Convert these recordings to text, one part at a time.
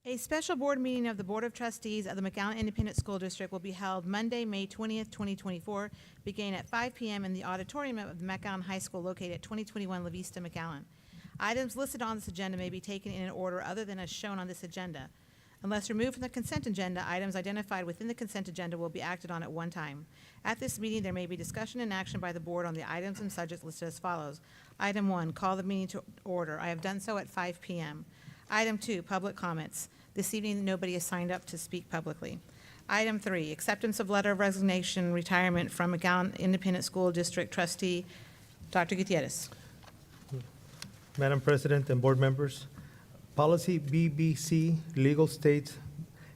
A special board meeting of the Board of Trustees of the McAllen Independent School District will be held Monday, May 20th, 2024, beginning at 5 p.m. in the auditorium of the McAllen High School located at 2021 La Vista, McAllen. Items listed on this agenda may be taken in an order other than as shown on this agenda. Unless removed from the consent agenda, items identified within the consent agenda will be acted on at one time. At this meeting, there may be discussion and action by the board on the items and subjects listed as follows. Item 1, call the meeting to order. I have done so at 5 p.m. Item 2, public comments. This evening, nobody has signed up to speak publicly. Item 3, acceptance of letter of resignation, retirement from McAllen Independent School District trustee, Dr. Gutierrez. Madam President and board members, policy BBC legal states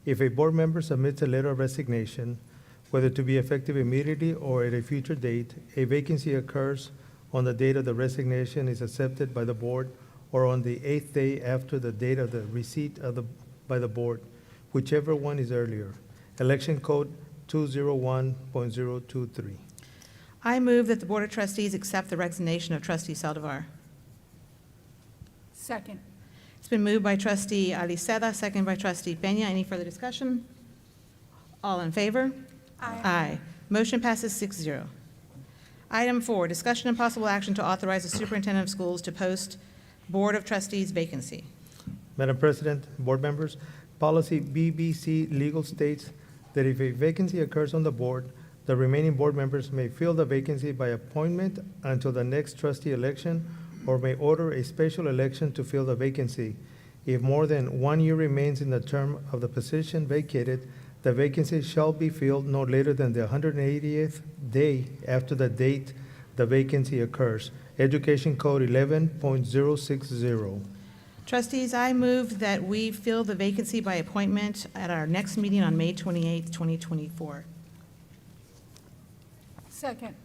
if a board member submits a letter of resignation, whether to be effective immediately or at a future date, a vacancy occurs on the date of the resignation is accepted by the board or on the 8th day after the date of the receipt of by the board, whichever one is earlier. Election Code 201.023. I move that the Board of Trustees accept the resignation of trustee Saldivar. Second. It's been moved by trustee Aliceda, second by trustee Peña. Any further discussion? All in favor? Aye. Aye. Motion passes 6-0. Item 4, discussion and possible action to authorize the superintendent of schools to post Board of Trustees vacancy. Madam President, board members, policy BBC legal states that if a vacancy occurs on the board, the remaining board members may fill the vacancy by appointment until the next trustee election or may order a special election to fill the vacancy. If more than 1 year remains in the term of the position vacated, the vacancy shall be filled no later than the 180th day after the date the vacancy occurs. Education Code 11.060. Trustees, I move that we fill the vacancy by appointment at our next meeting on May 28th, 2024. Second.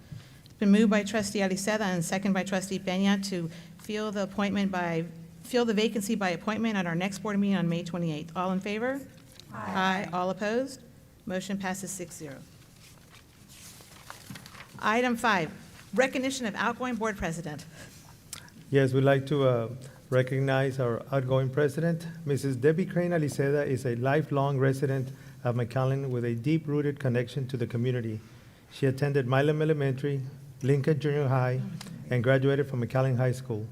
It's been moved by trustee Aliceda and second by trustee Peña to fill the vacancy by appointment at our next board meeting on May 28th. All in favor? Aye. All opposed? Motion passes 6-0. Item 5, recognition of outgoing board president. Yes, we'd like to recognize our outgoing president. Mrs. Debbie Crane Aliceda is a lifelong resident of McAllen with a deep-rooted connection to the community. She attended Milam Elementary, Lincoln Junior High, and graduated from McAllen High School.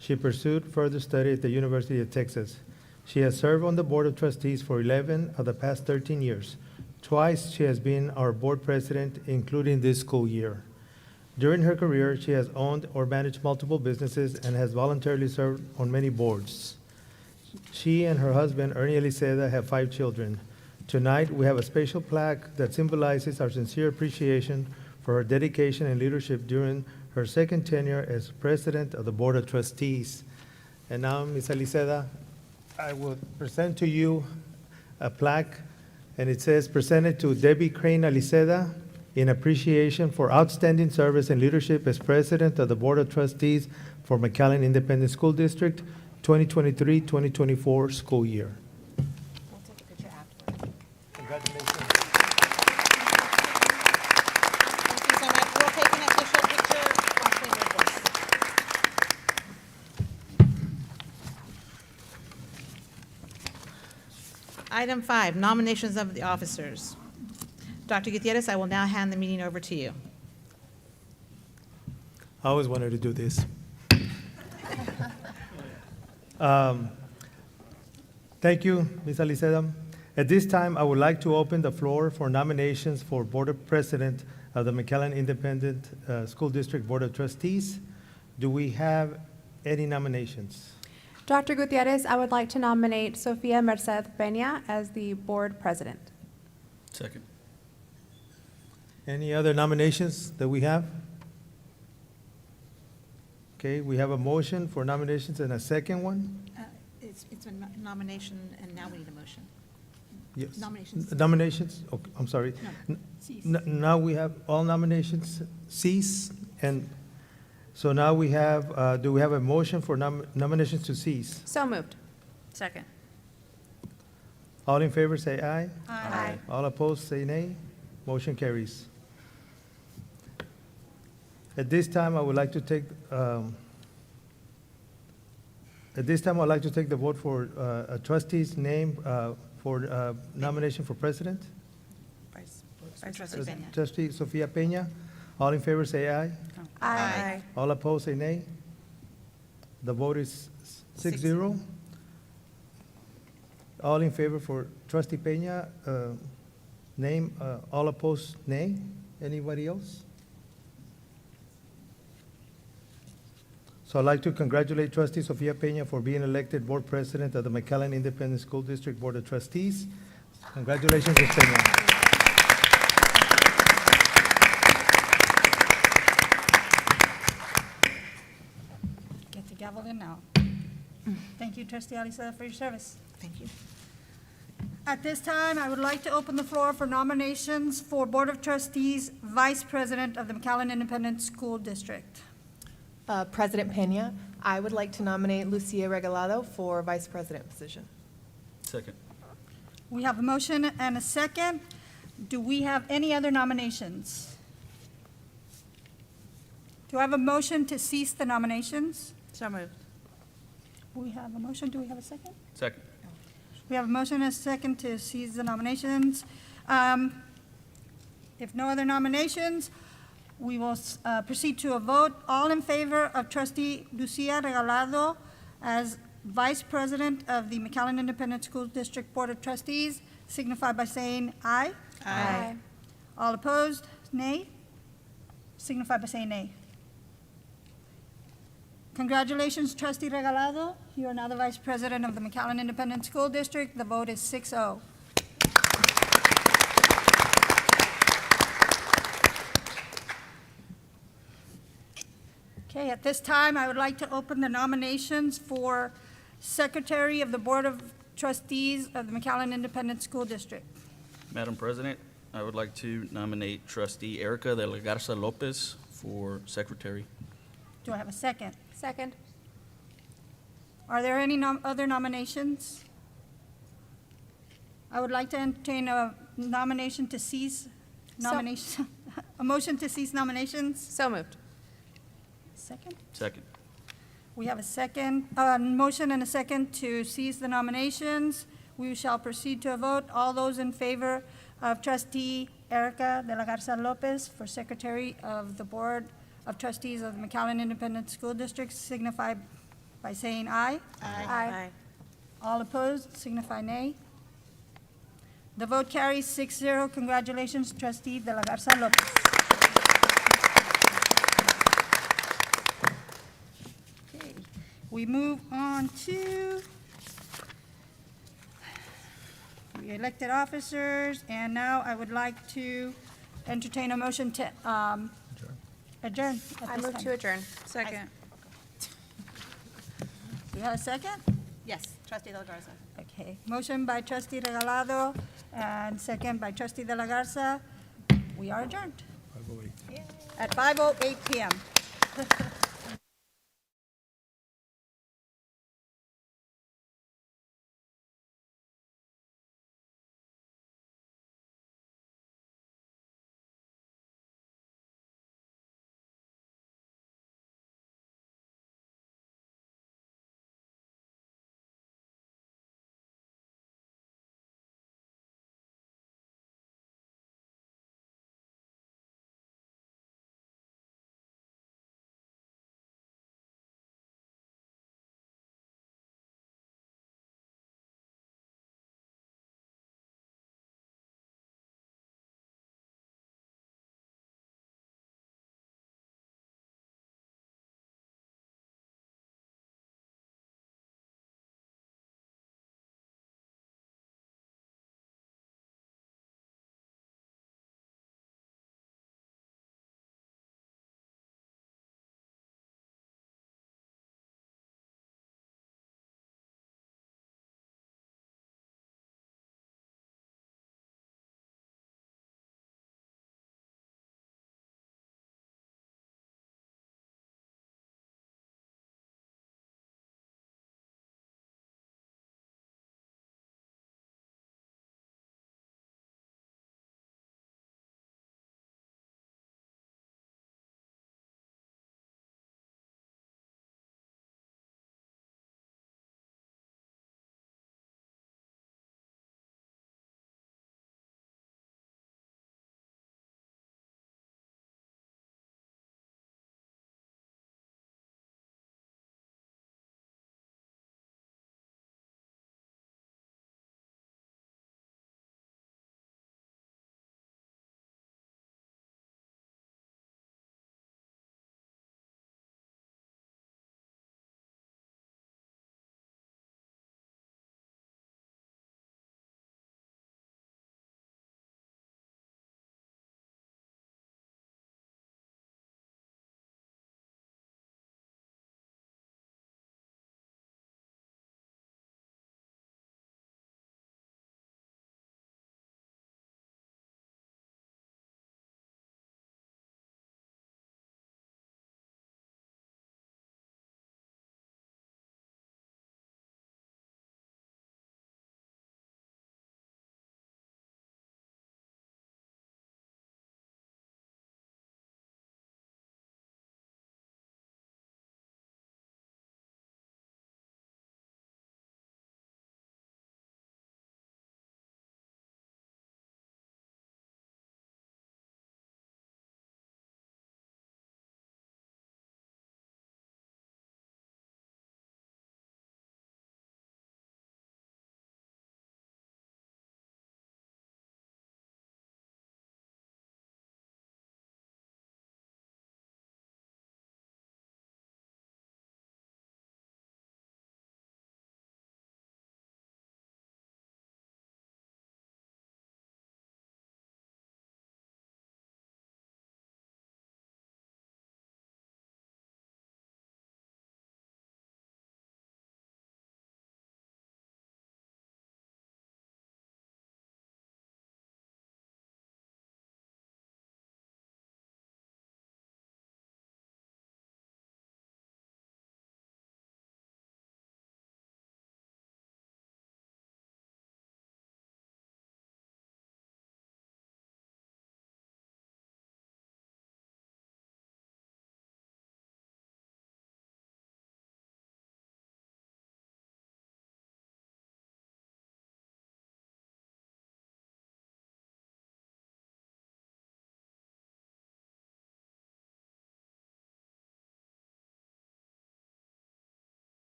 She pursued further study at the University of Texas. She has served on the Board of Trustees for 11 of the past 13 years. Twice she has been our board president, including this school year. During her career, she has owned or managed multiple businesses and has voluntarily served on many boards. She and her husband, Ernie Aliceda, have 5 children. Tonight, we have a special plaque that symbolizes our sincere appreciation for her dedication and leadership during her second tenure as president of the Board of Trustees. And now, Ms. Aliceda, I will present to you a plaque, and it says, presented to Debbie Crane Aliceda, in appreciation for outstanding service and leadership as president of the Board of Trustees for McAllen Independent School District, 2023-2024 school year. We'll take a picture afterward. Congratulations. Thank you so much. We'll take an official picture after your voice. Item 5, nominations of the officers. Dr. Gutierrez, I will now hand the meeting over to you. I always wanted to do this. Thank you, Ms. Aliceda. At this time, I would like to open the floor for nominations for Board of President of the McAllen Independent School District Board of Trustees. Do we have any nominations? Dr. Gutierrez, I would like to nominate Sofia Merced Peña as the board president. Second. Any other nominations that we have? Okay, we have a motion for nominations and a second one? It's a nomination, and now we need a motion. Yes. Nominations. Nominations? Okay, I'm sorry. No, cease. Now we have all nominations cease, and so now we have, do we have a motion for nominations to cease? So moved. Second. All in favor, say aye. Aye. All opposed, say nay. Motion carries. At this time, I would like to take At this time, I'd like to take the vote for a trustee's name for nomination for president. Trustee Peña. Trustee Sofia Peña. All in favor, say aye. Aye. All opposed, say nay. The vote is 6-0. All in favor for trustee Peña, name, all opposed, nay. Anybody else? So I'd like to congratulate trustee Sofia Peña for being elected board president of the McAllen Independent School District Board of Trustees. Congratulations, Ms. Peña. Get the gavel in now. Thank you, trustee Alisa, for your service. Thank you. At this time, I would like to open the floor for nominations for Board of Trustees, Vice President of the McAllen Independent School District. President Peña, I would like to nominate Lucia Regalado for vice president position. Second. We have a motion and a second. Do we have any other nominations? Do I have a motion to cease the nominations? So moved. We have a motion. Do we have a second? Second. We have a motion and a second to cease the nominations. If no other nominations, we will proceed to a vote. All in favor of trustee Lucia Regalado as vice president of the McAllen Independent School District Board of Trustees signify by saying aye. Aye. All opposed, nay. Signify by saying nay. Congratulations, trustee Regalado. You are now the vice president of the McAllen Independent School District. The vote is 6-0. Okay, at this time, I would like to open the nominations for Secretary of the Board of Trustees of the McAllen Independent School District. Madam President, I would like to nominate trustee Erica de la Garza Lopez for secretary. Do I have a second? Second. Are there any other nominations? I would like to entertain a nomination to cease nomination, a motion to cease nominations. So moved. Second? Second. We have a second, motion and a second to cease the nominations. We shall proceed to a vote. All those in favor of trustee Erica de la Garza Lopez for secretary of the Board of Trustees of the McAllen Independent School District signify by saying aye. Aye. All opposed signify nay. The vote carries 6-0. Congratulations, trustee de la Garza Lopez. Okay, we move on to the elected officers, and now I would like to entertain a motion to adjourn at I this move time. to adjourn. Second. Do you have a second? Yes, trustee Del Garza. Okay, motion by trustee Regalado and second by trustee de la Garza. We are adjourned at 5:08 PM.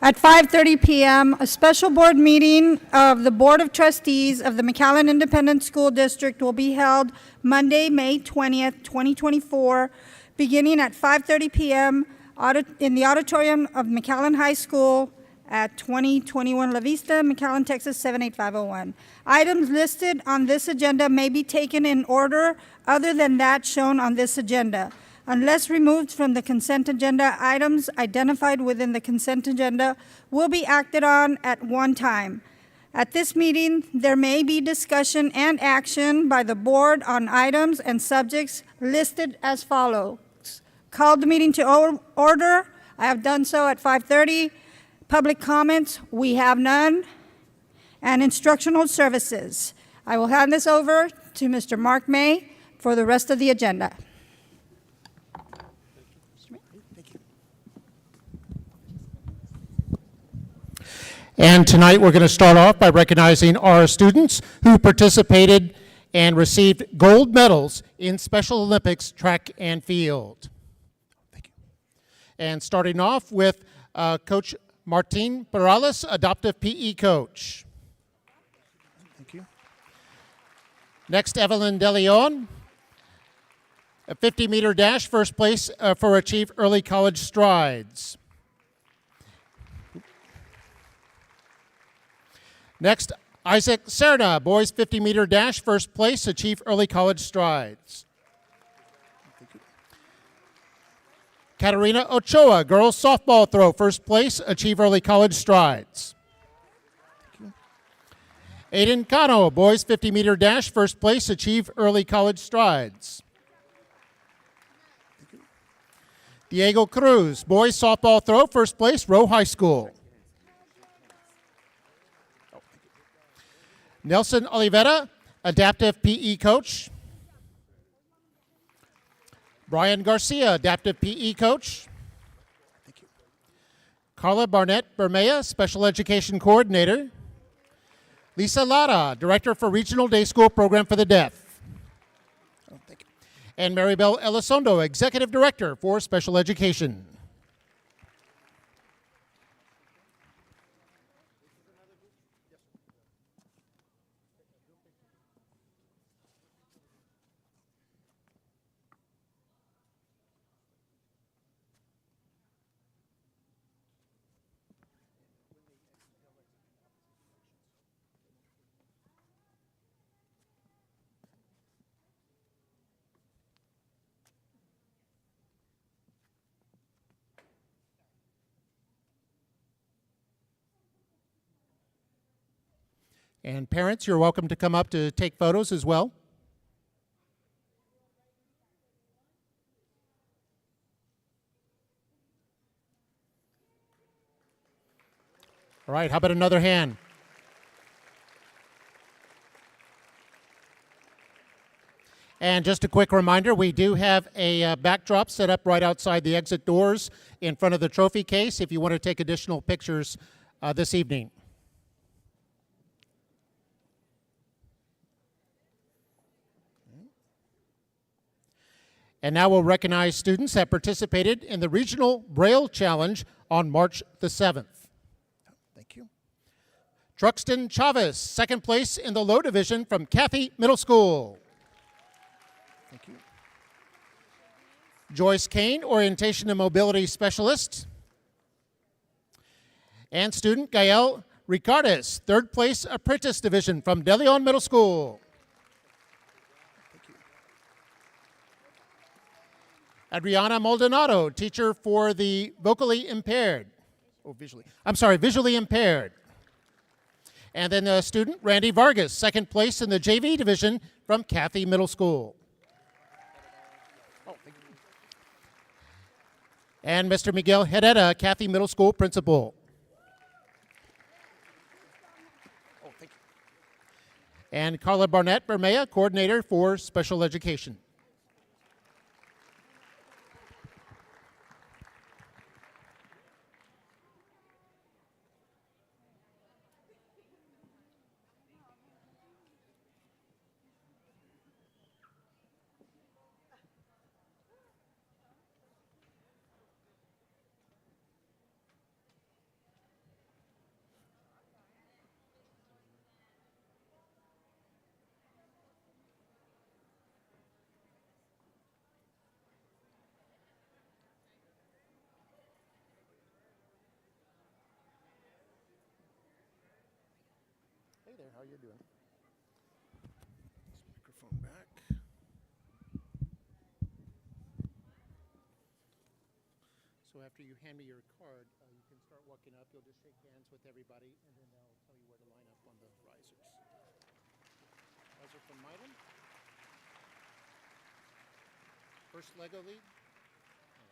At 5:30 p.m., a special board meeting of the Board of Trustees of the McAllen Independent School District will be held Monday, May 20th, 2024, beginning at 5:30 p.m. in the auditorium of McAllen High School at 2021 La Vista, McAllen, Texas 78501. Items listed on this agenda may be taken in order other than that shown on this agenda. Unless removed from the consent agenda, items identified within the consent agenda will be acted on at one time. At this meeting, there may be discussion and action by the board on items and subjects listed as follows. Called the meeting to order. I have done so at 5:30. Public comments, we have none. And instructional services. I will hand this over to Mr. Mark May for the rest of the agenda. And tonight, we're going to start off by recognizing our students who participated and received gold medals in Special Olympics track and field. Thank you. And starting off with Coach Martin Perales, adoptive PE coach. Thank you. Next, Evelyn De Leon, a 50-meter dash, first place for Achieve Early College Strides. Next, Isaac Serna, boys 50-meter dash, first place, Achieve Early College Strides. Katarina Ochoa, girls softball throw, first place, Achieve Early College Strides. Aiden Cano, boys 50-meter dash, first place, Achieve Early College Strides. Diego Cruz, boys softball throw, first place, Rowe High School. Nelson Oliveira, adaptive PE coach. Brian Garcia, adaptive PE coach. Thank you. Carla Barnett Bermea, special education coordinator. Lisa Lara, director for Regional Day School Program for the Deaf. Oh, thank you. And Maribel Elizondo, executive director for special education. And parents, you're welcome to come up to take photos as well. All right, how about another hand? And just a quick reminder, we do have a backdrop set up right outside the exit doors in front of the trophy case if you want to take additional pictures this evening. And now we'll recognize students that participated in the Regional Braille Challenge on March the 7th. Thank you. Truxton Chavez, second place in the low division from Cathy Middle School. Thank you. Joyce Kane, orientation and mobility specialist. And student Gael Ricardes, third place apprentice division from De Leon Middle School. Adriana Maldonado, teacher for the visually impaired. Visually impaired. And then the student, Randy Vargas, second place in the JV division from Cathy Middle School. And Mr. Miguel Herrera, Cathy Middle School principal. And Carla Barnett Bermea, coordinator for special education. there, how you doing? Microphone back. So after you hand me your card, you can start walking up. You'll just shake hands with everybody, and then they'll tell you where to line up on the risers. Riser from Milan. First Lego League. All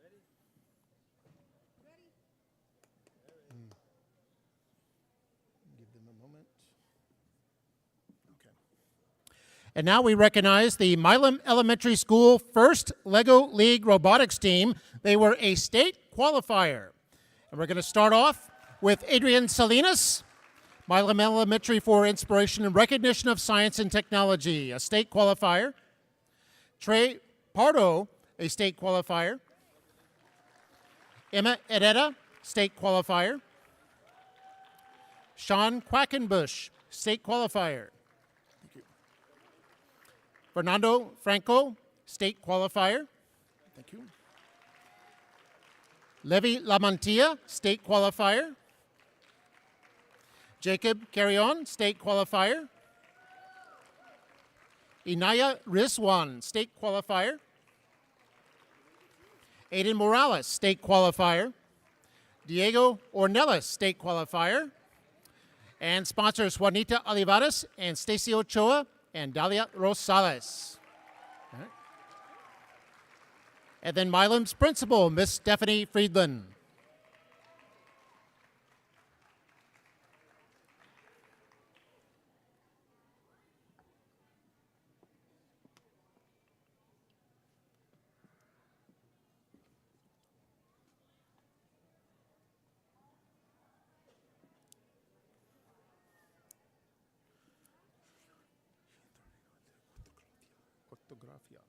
right. Give them a moment. Okay. And now we recognize the Milam Elementary School First Lego League Robotics Team. They were a state qualifier. And we're going to start off with Adrian Salinas, Milam Elementary for Inspiration and Recognition of Science and Technology, a state qualifier. Trey Pardo, a state qualifier. Emma Herrera, state qualifier. Sean Quackenbush, state qualifier. Thank you. Fernando Franco, state qualifier. Thank you. Levi Lamantia, state qualifier. Jacob Carrion, state qualifier. Inaya Rizwan, state qualifier. Aiden Morales, state qualifier. Diego Ornelas, state qualifier. And sponsors Juanita Olivares and Stacy Ochoa and Dalia Rosales. All right. And then Milam's principal, Miss Stephanie Friedland. Ortografía.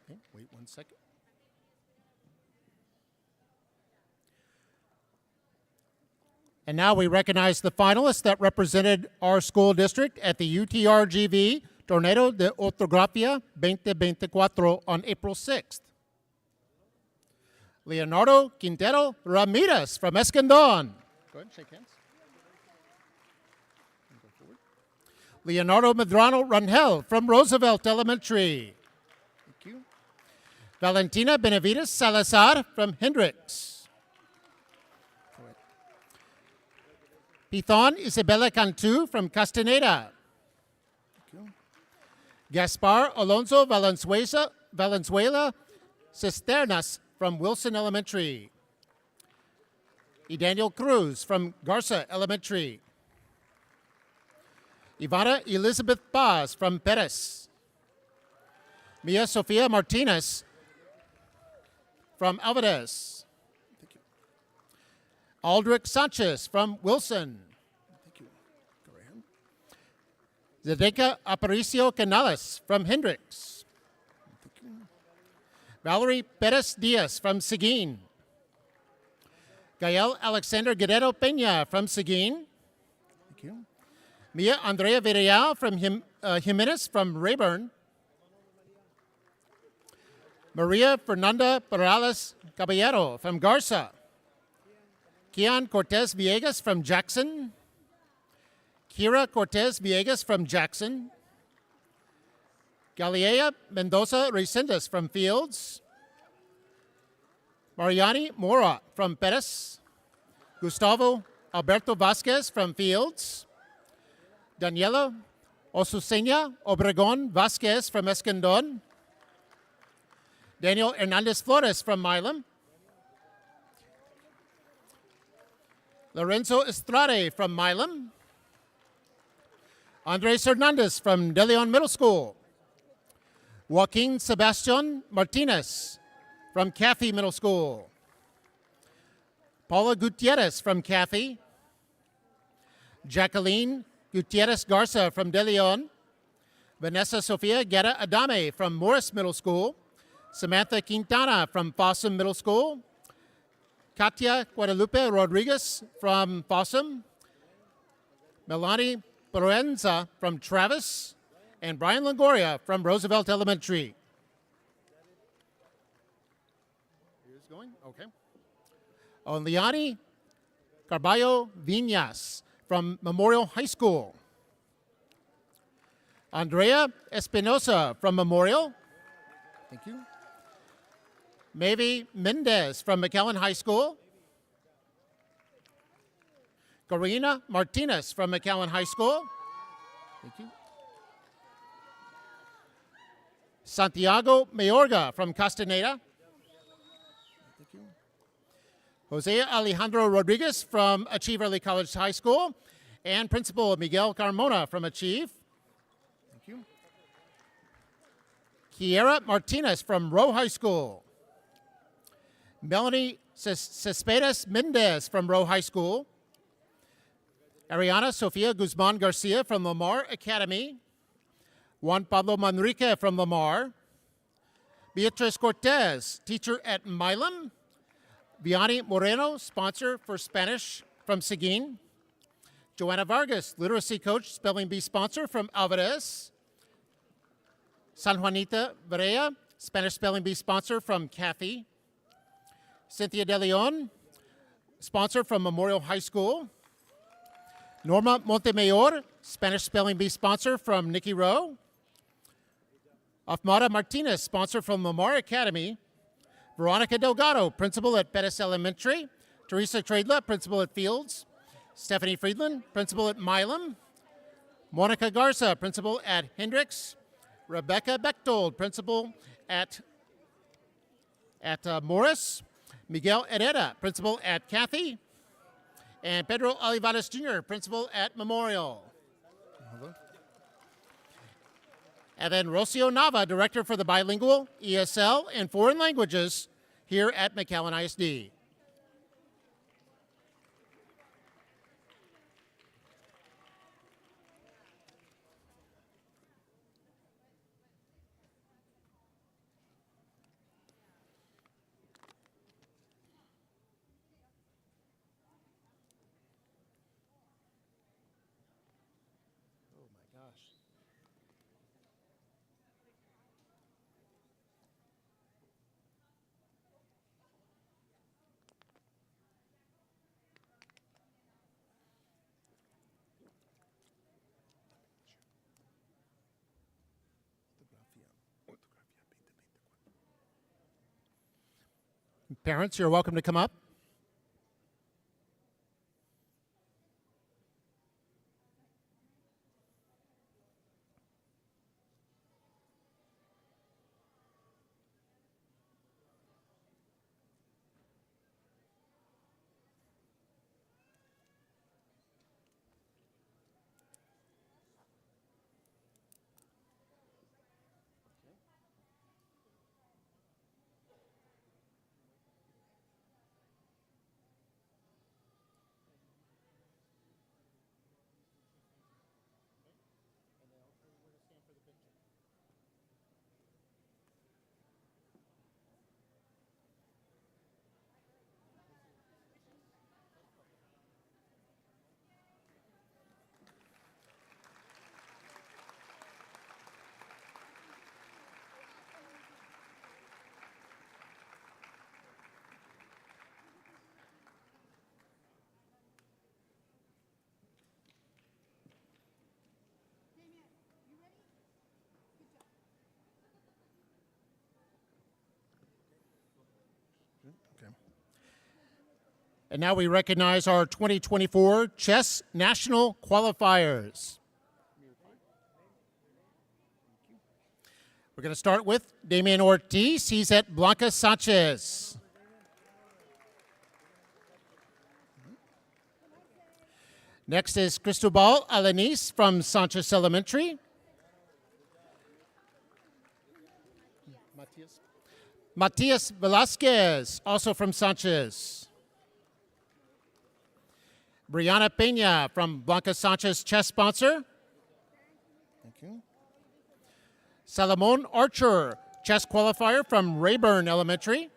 Okay, wait 1 second. And now we recognize the finalists that represented our school district at the UTRGV Tornado de Ortografía 2024 on April 6th. Leonardo Quintero Ramirez from Escandon. Go ahead and shake hands. Go forward. Leonardo Medrano Rangel from Roosevelt Elementary. Thank you. Valentina Benavides Salazar from Hendricks. Pithon Isabella Cantu from Castaneda. Thank you. Gaspar Alonso Valenzuela Cisternas from Wilson Elementary. Y Daniel Cruz from Garza Elementary. Ivana Elizabeth Paz from Perez. Mia Sofia Martinez from Alvarez. Thank you. Aldrich Sanchez from Wilson. Thank you. Go right ahead. Zedeca Aparicio Canales from Hendricks. Thank you. Valerie Perez Diaz from Seguin. Gael Alexander Guerrero Peña from Seguin. Thank you. Mia Andrea Villarreal from Jimenez from Rayburn. Maria Fernanda Perales Caballero from Garza. Kian Cortez Villegas from Jackson. Kira Cortez Villegas from Jackson. Galilea Mendoza Resendez from Fields. Mariani Mora from Perez. Gustavo Alberto Vasquez from Fields. Daniela Osuseña Obregon Vasquez from Escandon. Daniel Hernandez Flores from Milam. Lorenzo Estrade from Milam. Andres Hernandez from De Leon Middle School. Joaquin Sebastian Martinez from Cathy Middle School. Paula Gutierrez from Cathy. Jacqueline Gutierrez Garza from De Leon. Vanessa Sofia Guerra Adame from Morris Middle School. Samantha Quintana from Fossum Middle School. Katia Guadalupe Rodriguez from Fossum. Melanie Proenza from Travis. And Brian Longoria from Roosevelt Elementary. Here's going, okay. Liani Carballo Viñas from Memorial High School. Andrea Espinosa from Memorial. Thank you. Mavi Mendez from McAllen High School. Corina Martinez from McAllen High School. Thank you. Santiago Mayorga from Castaneda. Thank you. Jose Alejandro Rodriguez from Achieve Early College High School. And Principal Miguel Carmona from Achieve. Thank you. Kiera Martinez from Rowe High School. Melanie Cespedes Mendez from Rowe High School. Ariana Sofia Guzman Garcia from Lamar Academy. Juan Pablo Manrique from Lamar. Beatriz Cortez, teacher at Milam. Vianney Moreno, sponsor for Spanish from Seguin. Joanna Vargas, literacy coach, spelling bee sponsor from Alvarez. San Juanita Barea, Spanish spelling bee sponsor from Cathy. Cynthia De Leon, sponsor from Memorial High School. Norma Montemayor, Spanish spelling bee sponsor from Nikki Rowe. Afmara Martinez, sponsor from Lamar Academy. Veronica Delgado, principal at Pettis Elementary. Teresa Tradla, principal at Fields. Stephanie Friedland, principal at Milam. Monica Garza, principal at Hendricks. Rebecca Bechtold, principal at Morris. Miguel Herrera, principal at Cathy. And Pedro Olivares Jr., principal at Memorial. And then Rocio Nava, director for the bilingual, ESL, and foreign languages here at McAllen ISD. Parents, you're welcome to come up. And now we recognize our 2024 Chess National Qualifiers. We're going to start with Damian Ortiz. He's at Blanca Sanchez. Next is Cristobal Alanis from Sanchez Elementary. Matias Velasquez, also from Sanchez. Brianna Pena from Blanca Sanchez chess sponsor. Thank you. Salomon Archer, chess qualifier from Rayburn Elementary.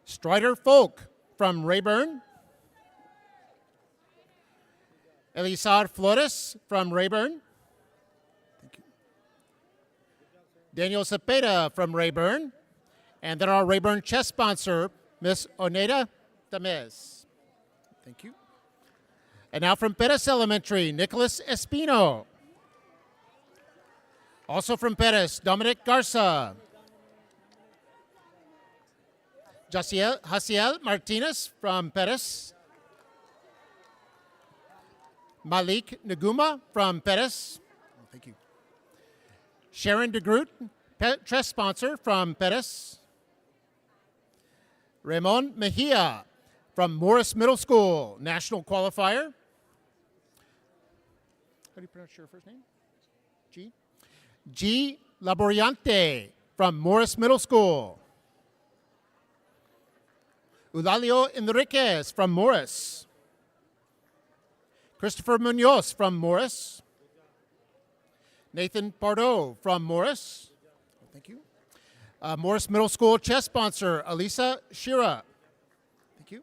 Strider Folk from Rayburn. Elisar Flores from Rayburn. Thank you. Daniel Cepeda from Rayburn. And then our Rayburn chess sponsor, Miss Oneida Tamez. Thank you. And now from Perez Elementary, Nicholas Espino. Also from Perez, Dominic Garza. Jaciel Martinez from Perez. Malik Naguma from Perez. Thank you. Sharon DeGroot, chess sponsor from Perez. Ramon Mejia from Morris Middle School, national qualifier. How do you pronounce your first name? G? G. Laboriante from Morris Middle School. Eulalio Enriquez from Morris. Christopher Munoz from Morris. Nathan Pardo from Morris. Thank you. Morris Middle School chess sponsor, Alisa Shira. Thank you.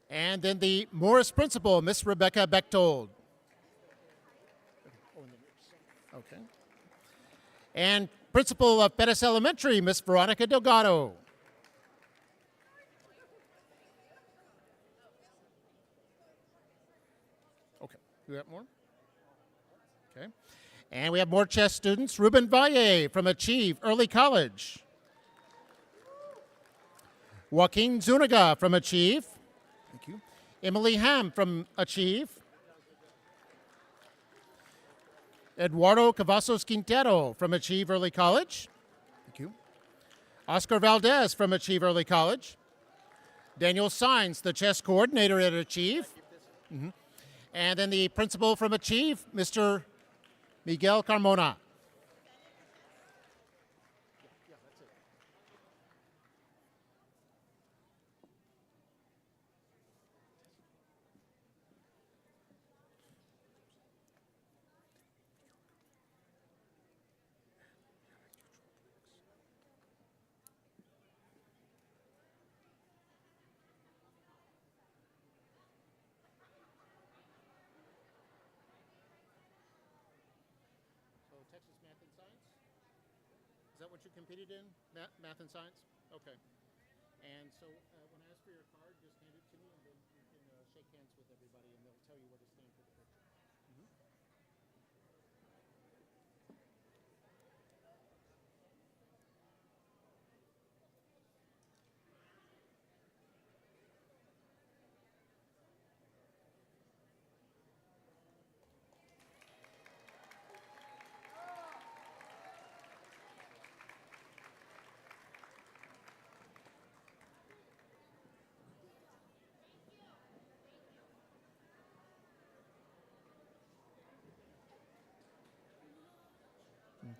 And then the Morris principal, Miss Rebecca Bechtold. Okay. And principal of Pettis Elementary, Miss Veronica Delgado. Okay. Do we have more? Okay. And we have more chess students. Ruben Valle from Achieve Early College. Joaquin Zuniga from Achieve. Thank you. Emily Ham from Achieve. Eduardo Cavazos Quintero from Achieve Early College. Thank you. Oscar Valdez from Achieve Early College. Daniel Sines, the chess coordinator at Achieve. Mm-hmm. And then the principal from Achieve, Mr. Miguel Carmona. Texas Math and Science? Is that what you competed in? Math and Science? Okay. And so when I ask for your card, just hand it to me and then you can shake hands with everybody and they'll tell you where to stand for the picture.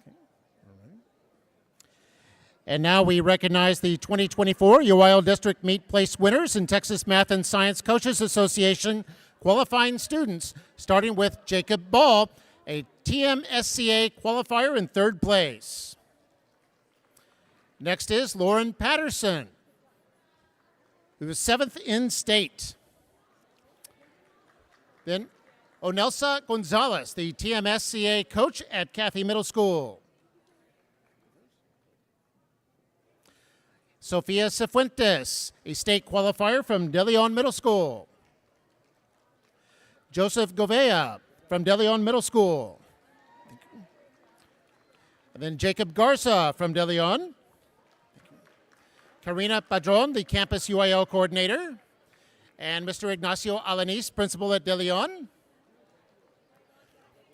Okay. All right. And now we recognize the 2024 Uvalde District Meet Place winners in Texas Math and Science Coaches Association qualifying students, starting with Jacob Ball, a TMSCA qualifier in third place. Next is Lauren Patterson, who is 7th in state. Then Onelsa Gonzalez, the TMSCA coach at Cathy Middle School. Sofia Cifuentes, a state qualifier from De Leon Middle School. Joseph Govea from De Leon Middle School. And then Jacob Garza from De Leon. Karina Padron, the campus UIL coordinator. And Mr. Ignacio Alanis, principal at De Leon.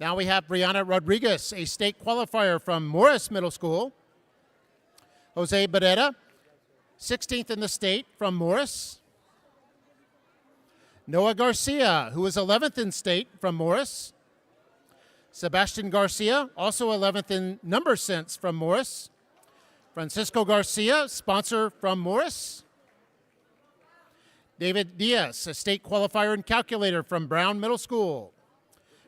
Now we have Brianna Rodriguez, a state qualifier from Morris Middle School. Jose Barrera, 16th in the state from Morris. Noah Garcia, who is 11th in state from Morris. Sebastian Garcia, also 11th in number sense from Morris. Francisco Garcia, sponsor from Morris. David Diaz, a state qualifier and calculator from Brown Middle School.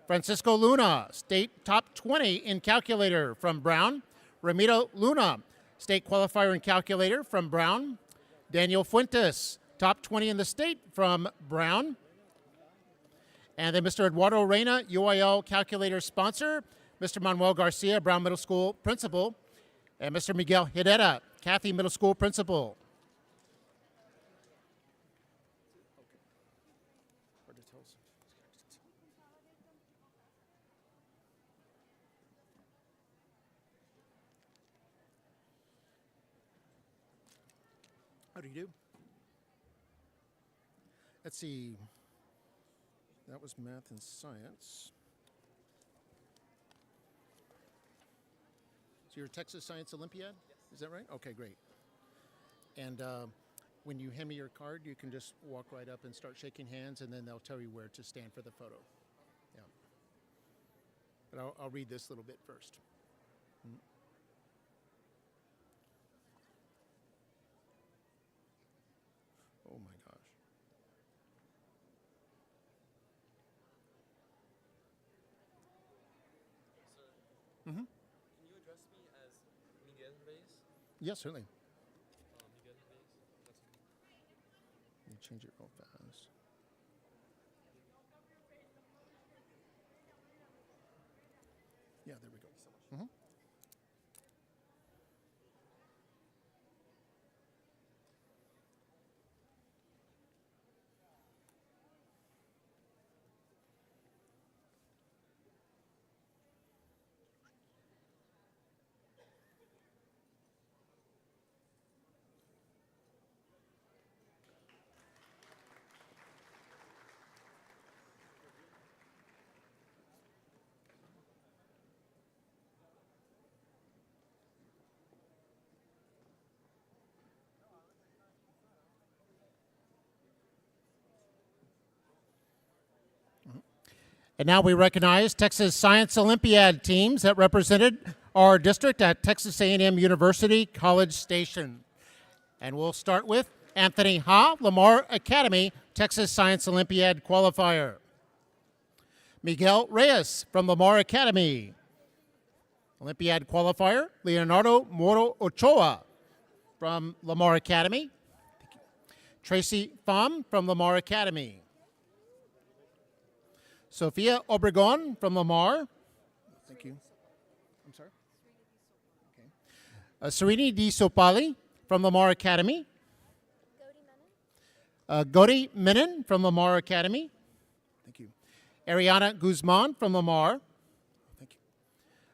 Francisco Luna, state top 20 in calculator from Brown. Ramiro Luna, state qualifier and calculator from Brown. Daniel Fuentes, top 20 in the state from Brown. And then Mr. Eduardo Reyna, UIL calculator sponsor. Mr. Manuel Garcia, Brown Middle School principal. And Mr. Miguel Herrera, Cathy Middle School principal. How do you do? Let's see. That was math and science. So you're a Texas Science Olympiad? Yes. Is that right? Okay, great. And when you hand me your card, you can just walk right up and start shaking hands, and then they'll tell you where to stand for the photo. Yeah. But I'll read this little bit first. Oh my gosh. Can you address me as Miguel Reyes? Yes, certainly. Miguel Reyes. Let me change it real fast. Yeah, there we go. And now we recognize Texas Science Olympiad teams that represented our district at Texas A&M University College Station. And we'll start with Anthony Ha, Lamar Academy, Texas Science Olympiad qualifier. Miguel Reyes from Lamar Academy. Olympiad qualifier, Leonardo Moro Ochoa from Lamar Academy. Tracy Pham from Lamar Academy. Sofia Obregon from Lamar. Thank you. I'm sorry? Okay. Serini Di Sopali from Lamar Academy. Godi Menon from Lamar Academy. Thank you. Ariana Guzman from Lamar. Thank you.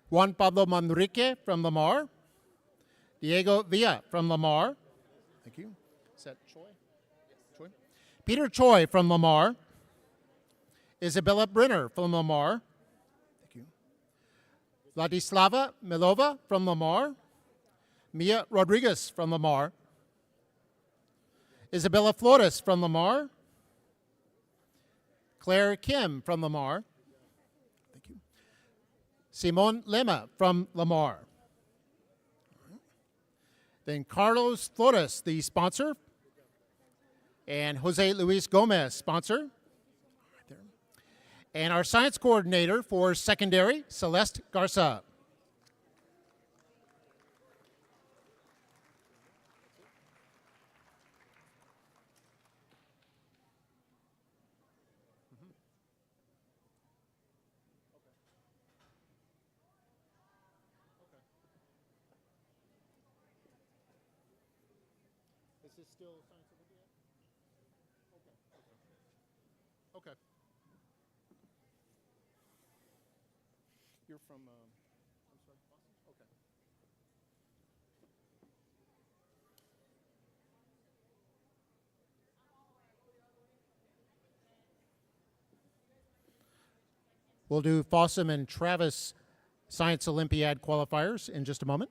Juan Pablo Manrique from Lamar. Diego Villa from Lamar. Thank you. Is that Choi? Yes. Choi? Peter Choi from Lamar. Isabella Brenner from Lamar. Thank you. Vladislava Milova from Lamar. Mia Rodriguez from Lamar. Isabella Flores from Lamar. Claire Kim from Lamar. Thank you. Simon Lema from Lamar. Then Carlos Flores, the sponsor. And Jose Luis Gomez, sponsor. And our science coordinator for secondary, Celeste Garza. Is this still Science Olympiad? Okay. Okay. You're from, I'm sorry, Boston? Okay. We'll do Fossum and Travis Science Olympiad qualifiers in just a moment.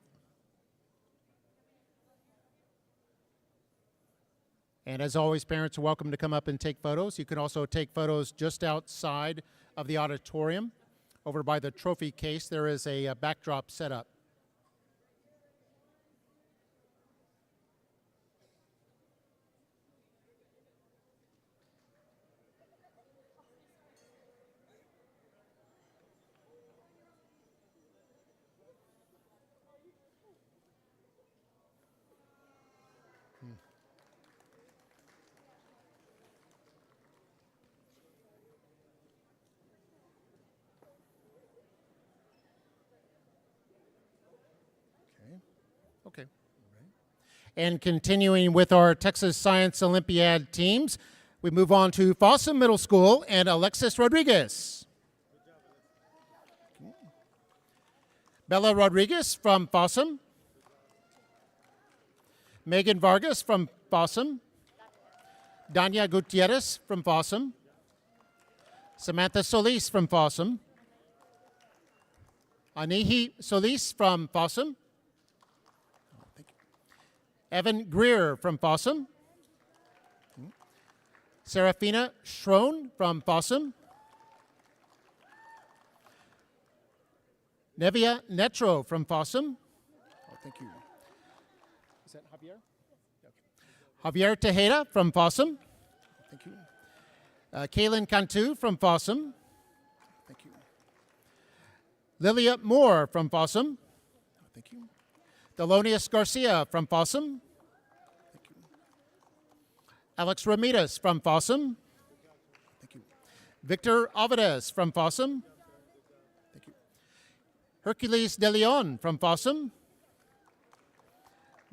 And as always, parents are welcome to come up and take photos. You can also take photos just outside of the auditorium. Over by the trophy case, there is a backdrop set up. Okay. And continuing with our Texas Science Olympiad teams, we move on to Fossum Middle School and Alexis Rodriguez. Bella Rodriguez from Fossum. Megan Vargas from Fossum. Dania Gutierrez from Fossum. Samantha Solis from Fossum. Anihi Solis from Fossum. Evan Greer from Fossum. Serafina Schroen from Fossum. Nevia Netro from Fossum. Oh, thank you. Is that Javier? Okay. Javier Tejeda from Fossum. Thank you. Kaylin Cantu from Fossum. Thank you. Lilia Moore from Fossum. Thank you. Delonius Garcia from Fossum. Thank you. Alex Ramirez from Fossum. Thank you. Victor Alvarez from Fossum. Thank you. Hercules De Leon from Fossum.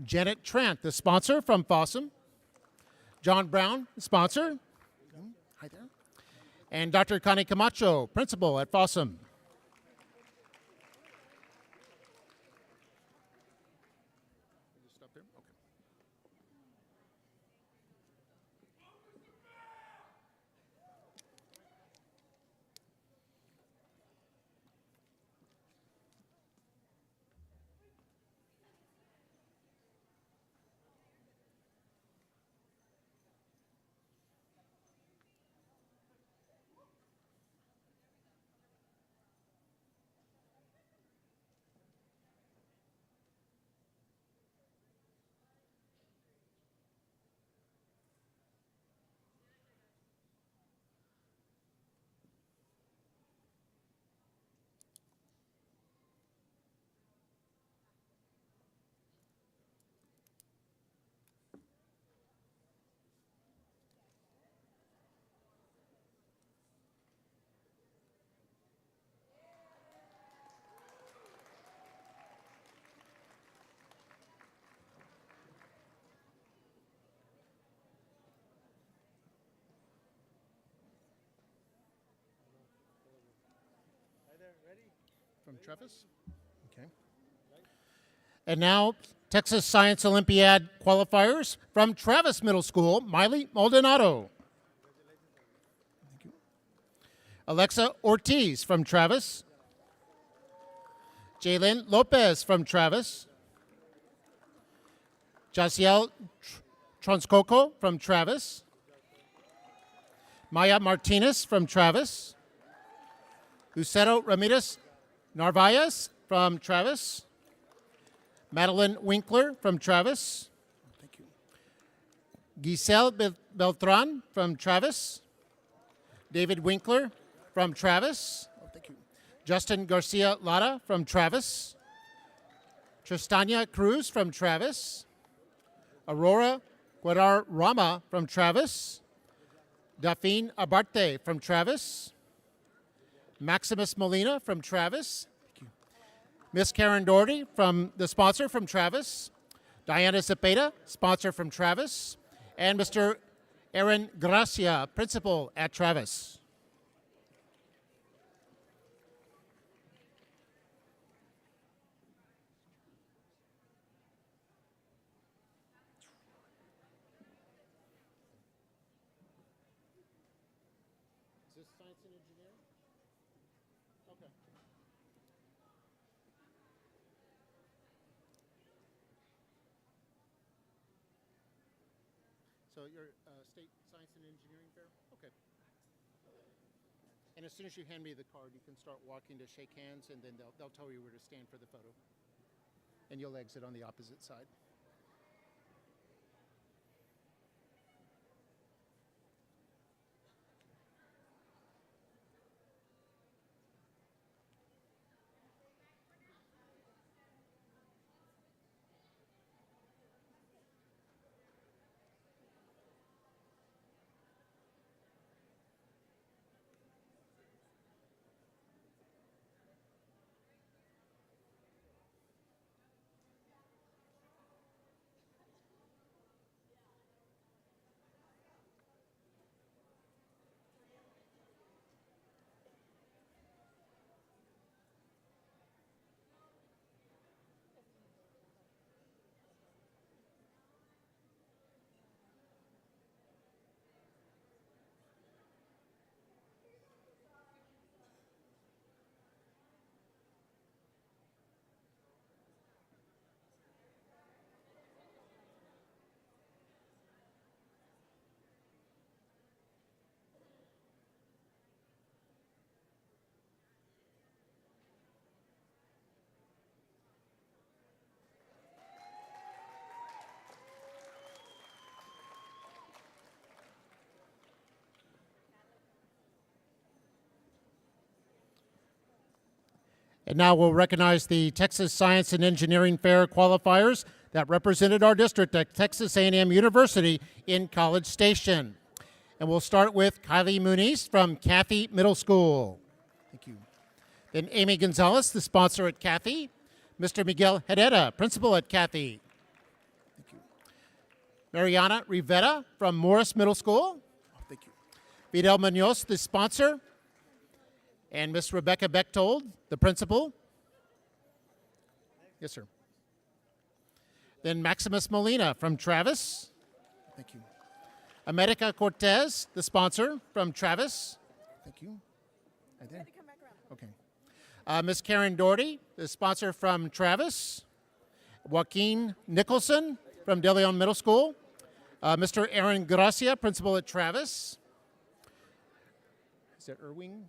Janet Trant, the sponsor from Fossum. John Brown, the sponsor. Hi there. And Dr. Connie Camacho, principal at Fossum. From Travis? Okay. And now, Texas Science Olympiad qualifiers from Travis Middle School, Miley Maldonado. Thank you. Alexa Ortiz from Travis. Jalen Lopez from Travis. Jaciel Transcoco from Travis. Maya Martinez from Travis. Lucero Ramirez Narvaez from Travis. Madeline Winkler from Travis. Thank you. Giselle Beltran from Travis. David Winkler from Travis. Oh, thank you. Justin Garcia Lara from Travis. Tristania Cruz from Travis. Aurora Guadar Rama from Travis. Daphne Abarte from Travis. Maximus Molina from Travis. Miss Karen Doherty from the sponsor from Travis. Diana Zepeda, sponsor from Travis. And Mr. Aaron Gracia, principal at Travis. Is this science and engineering? Okay. So you're State Science and Engineering Fair? Okay. And as soon as you hand me the card, you can start walking to shake hands, and then they'll tell you where to stand for the photo. And you'll exit on the opposite side. And now we'll recognize the Texas Science and Engineering Fair qualifiers that represented our district at Texas A&M University in College Station. And we'll start with Kylie Muniz from Cathy Middle School. Thank you. Then Amy Gonzalez, the sponsor at Cathy. Mr. Miguel Herrera, principal at Cathy. Thank you. Mariana Rivera from Morris Middle School. Oh, thank you. Fidel Munoz, the sponsor. And Miss Rebecca Bechtold, the principal. Yes, sir. Then Maximus Molina from Travis. Thank you. America Cortez, the sponsor from Travis. Thank you. Right there. Okay. Miss Karen Doherty, the sponsor from Travis. Joaquin Nicholson from De Leon Middle School. Mr. Aaron Gracia, principal at Travis. Is that Erwin?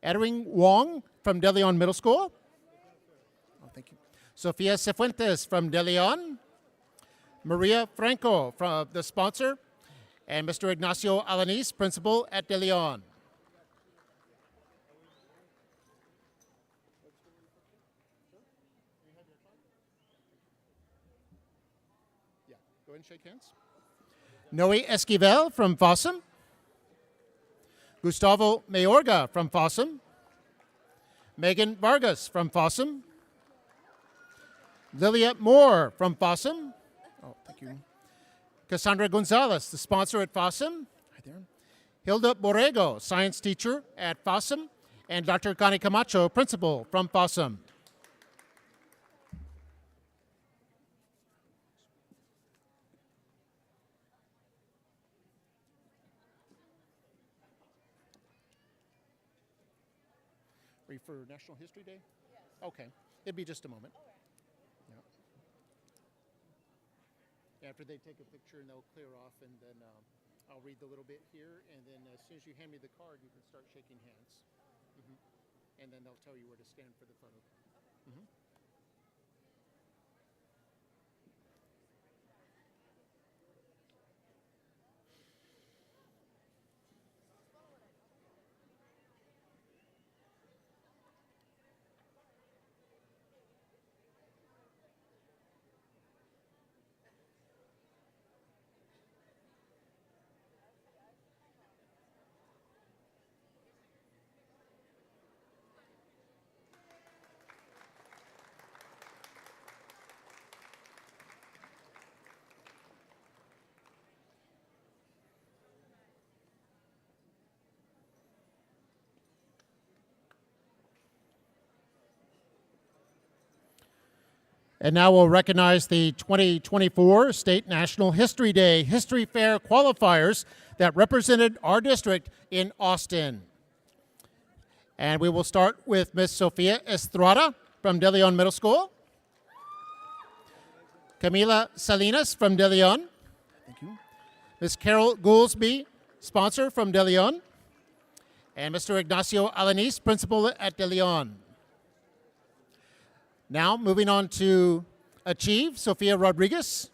Edwin Wong from De Leon Middle School. Oh, thank you. Sofia Cifuentes from De Leon. Maria Franco, from the sponsor. And Mr. Ignacio Alanis, principal at De Leon. Yeah, go ahead and shake hands. Noe Esquivel from Fossum. Gustavo Mayorga from Fossum. Megan Vargas from Fossum. Lilia Moore from Fossum. Oh, thank you. Cassandra Gonzalez, the sponsor at Fossum. Right there. Hilda Borrego, science teacher at Fossum. And Dr. Connie Camacho, principal from Fossum. Ready for National History Day? Yes. Okay. It'll be just a moment. Yeah. After they take a picture and they'll clear off, and then I'll read the little bit here, and then as soon as you hand me the card, you can start shaking hands. And then they'll tell you where to stand for the photo. And now we'll recognize the 2024 State National History Day History Fair qualifiers that represented our district in Austin. And we will start with Miss Sofia Estrada from De Leon Middle School. Camila Salinas from De Leon. Thank you. Miss Carol Goolsby, sponsor from De Leon. And Mr. Ignacio Alanis, principal at De Leon. Now, moving on to Achieve, Sofia Rodriguez.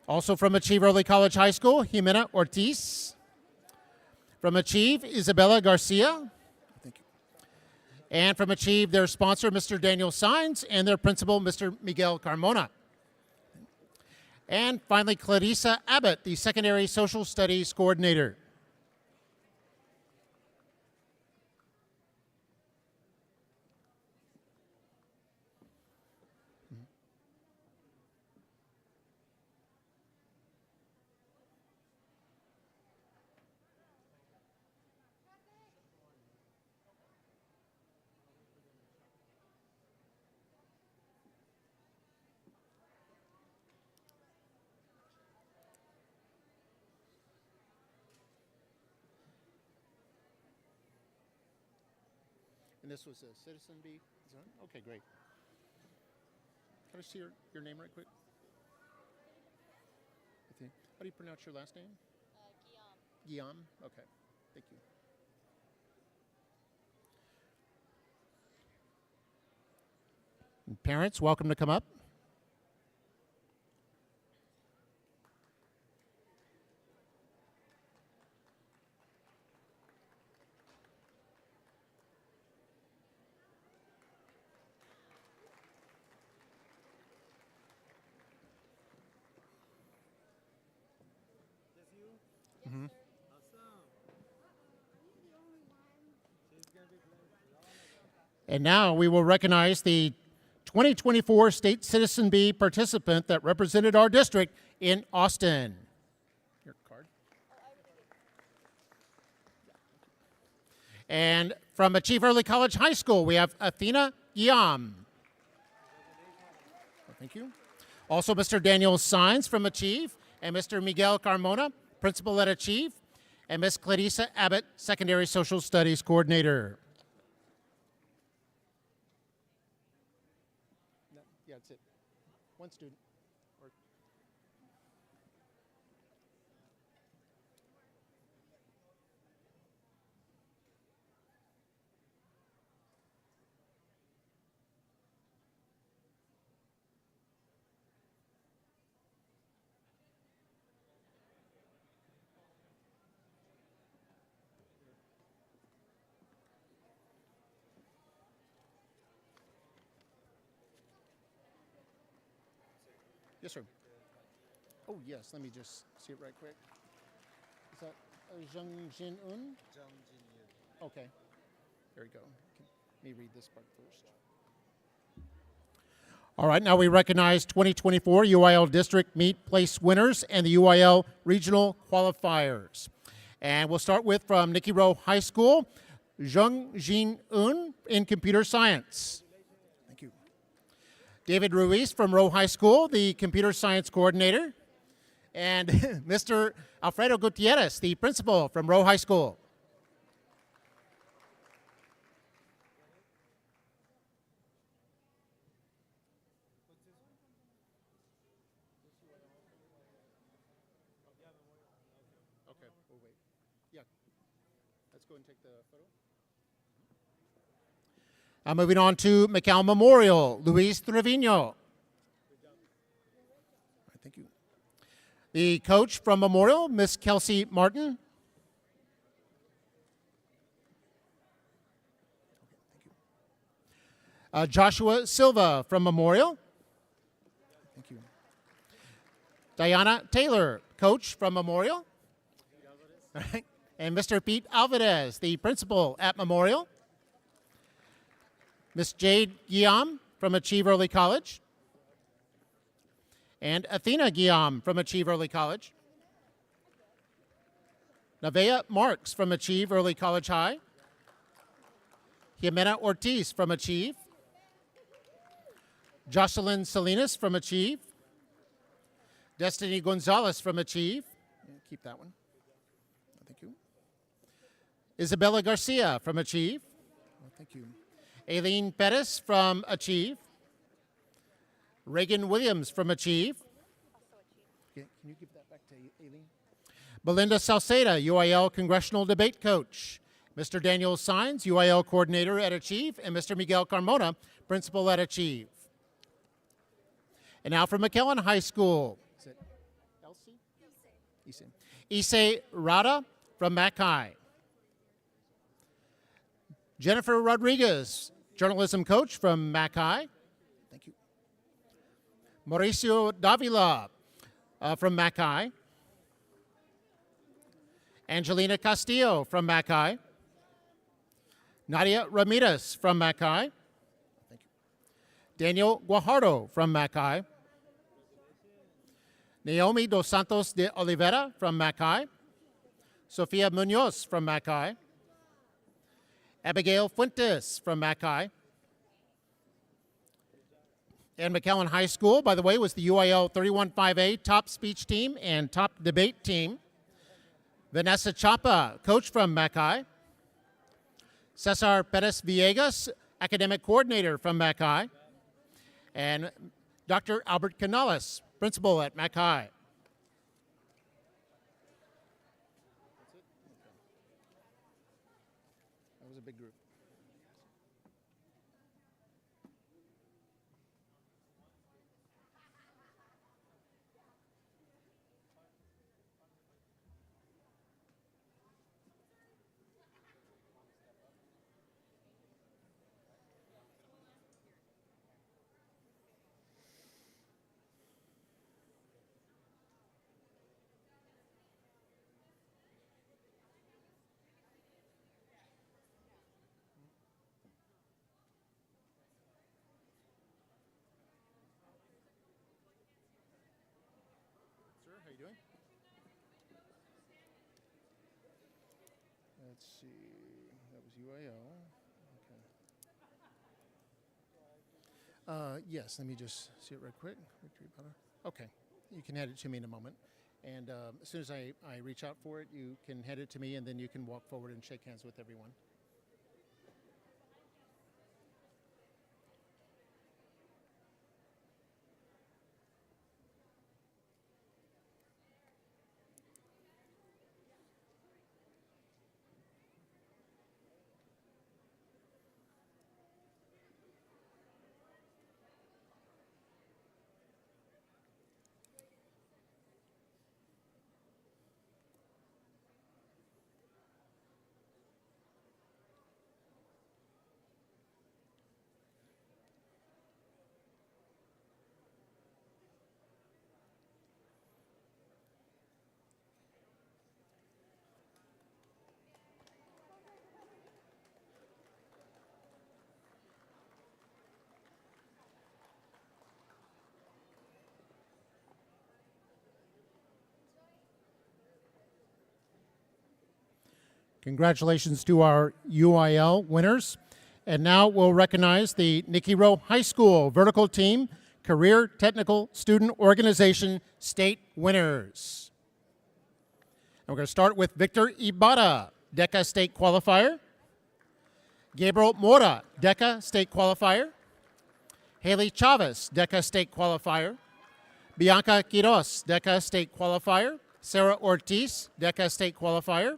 Also from Achieve Early College High School, Jimena Ortiz. From Achieve, Isabella Garcia. Thank you. And from Achieve, their sponsor, Mr. Daniel Sines, and their principal, Mr. Miguel Carmona. And finally, Clarissa Abbott, the Secondary Social Studies Coordinator. And this was a Citizen Bee? Is that right? Okay, great. Can I see your name right quick? How do you pronounce your last name? Guillaume. Guillaume? Okay, thank you. And parents, welcome to come up. And now we will recognize the 2024 State Citizen Bee participant that represented our district in Austin. Your card. And from Achieve Early College High School, we have Athena Guillaume. Thank you. Also, Mr. Daniel Sines from Achieve, and Mr. Miguel Carmona, principal at Achieve, and Ms. Clarissa Abbott, secondary social studies coordinator. Yeah, that's it. One student. Yes, sir. Oh, yes, let me just see it right quick. Is that Zhang Jin Un? Zhang Jin Yun. Okay, there we go. Let me read this part first. All right, now we recognize 2024 UIL District Meet Place winners and the UIL Regional Qualifiers. And we'll start with from Nicky Rowe High School, Zhang Jin Un in computer science. Thank you. David Ruiz from Rowe High School, the computer science coordinator. And Mr. Alfredo Gutierrez, the principal from Rowe High School. Okay, we'll wait. Yeah, let's go and take the photo. Moving on to McAllen Memorial, Luis Trevino. Thank you. The coach from Memorial, Miss Kelsey Martin. Joshua Silva from Memorial. Thank you. Diana Taylor, coach from Memorial. All right. And Mr. Pete Alvarez, the principal at Memorial. Miss Jade Guillaume from Achieve Early College. And Athena Guillaume from Achieve Early College. Nevaeh Marks from Achieve Early College High. Jimena Ortiz from Achieve. Jocelyn Salinas from Achieve. Destiny Gonzalez from Achieve. Keep that one. Thank you. Isabella Garcia from Achieve. Thank you. Aileen Pettis from Achieve. Reagan Williams from Achieve. Okay, can you give that back to Aileen? Belinda Salceda, UIL Congressional Debate Coach. Mr. Daniel Sines, UIL Coordinator at Achieve, and Mr. Miguel Carmona, Principal at Achieve. And now from McAllen High School. Is it Elsie? Issei Rada from Mac High. Jennifer Rodriguez, Journalism Coach from Mac High. Thank you. Mauricio Davila from Mac High. Angelina Castillo from Mac High. Nadia Ramirez from Mac High. Thank you. Daniel Guajardo from Mac High. Naomi Dos Santos de Oliveira from Mac High. Sofia Munoz from Mac High. Abigail Fuentes from Mac High. And McAllen High School, by the way, was the UIL 315A top speech team and top debate team. Vanessa Chapa, coach from Mac High. Cesar Perez Villegas, academic coordinator from Mac High. And Dr. Albert Canales, principal at Mac High. That was a big group. let's see, that was UIL. Okay. Yes, let me just see it real quick. Victory Banner. Okay, you can hand it to me in a moment. And as soon as I reach out for it, you can hand it to me, and then you can walk forward and shake hands with everyone. Congratulations to our UIL winners. And now we'll recognize the Nicky Rowe High School Vertical Team Career Technical Student Organization State winners. And we're going to start with Victor Ibarra, DECA State Qualifier. Gabriel Mora, DECA State Qualifier. Haley Chavez, DECA State Qualifier. Bianca Quiroz, DECA State Qualifier. Sarah Ortiz, DECA State Qualifier.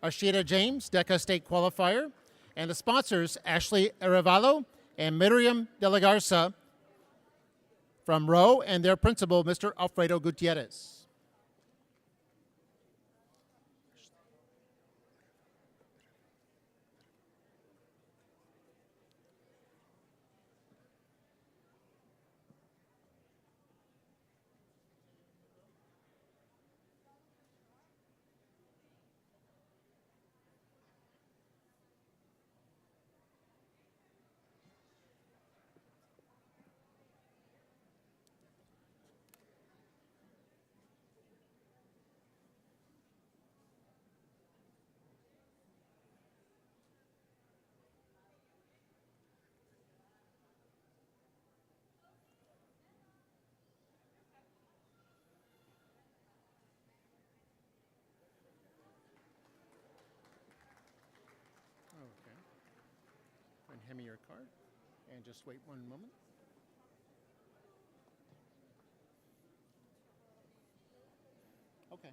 Ashita James, DECA State Qualifier, and the sponsors, Ashley Arevalo and Miriam De La Garza from Rowe, and their principal, Mr. Alfredo Gutierrez. Okay. And hand me your card, and just wait one moment. Okay.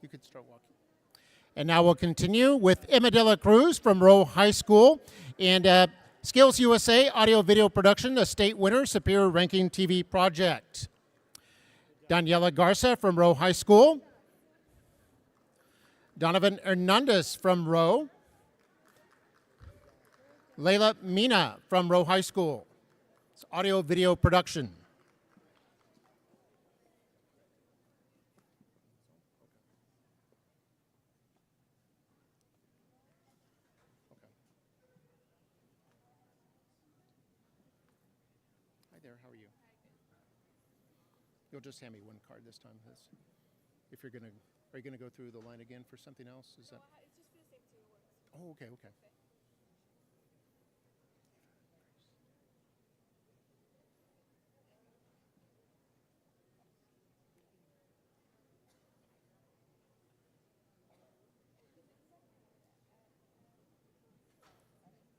You could start walking. And now we'll continue with Emma De La Cruz from Rowe High School and Skills USA Audio Video Production, a state winner, Superior Ranking TV Project. Daniela Garza from Rowe High School. Donovan Hernandez from Rowe. Layla Mina from Rowe High School. It's audio video production. Hi there, how are you? You'll just hand me one card this time. If you're gonna, are you gonna go through the line again for something else? Is that? It's just for the same 2 awards. Oh, okay, okay.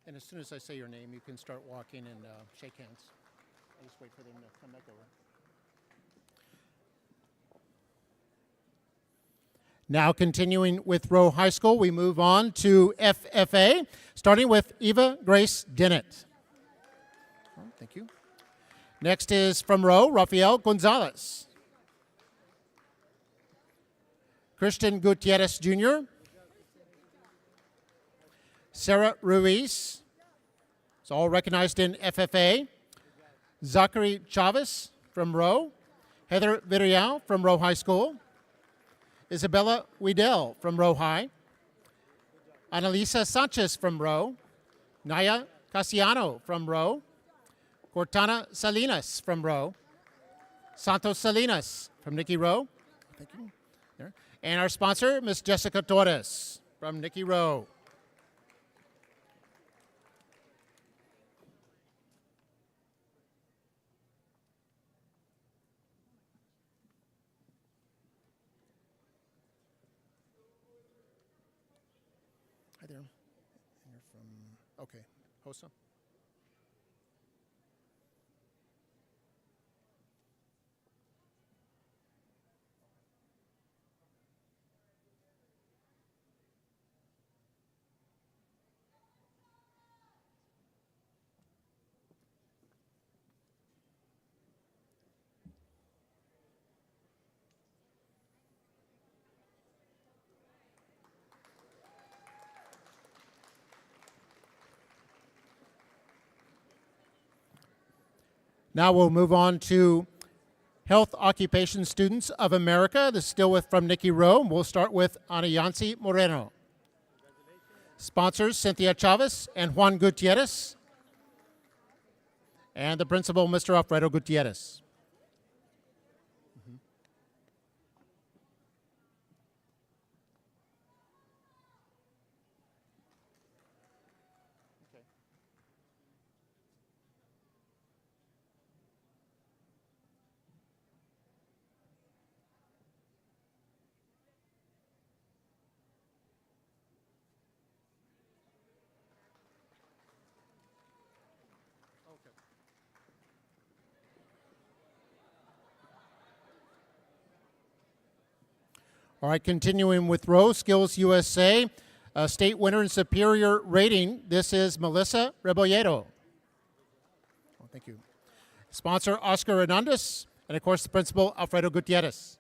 And as soon as I say your name, you can start walking and shake hands. I'll just wait for them to come back over. Now continuing with Rowe High School, we move on to FFA, starting with Eva Grace Dennett. Oh, thank you. Next is from Rowe, Rafael Gonzalez. Christian Gutierrez Jr., Sarah Ruiz, it's all recognized in FFA. Zachary Chavez from Rowe. Heather Villarreal from Rowe High School. Isabella Weidel from Rowe High. Annalisa Sanchez from Rowe. Naya Casiano from Rowe. Cortana Salinas from Rowe. Santos Salinas from Nicky Rowe. Thank you. There. And our sponsor, Ms. Jessica Torres from Nikki Rowe. Hi there. You're from, okay, HOSA. Now we'll move on to Health Occupation Students of America. This is still from Nikki Rowe. We'll start with Anayansi Moreno. Sponsors, Cynthia Chavez and Juan Gutierrez. And the principal, Mr. Alfredo Gutierrez. All right, continuing with Rowe, Skills USA, state winner in superior rating. This is Melissa Rebolledo. Oh, thank you. Sponsor, Oscar Hernandez, and of course, the principal, Alfredo Gutierrez.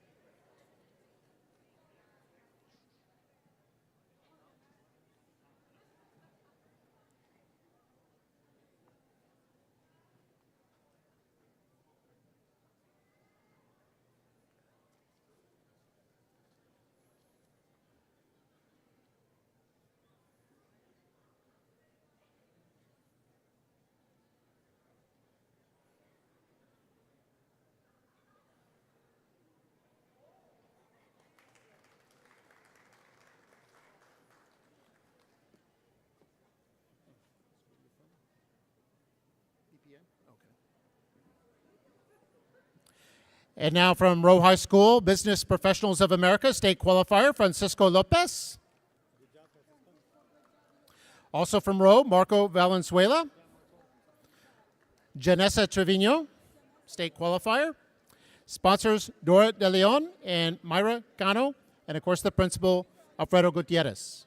And now from Rowe High School, Business Professionals of America, state qualifier, Francisco Lopez. Also from Rowe, Marco Valenzuela. Janessa Trevino, state qualifier. Sponsors, Dora De Leon and Myra Cano. And of course, the principal, Alfredo Gutierrez.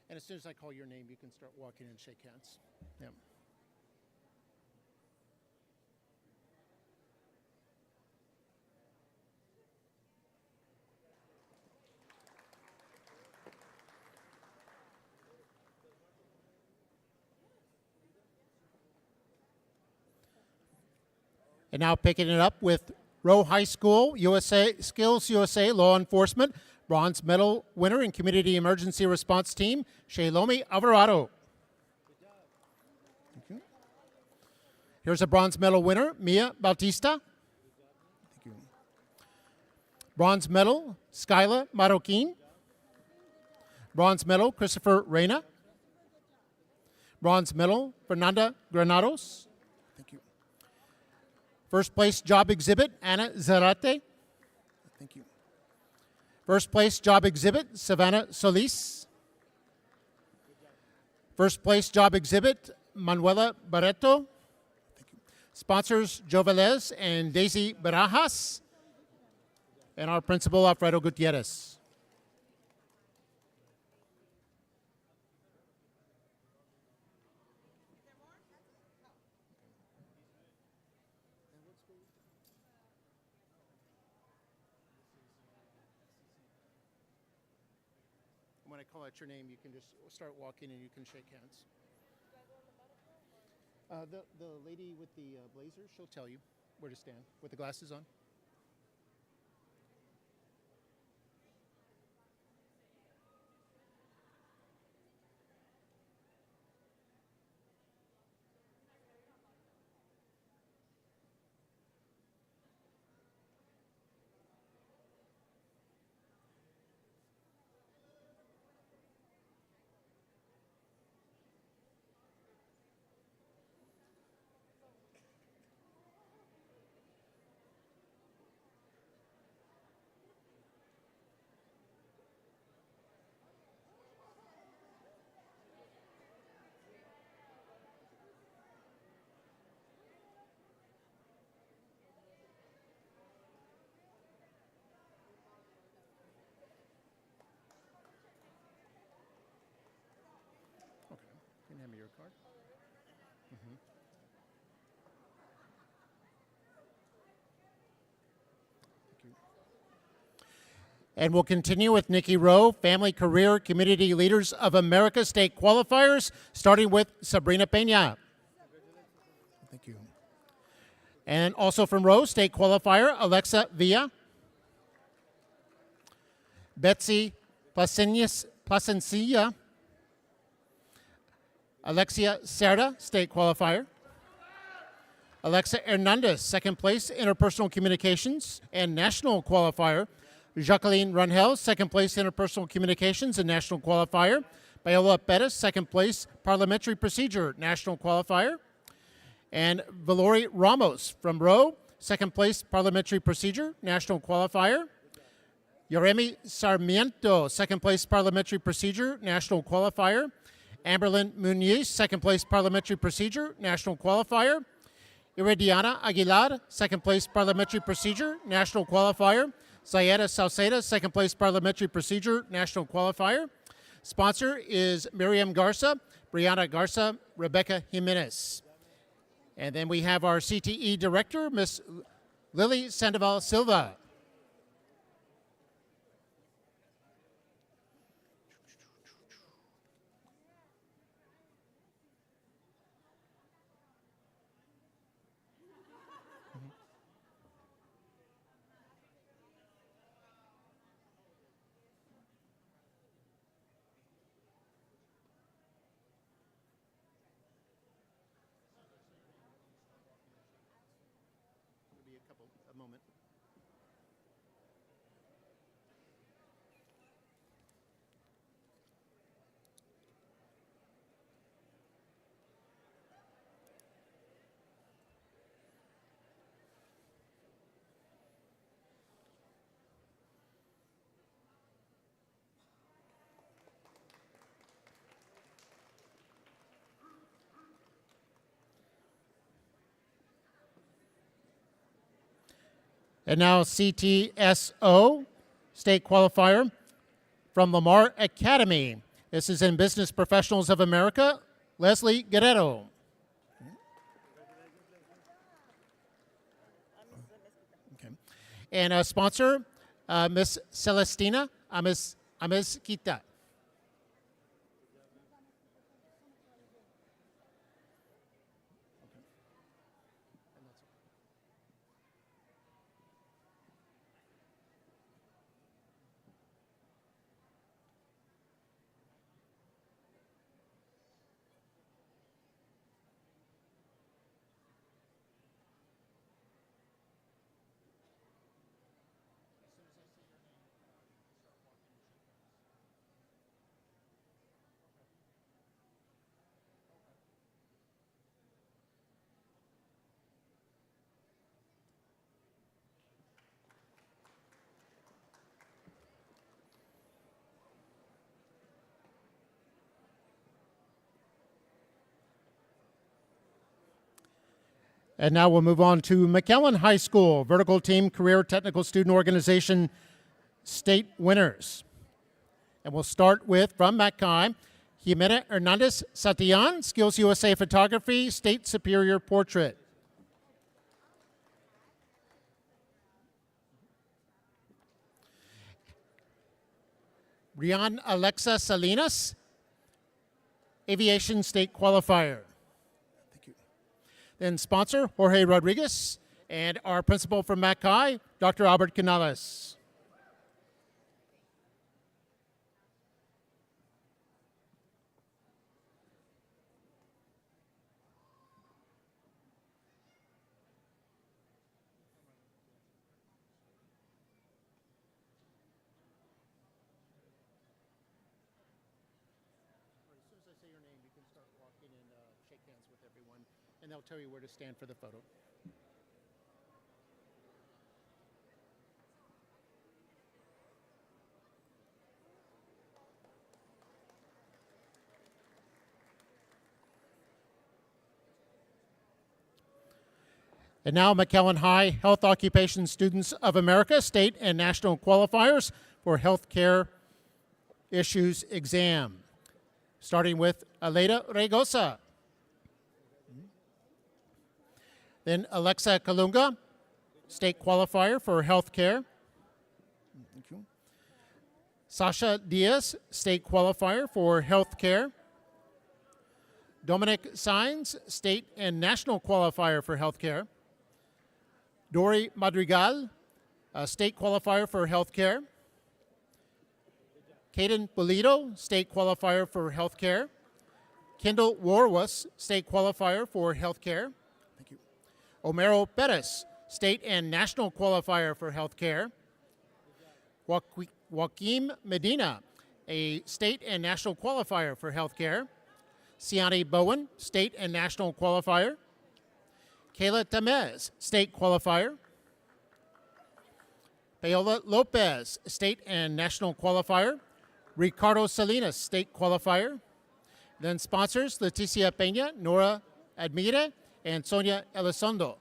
And as soon as I call your name, you can start walking and shake hands. Yep. And now picking it up with Rowe High School, USA, Skills USA, Law Enforcement, bronze medal winner in Community Emergency Response Team, Shailomi Alvarado. Thank you. Here's a bronze medal winner, Mia Bautista. Thank you. Bronze medal, Skyla Marroquin. Bronze medal, Christopher Reyna. Bronze medal, Fernanda Granados. Thank you. First place job exhibit, Anna Zarate. Thank you. First place job exhibit, Savannah Solis. First place job exhibit, Manuela Barreto. Thank you. Sponsors, Joe Velez and Daisy Barajas. And our principal, Alfredo Gutierrez. When I call out your name, you can just start walking and you can shake hands. The lady with the blazer, she'll tell you where to stand with the glasses on. Okay. Can you hand me your card? Thank you. And we'll continue with Nikki Rowe, Family Career Community Leaders of America State Qualifiers, starting with Sabrina Peña. Thank you. And also from Rowe, State Qualifier, Alexa Villa. Betsy Plasencia. Alexia Cerda, State Qualifier. Alexa Hernandez, second place, Interpersonal Communications and National Qualifier. Jacqueline Rangel, second place, Interpersonal Communications and National Qualifier. Viola Perez, second place, Parliamentary Procedure, National Qualifier. And Valori Ramos from Rowe, second place, Parliamentary Procedure, National Qualifier. Yoremi Sarmiento, second place, Parliamentary Procedure, National Qualifier. Amberlyn Muniz, second place, Parliamentary Procedure, National Qualifier. Iridiana Aguilar, second place, Parliamentary Procedure, National Qualifier. Zayeda Sauceda, second place, Parliamentary Procedure, National Qualifier. Sponsor is Miriam Garza, Brianna Garza, Rebecca Jimenez. And then we have our CTE Director, Ms. Lily Sandoval Silva. A moment. And now CTSO, State Qualifier from Lamar Academy. This is in Business Professionals of America, Leslie Guerrero. Okay. And a sponsor, Miss Celestina Amezquita. And now we'll move on to McAllen High School, Vertical Team Career Technical Student Organization State winners. And we'll start with, from McCai, Jimena Hernandez Satian, Skills USA Photography, State Superior Portrait. Rian Alexa Salinas, Aviation State Qualifier. Thank you. Then sponsor, Jorge Rodriguez, and our principal from McAllen, Dr. Albert Canales. As soon as I say your name, you can start walking and shake hands with everyone, and they'll tell you where to stand for the photo. And now McAllen High Health Occupation Students of America State and National Qualifiers for Healthcare Issues Exam. Starting with Aleda Regosa. Then Alexa Kalunga, State Qualifier for Healthcare. Thank you. Sasha Diaz, State Qualifier for Healthcare. Dominic Sainz, State and National Qualifier for Healthcare. Dori Madrigal, State Qualifier for Healthcare. Caden Bolito, State Qualifier for Healthcare. Kendall Warwas, State Qualifier for Healthcare. Thank you. Omero Perez, State and National Qualifier for Healthcare. Joaquim Medina, a State and National Qualifier for Healthcare. Siani Bowen, State and National Qualifier. Kayla Tamez, State Qualifier. Paola Lopez, State and National Qualifier. Ricardo Salinas, State Qualifier. Then sponsors, Leticia Peña, Nora Admire, and Sonia Elizondo.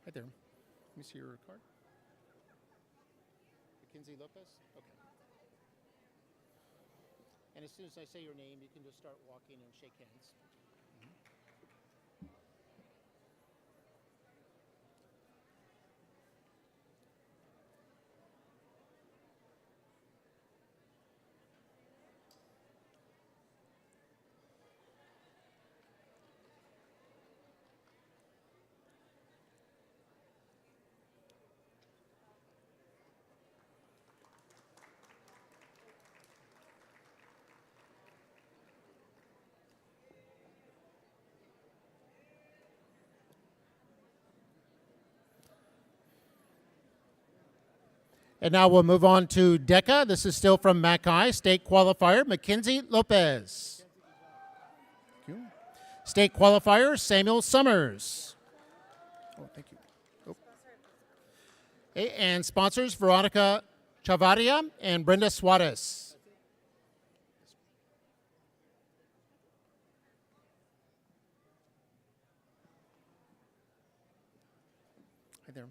Right there. Let me see your card. Mackenzie Lopez? Okay. And as soon as I say your name, you can just start walking and shake hands. And now we'll move on to DECA. This is still from McAllen, State Qualifier, Mackenzie Lopez. Thank you. State Qualifier, Samuel Summers. Oh, thank you. Oh. Okay, and sponsors, Veronica Chavaria and Brenda Suarez. Hi there. And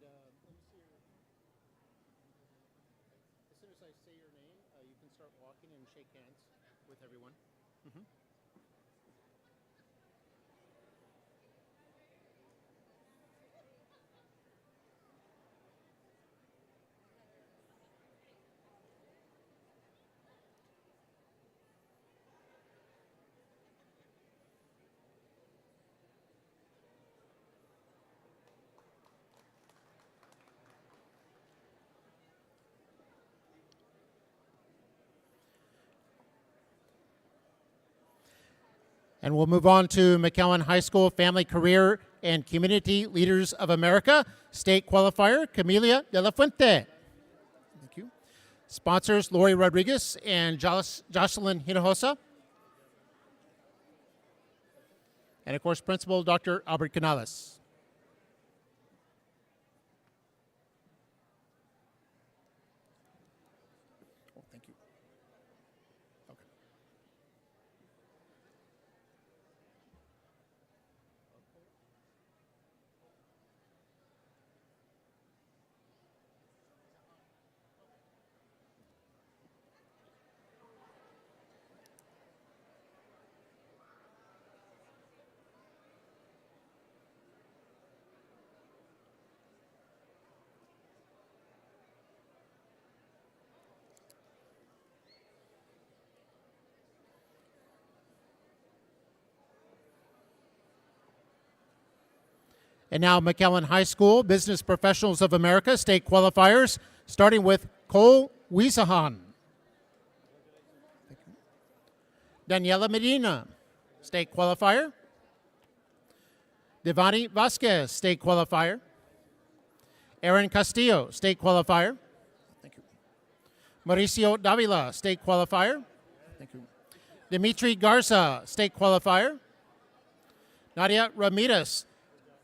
let me see your, as soon as I say your name, you can start walking and shake hands with everyone. And we'll move on to McAllen High School Family Career and Community Leaders of America, State Qualifier, Camelia de la Fuente. Thank you. Sponsors, Lori Rodriguez and Jocelyn Hinojosa. And of course, Principal Dr. Albert Canales. Oh, thank you. Okay. And now McAllen High School Business Professionals of America state qualifiers, starting with Cole Wiesahan. Daniela Medina, state qualifier. Devani Vasquez, state qualifier. Aaron Castillo, state qualifier. Thank you. Mauricio Davila, state qualifier. Thank you. Dimitri Garza, state qualifier. Nadia Ramirez,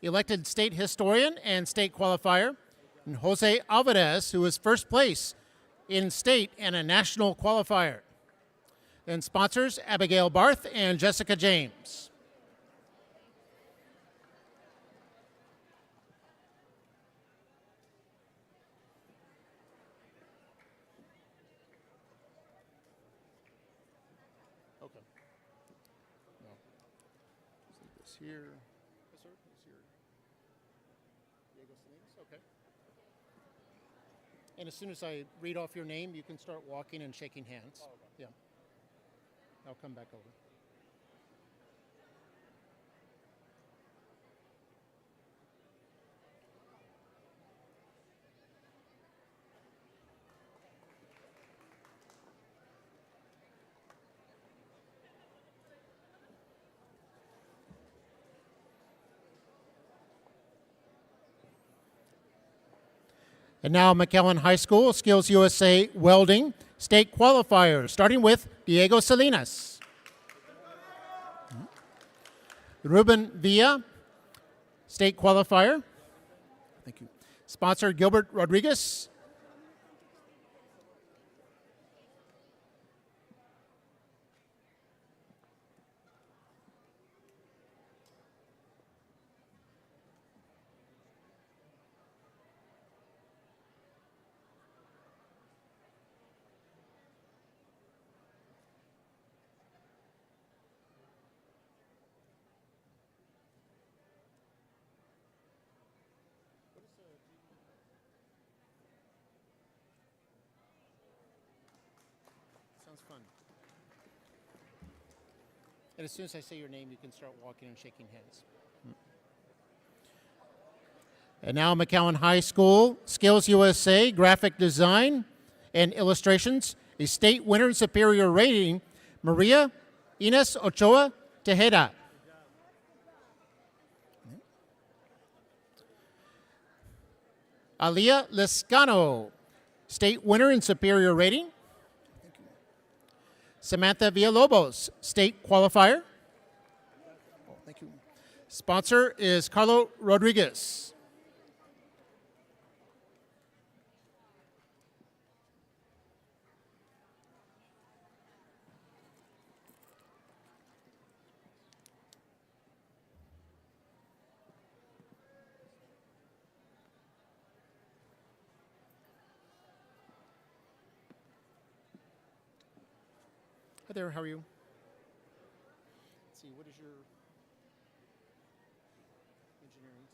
elected state historian and state qualifier. And Jose Alvarez, who is first place in state and a national qualifier. Then sponsors Abigail Barth and Jessica James. Okay. No. Let's leave this here. Yes, sir. It's here. Diego Salinas. Okay. And as soon as I read off your name, you can start walking and shaking hands. Oh, okay. Yeah. I'll come back over. And now McAllen High School Skills USA Welding State Qualifiers, starting with Diego Salinas. Ruben Villa, State Qualifier. Thank you. Sponsor Gilbert Rodriguez. Sounds fun. And as soon as I say your name, you can start walking and shaking hands. And now McAllen High School Skills USA Graphic Design and Illustrations, a state winner and superior rating, Maria Ines Ochoa Tejeda. Alia Lescano, state winner and superior rating. Samantha Villalobos, state qualifier. Oh, thank you. Sponsor is Carlo Rodriguez. Hi there, how are you? Let's see, what is your engineering?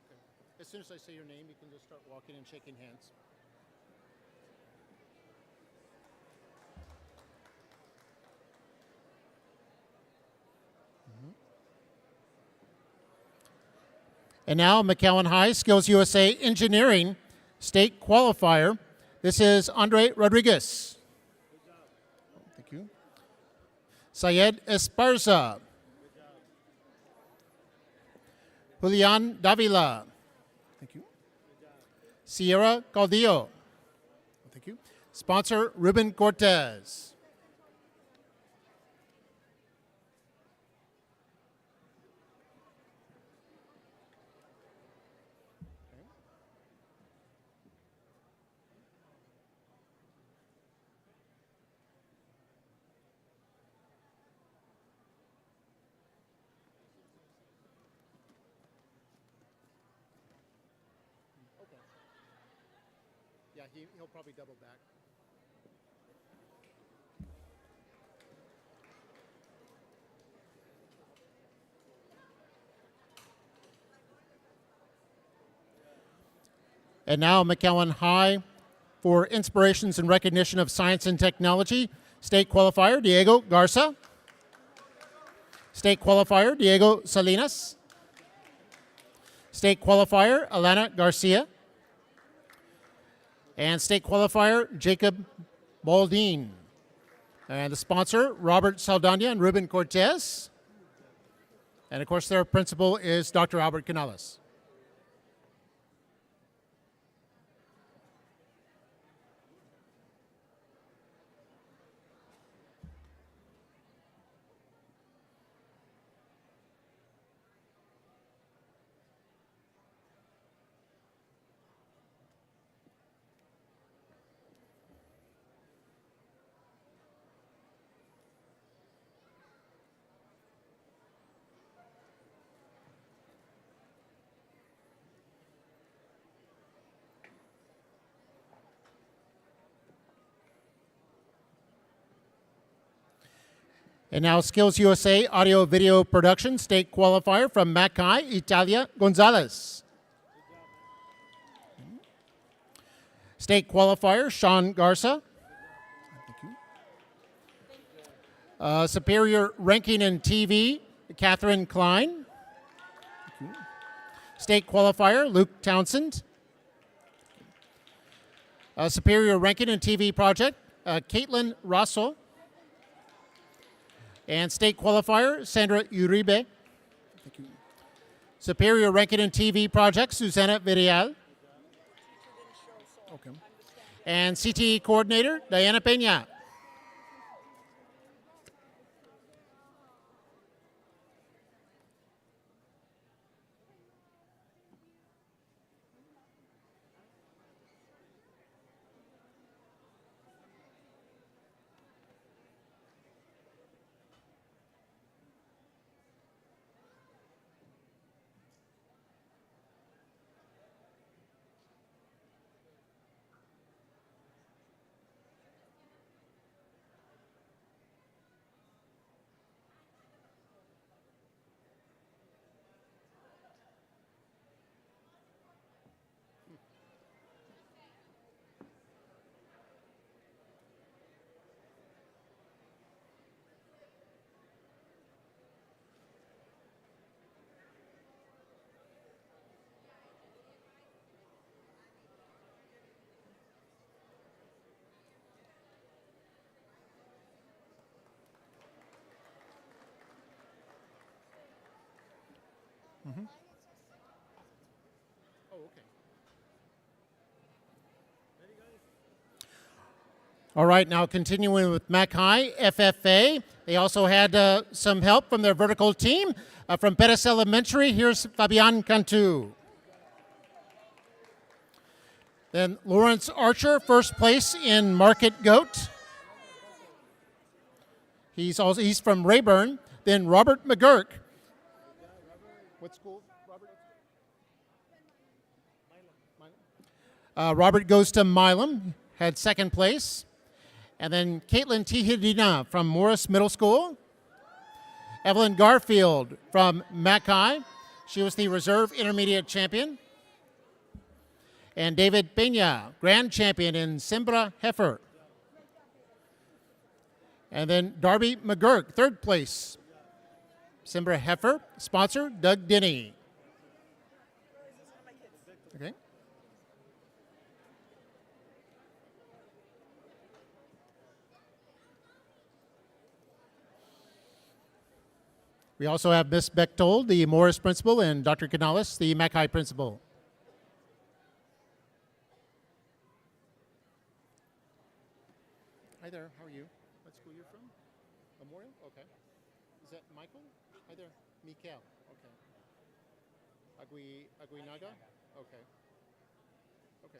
Okay. As soon as I say your name, you can just start walking and shaking hands. And now McAllen High Skills USA Engineering State Qualifier. This is Andre Rodriguez. Thank you. Syed Esparza. Julian Davila. Thank you. Sierra Caudillo. Thank you. Sponsor Ruben Cortez. Yeah, he'll probably double back. And now McAllen High for Inspirations and Recognition of Science and Technology. State qualifier, Diego Garza. State qualifier, Diego Salinas. State qualifier, Alana Garcia. And state qualifier, Jacob Baldine. And the sponsor, Robert Saldana and Ruben Cortez. And of course, their principal is Dr. Albert Canales. And now Skills USA Audio Video Production, state qualifier from Mackay, Italia Gonzalez. State qualifier, Sean Garza. Superior ranking in TV, Catherine Klein. State qualifier, Luke Townsend. Superior ranking in TV project, Caitlin Rosso. And state qualifier, Sandra Uribe. Superior ranking in TV project, Susana Villarreal. Okay. And CTE coordinator, Diana Peña. All right, now continuing with Mackay, FFA. They also had some help from their vertical team. From Perez Elementary, here's Fabian Cantu. Then Lawrence Archer, first place in Market Goat. He's from Rayburn. Then Robert McGurk. What school, Robert? Robert goes to Milam, had second place. And then Caitlin Tihidina from Morris Middle School. Evelyn Garfield from Mackay. She was the reserve intermediate champion. And David Peña, grand champion in Simbra Heifer. And then Darby McGurk, third place. Simbra Heifer, sponsor Doug Denny. Okay. We also have Miss Bechtold, the Morris principal, and Dr. Canales, the Mackay principal. Hi there, how are you? What school you're from? Memorial? Okay. Is that Michael? Hi there, Mikael. Okay. Aguinaga? Okay. Okay.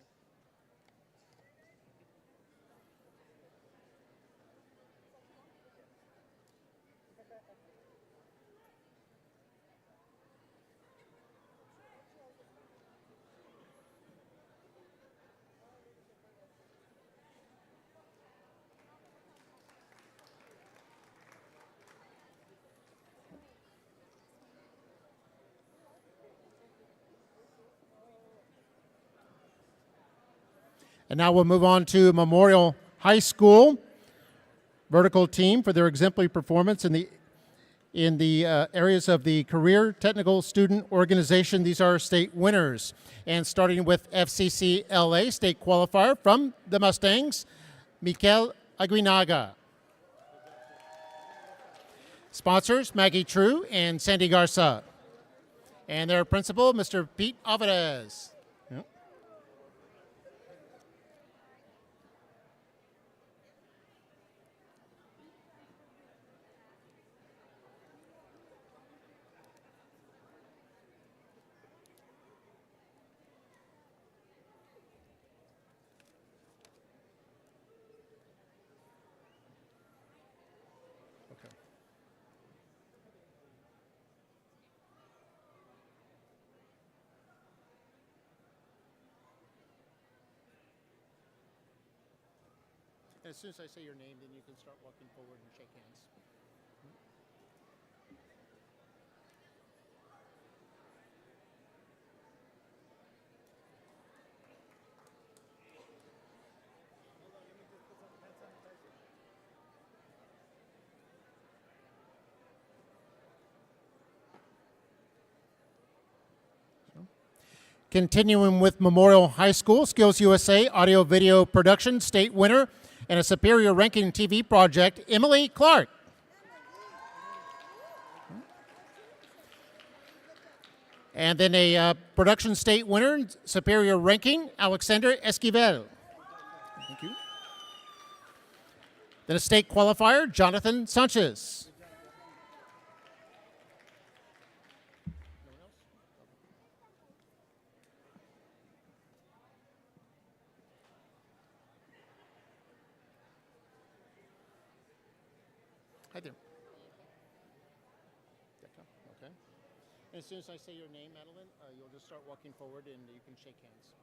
And now we'll move on to Memorial High School vertical team for their exemplary performance in the in the areas of the Career Technical Student Organization. These are state winners. And starting with FCC LA, state qualifier from the Mustangs, Mikel Aguinaga. Sponsors, Maggie True and Sandy Garza. And their principal, Mr. Pete Alvarez. Yep. As soon as I say your name, then you can start walking forward and shake hands. Continuing with Memorial High School, Skills USA Audio Video Production, state winner, and a superior ranking TV project, Emily Clark. And then a production state winner, superior ranking, Alexander Esquivel. Thank you. Then a state qualifier, Jonathan Sanchez. Hi there. Okay. And as soon as I say your name, Madeline, you'll just start walking forward and you can shake hands.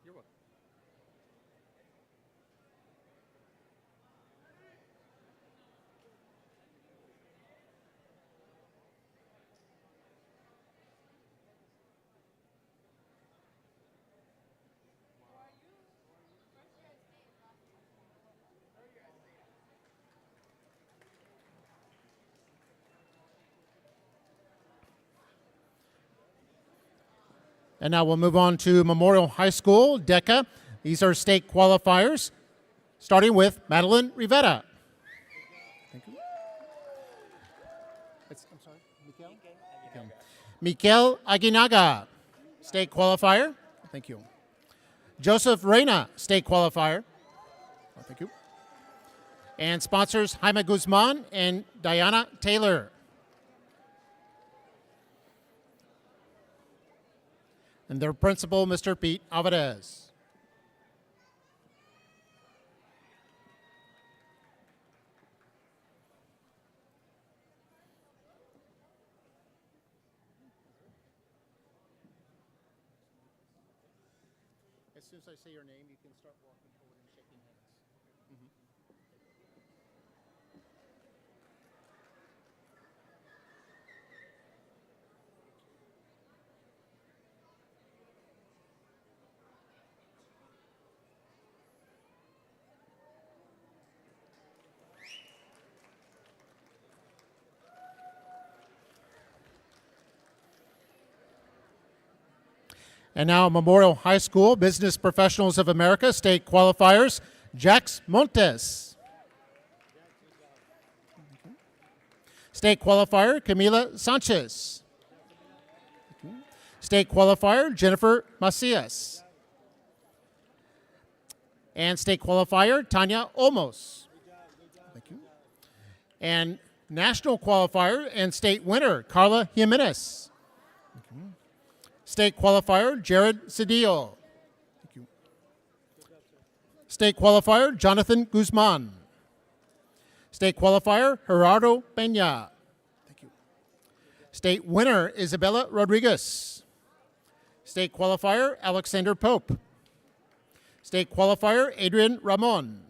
You're welcome. And now we'll move on to Memorial High School, DECA. These are state qualifiers, starting with Madeline Rivera. Thank you. I'm sorry, Mikel Aguinaga, state qualifier. Thank you. Joseph Reyna, state qualifier. Thank you. And sponsors Jaime Guzman and Diana Taylor. And their principal, Mr. Pete Alvarez. As soon as I say your name, you can start walking forward and shaking hands. And now Memorial High School, Business Professionals of America, state qualifiers, Jax Montes. State qualifier, Camila Sanchez. State qualifier, Jennifer Macias. And state qualifier, Tanya Olmos. Thank you. And national qualifier and state winner, Carla Jimenez. State qualifier, Jared Cedillo. Thank you. State qualifier, Jonathan Guzman. State qualifier, Gerardo Peña. Thank you. State winner, Isabella Rodriguez. State qualifier, Alexander Pope. State qualifier, Adrian Ramon.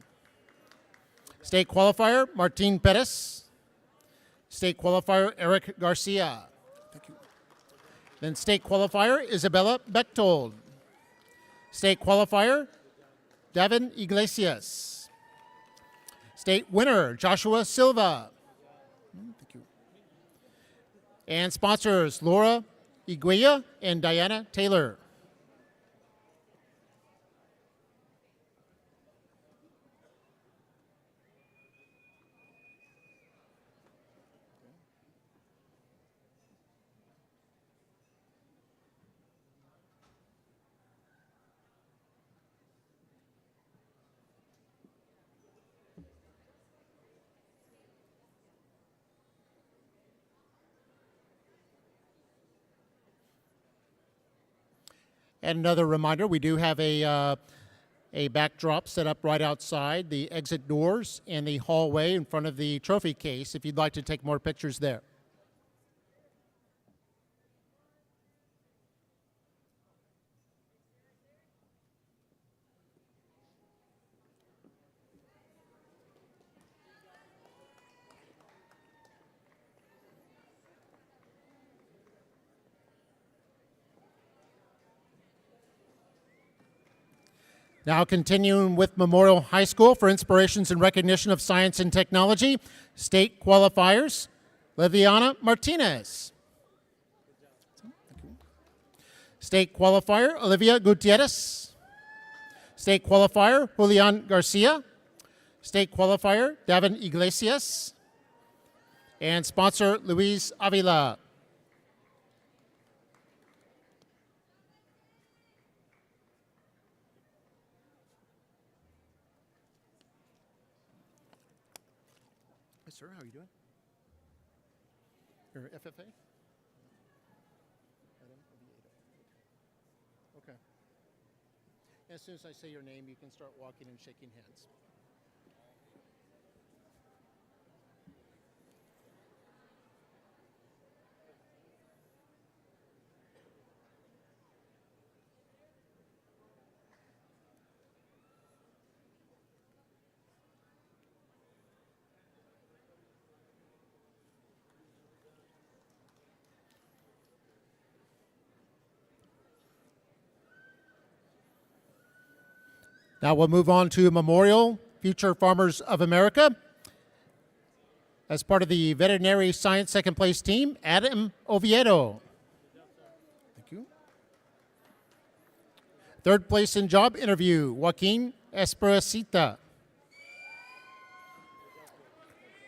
State qualifier, Martin Perez. State qualifier, Eric Garcia. Thank you. Then state qualifier, Isabella Bechtold. State qualifier, Davin Iglesias. State winner, Joshua Silva. Thank you. And sponsors Laura Iguia and Diana Taylor. And another reminder, we do have a backdrop set up right outside the exit doors and the hallway in front of the trophy case if you'd like to take more pictures there. Now continuing with Memorial High School for Inspirations and Recognition of Science and Technology, state qualifiers, Liviana Martinez. State qualifier, Olivia Gutierrez. State qualifier, Julian Garcia. State qualifier, Davin Iglesias. And sponsor, Luis Avila. Sir, how are you doing? Your FFA? Okay. As soon as I say your name, you can start walking and shaking hands. Now we'll move on to Memorial Future Farmers of America. As part of the Veterinary Science second place team, Adam Oviedo. Thank you. Third place in job interview, Joaquin Esperacita.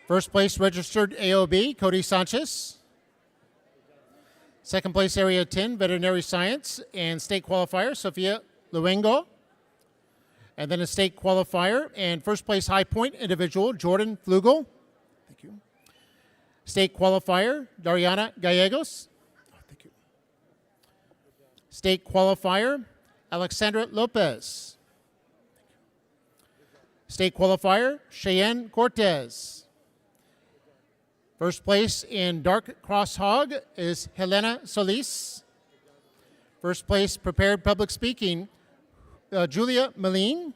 First place registered AOB, Cody Sanchez. Second place Area 10, Veterinary Science and State Qualifier, Sofia Luengo. And then a state qualifier and first place high point individual, Jordan Flugel. Thank you. State qualifier, Dariana Gallegos. Oh, thank you. State qualifier, Alexandra Lopez. State qualifier, Cheyenne Cortez. First place in dark cross hog is Helena Solis. First place prepared public speaking, Julia Malin.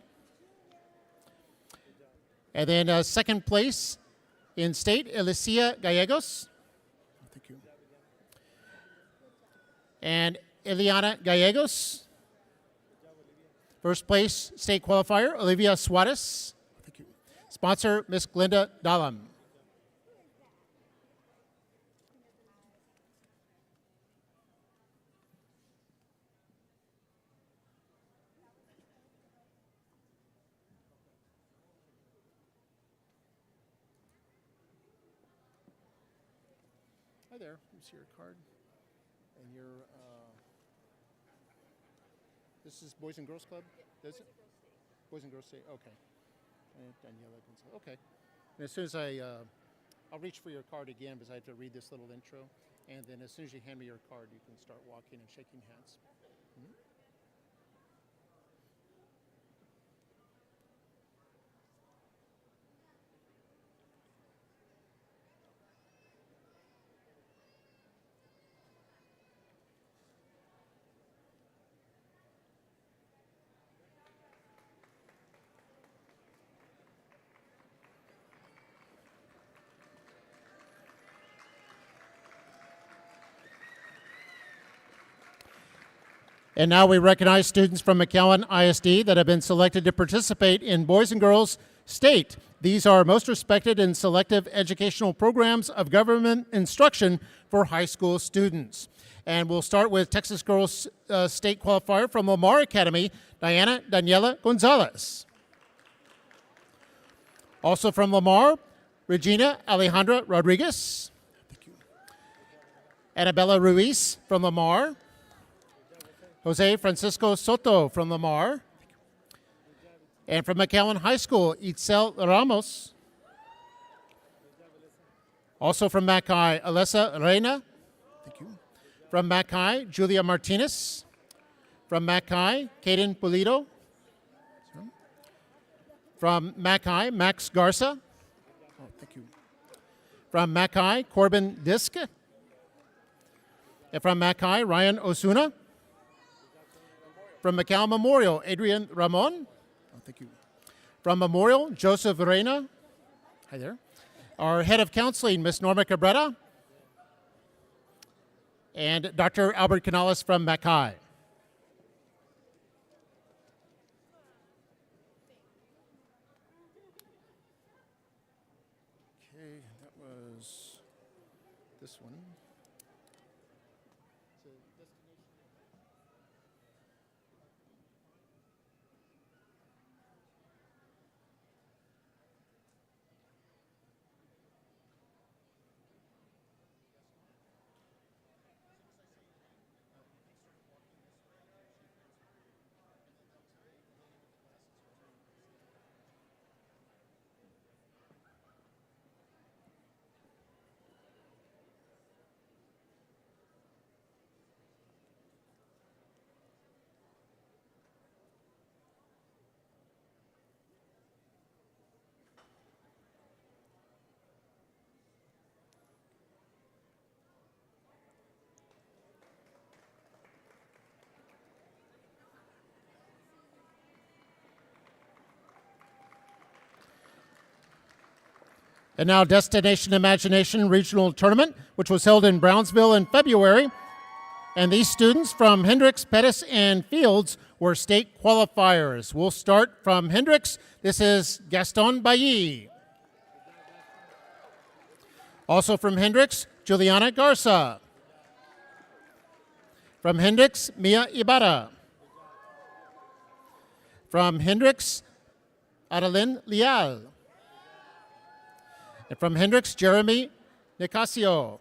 And then second place in state, Alicia Gallegos. Thank you. And Eliana Gallegos. First place state qualifier, Olivia Suarez. Thank you. Sponsor, Miss Glinda Dalam. Hi there, let me see your card. And your, this is Boys and Girls Club? Does it? Boys and Girls State, okay. And Daniela Gonzalez, okay. And as soon as I'll reach for your card again because I have to read this little intro. And then as soon as you hand me your card, you can start walking and shaking hands. Mm-hmm. And now we recognize students from McAllen ISD that have been selected to participate in Boys and Girls State, these are most respected and selective educational programs of government instruction for high school students. And we'll start with Texas Girls State Qualifier from Lamar Academy, Diana Daniela Gonzalez. Also from Lamar, Regina Alejandra Rodriguez. Annabella Ruiz from Lamar. Jose Francisco Soto from Lamar. And from McAllen High School, Itzel Ramos. Also from Mac High, Alessa Reina. Thank you. From Mac High, Julia Martinez. From Mac High, Caden Pulido. From Mac High, Max Garza. Oh, thank you. From Mac High, Corbin Disk. And from Mac High, Ryan Osuna. From McAllen Memorial, Adrian Ramon. Oh, thank you. From Memorial, Joseph Reina. Hi there. Our head of counseling, Miss Norma Cabrera. And Dr. Albert Canales from Mac High. Okay, that was this one. And now Destination Imagination Regional Tournament, which was held in Brownsville in February. And these students from Hendricks, Pettis, and Fields were state qualifiers. We'll start from Hendricks. This is Gaston Bailly. Also from Hendricks, Juliana Garza. From Hendricks, Mia Ibarra. From Hendricks, Adeline Leal. And from Hendricks, Jeremy Nicasio.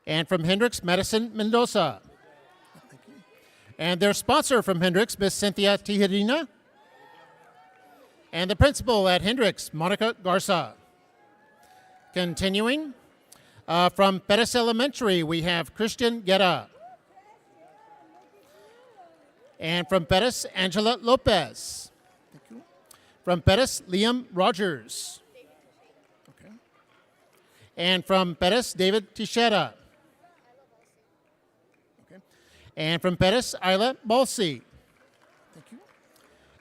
And from Hendricks, Madison Mendoza. And their sponsor from Hendricks, Miss Cynthia Tijerina. And the principal at Hendricks, Monica Garza. Continuing, from Pettis Elementary, we have Christian Guerra. And from Pettis, Angela Lopez. From Pettis, Liam Rogers. Okay. And from Pettis, David Teixeira. Okay. And from Pettis, Isla Balsi. Thank you.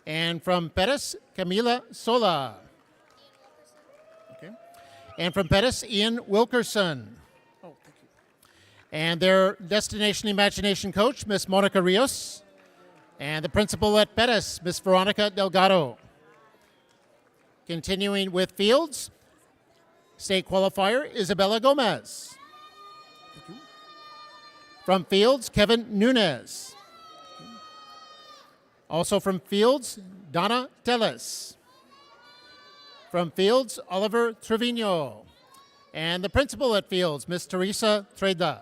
And from Pettis, Camila Sola. Okay. And from Pettis, Ian Wilkerson. Oh, thank you. And their Destination Imagination coach, Miss Monica Rios. And the principal at Pettis, Miss Veronica Delgado. Continuing with Fields, state qualifier, Isabella Gomez. From Fields, Kevin Nunez. Also from Fields, Donna Telles. From Fields, Oliver Trevino. And the principal at Fields, Miss Teresa Treda.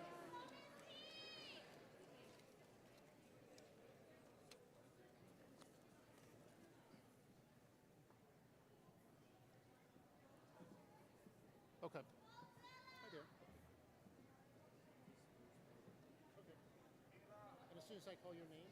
Okay. Hi there. Okay. And as soon as I call your name,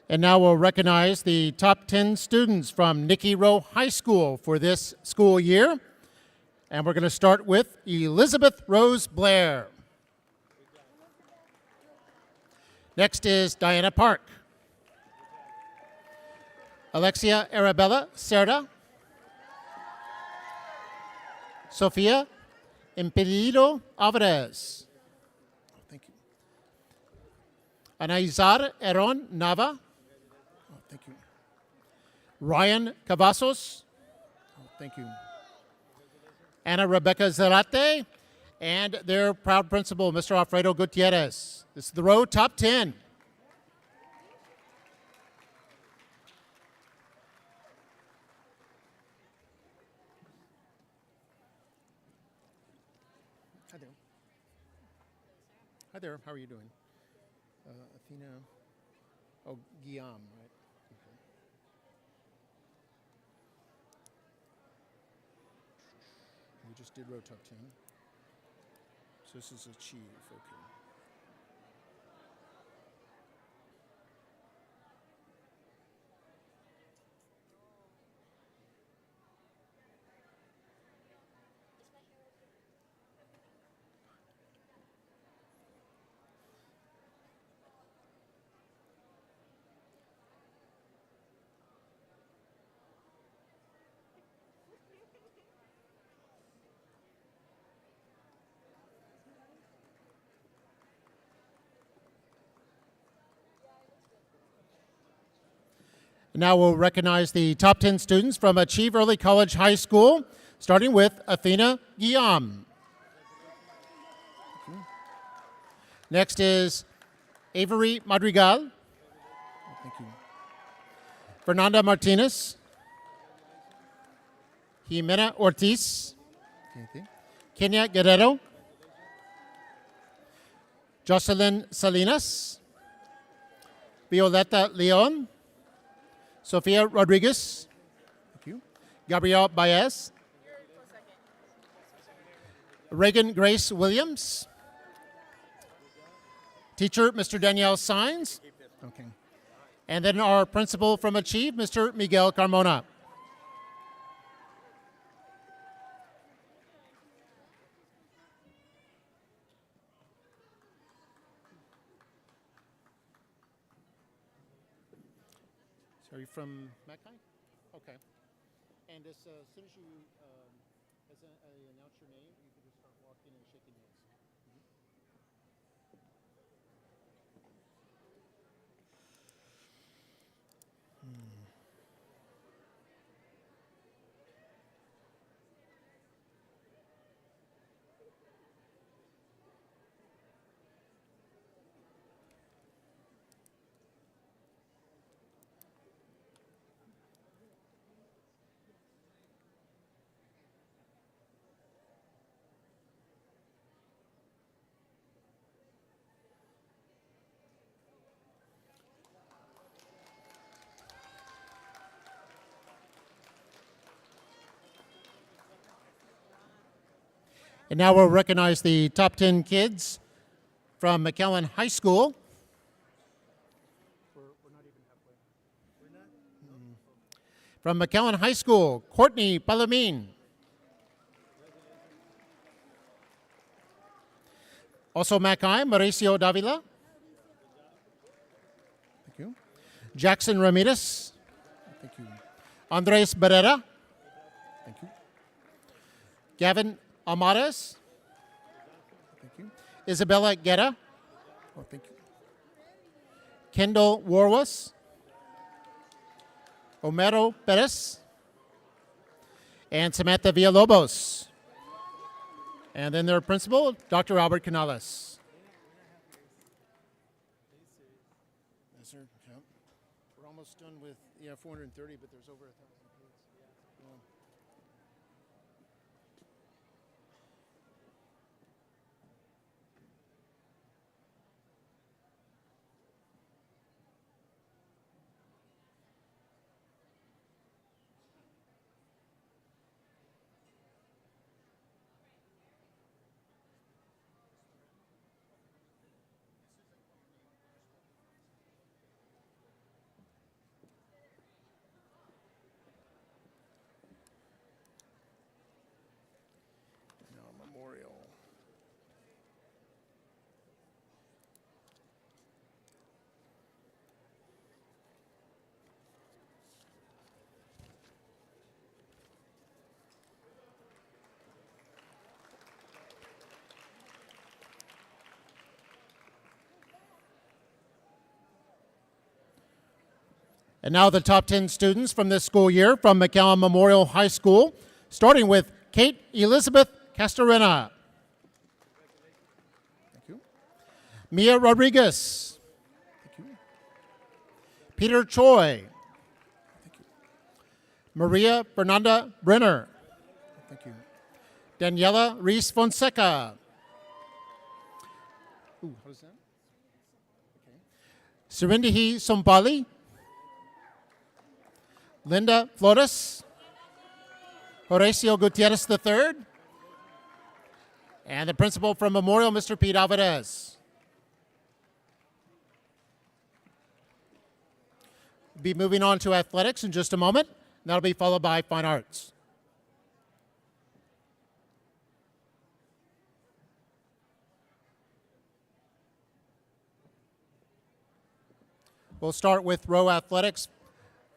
And now we'll recognize the top 10 students from Nicky Rowe High School for this school year. And we're going to start with Elizabeth Rose Blair. Next is Diana Park. Alexia Arabella Cerda. Sofia Impedido Alvarez. Thank you. Anaizar Eron Nava. Thank you. Ryan Cavazos. Thank you. Anna Rebecca Zarate, and their proud principal, Mr. Alfredo Gutierrez. This is the row top 10. Hi there. Hi there, how are you doing? Athena, oh, Guillaume, right? Okay. We just did row top 10. So this is achieve, okay. Now we'll recognize the top 10 students from Achieve Early College High School, starting with Athena Guillaume. Next is Avery Madrigal. Thank you. Fernanda Martinez. Jimena Ortiz. Okay. Kenya Guerrero. Jocelyn Salinas. Violeta Leon. Sofia Rodriguez. Thank you. Gabrielle Baez. Reagan Grace Williams. Teacher, Mr. Danielle Sines. Okay. And then our principal from Achieve, Mr. Miguel Carmona. So are you from McAllen? Okay. And as soon as you announce your name, you can just start walking and shaking hands. And now we'll recognize the top 10 kids from McAllen High School. From McAllen High School, Courtney Palomine. Also Mackay, Mauricio Davila. Thank you. Jackson Ramirez. Thank you. Andres Barrera. Thank you. Gavin Amares. Thank you. Isabella Guerra. Oh, thank you. Kendall Warwas. Homero Perez. And Samantha Villalobos. And then their principal, Dr. Albert Canales. Yes, sir. Yep. We're almost done with 430, but there's over 1,000 kids. Yeah. And now the top 10 students from this school year from McAllen Memorial High School, starting with Kate Elizabeth Castorena. Thank you. Mia Rodriguez. Thank you. Peter Choi. Thank you. Maria Fernanda Brenner. Thank you. Daniela Reese Fonseca. Ooh, what is that? Okay. Sirindihi Sompali. Linda Flores. Horacio Gutierrez III. And the principal from Memorial, Mr. Pete Alvarez. We'll be moving on to athletics in just a moment. That'll be followed by fine arts. We'll start with row athletics,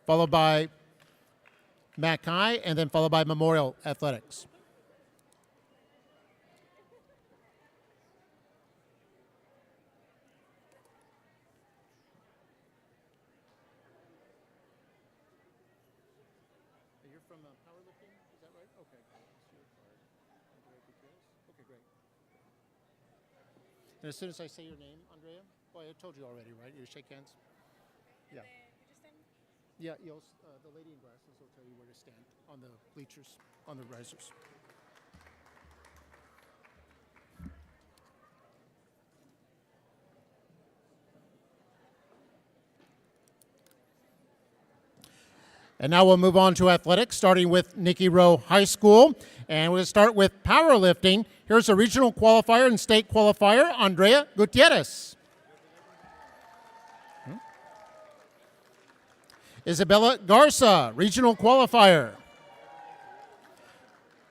followed by Mac High, and then followed by Memorial Athletics. You're from powerlifting, is that right? Okay. Okay, great. And as soon as I say your name, Andrea, well, I told you already, right? You shake hands? Yeah. Yeah, the lady in glasses will tell you where to stand on the bleachers, on the risers. And now we'll move on to athletics, starting with Nicky Rowe High School. And we'll start with powerlifting. Here's a regional qualifier and state qualifier, Andrea Gutierrez. Isabella Garza, regional qualifier.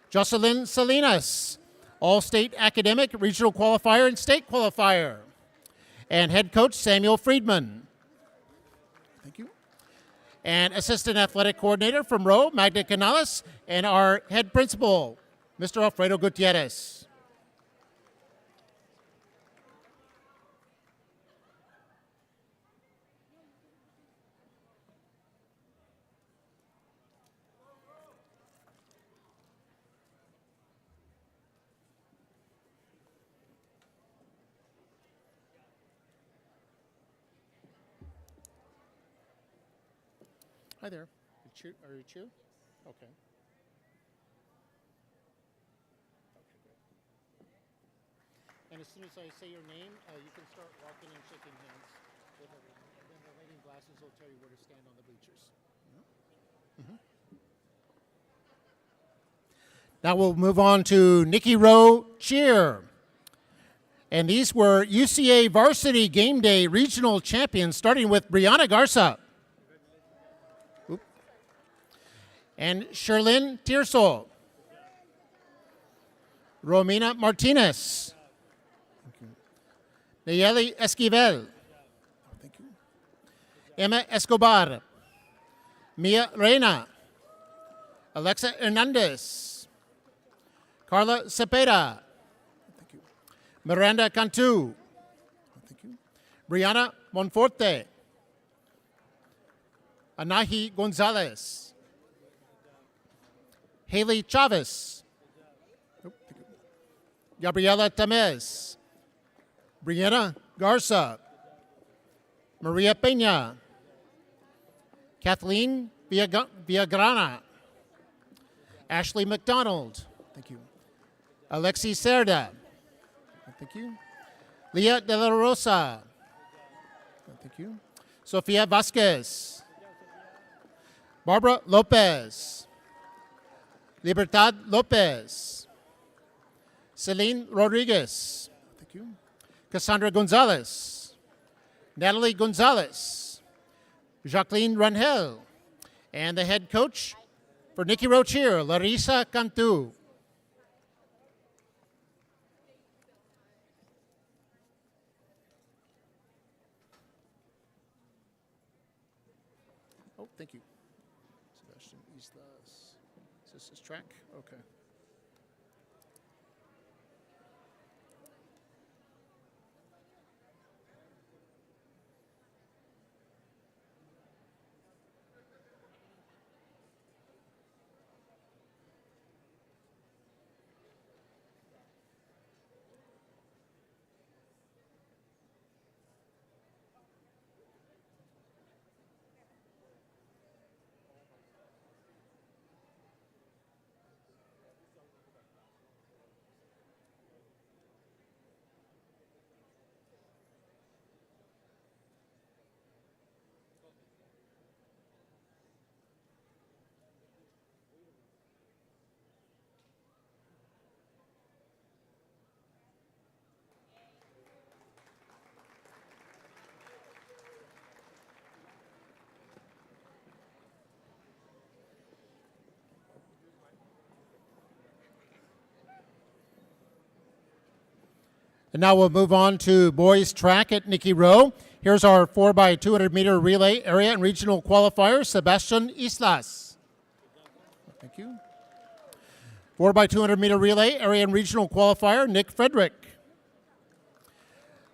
Jocelyn Salinas, all-state academic, regional qualifier and state qualifier. And head coach Samuel Friedman. Thank you. And assistant athletic coordinator from Rowe, Magda Canales, and our head principal, Mr. Alfredo Gutierrez. Hi there. Are you cheer? Okay. Okay, great. And as soon as I say your name, you can start walking and shaking hands with everyone. And then the lady in glasses will tell you where to stand on the bleachers. Now we'll move on to Nicky Rowe Cheer. And these were UCA Varsity Game Day Regional Champions, starting with Brianna Garza. And Sherlyn Tirso. Romina Martinez. Nayeli Esquivel. Thank you. Emma Escobar. Mia Reina. Alexa Hernandez. Carla Cepeda. Thank you. Miranda Cantu. Thank you. Brianna Monforte. Anahi Gonzalez. Haley Chavez. Gabriela Tamez. Brianna Garza. Maria Peña. Kathleen Villagrana. Ashley McDonald. Thank you. Alexi Cerda. Thank you. Leah De La Rosa. Thank you. Sofia Vasquez. Barbara Lopez. Libertad Lopez. Celine Rodriguez. Thank you. Cassandra Gonzalez. Natalie Gonzalez. Jacqueline Rangel. And the head coach for Nicky Rowe Cheer, Larissa Cantu. Oh, thank you. Sebastian Islas. Is this his track? Okay. And now we'll move on to boys track at Nikki Rowe. Here's our 4x200 meter relay area and regional qualifier, Sebastian Islas. Thank you. 4x200 meter relay area and regional qualifier, Nick Frederick.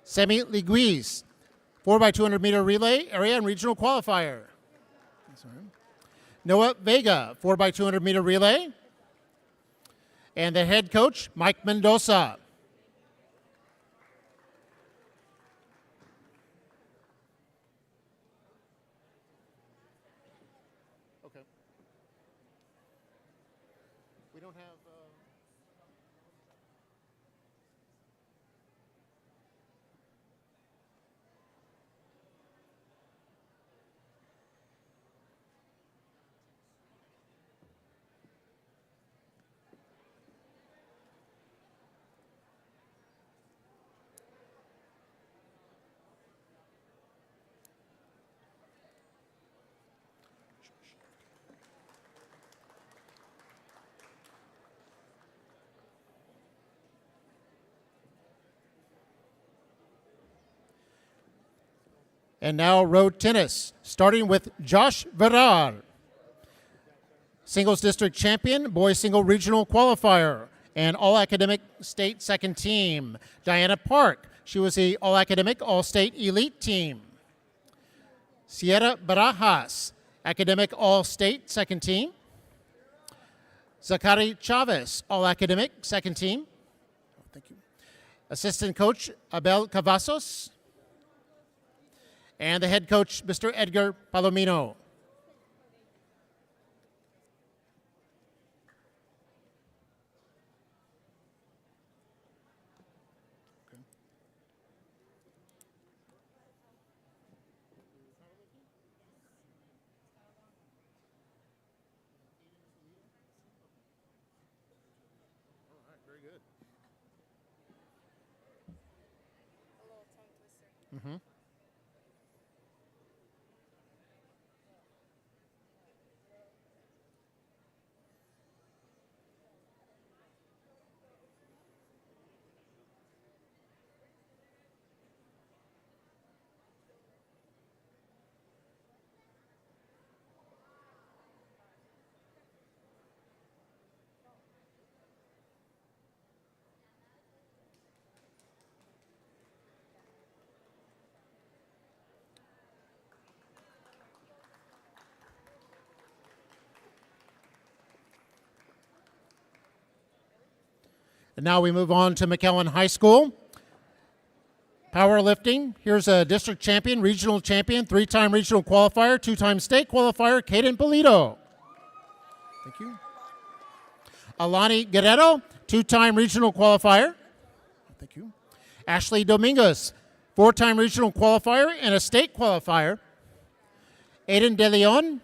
Semi Liguiz, 4x200 meter relay area and regional qualifier. Noah Vega, 4x200 meter relay. And the head coach, Mike Mendoza. Okay. We don't have. And now road tennis, starting with Josh Verrar, singles district champion, boys single regional qualifier, and all-academic state second team. Diana Park, she was the all-academic all-state elite team. Sierra Barajas, academic all-state second team. Zachary Chavez, all-academic second team. Thank you. Assistant coach Abel Cavazos. And the head coach, Mr. Edgar Palomino. Mm-hmm. And now we move on to McAllen High School. Powerlifting, here's a district champion, regional champion, 3-time regional qualifier, 2-time state qualifier, Caden Polito. Thank you. Alani Guerrero, 2-time regional qualifier. Thank you. Ashley Dominguez, 4-time regional qualifier and a state qualifier. Aiden De Leon,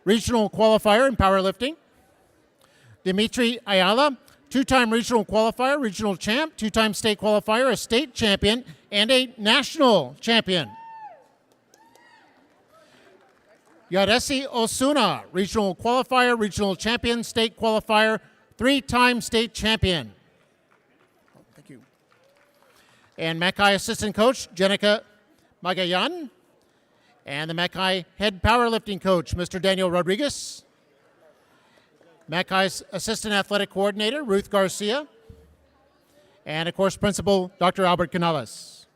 regional qualifier in powerlifting. Dimitri Ayala, 2-time regional qualifier, regional champ, 2-time state qualifier, a state champion, and a national champion. Yaresi Osuna, regional qualifier, regional champion, state qualifier, 3-time state champion. Thank you. And Mackay assistant coach, Jenica Magayan. And the Mackay head powerlifting coach, Mr. Daniel Rodriguez. Mackay's assistant athletic coordinator, Ruth Garcia. And, of course, principal, Dr. Albert Canales.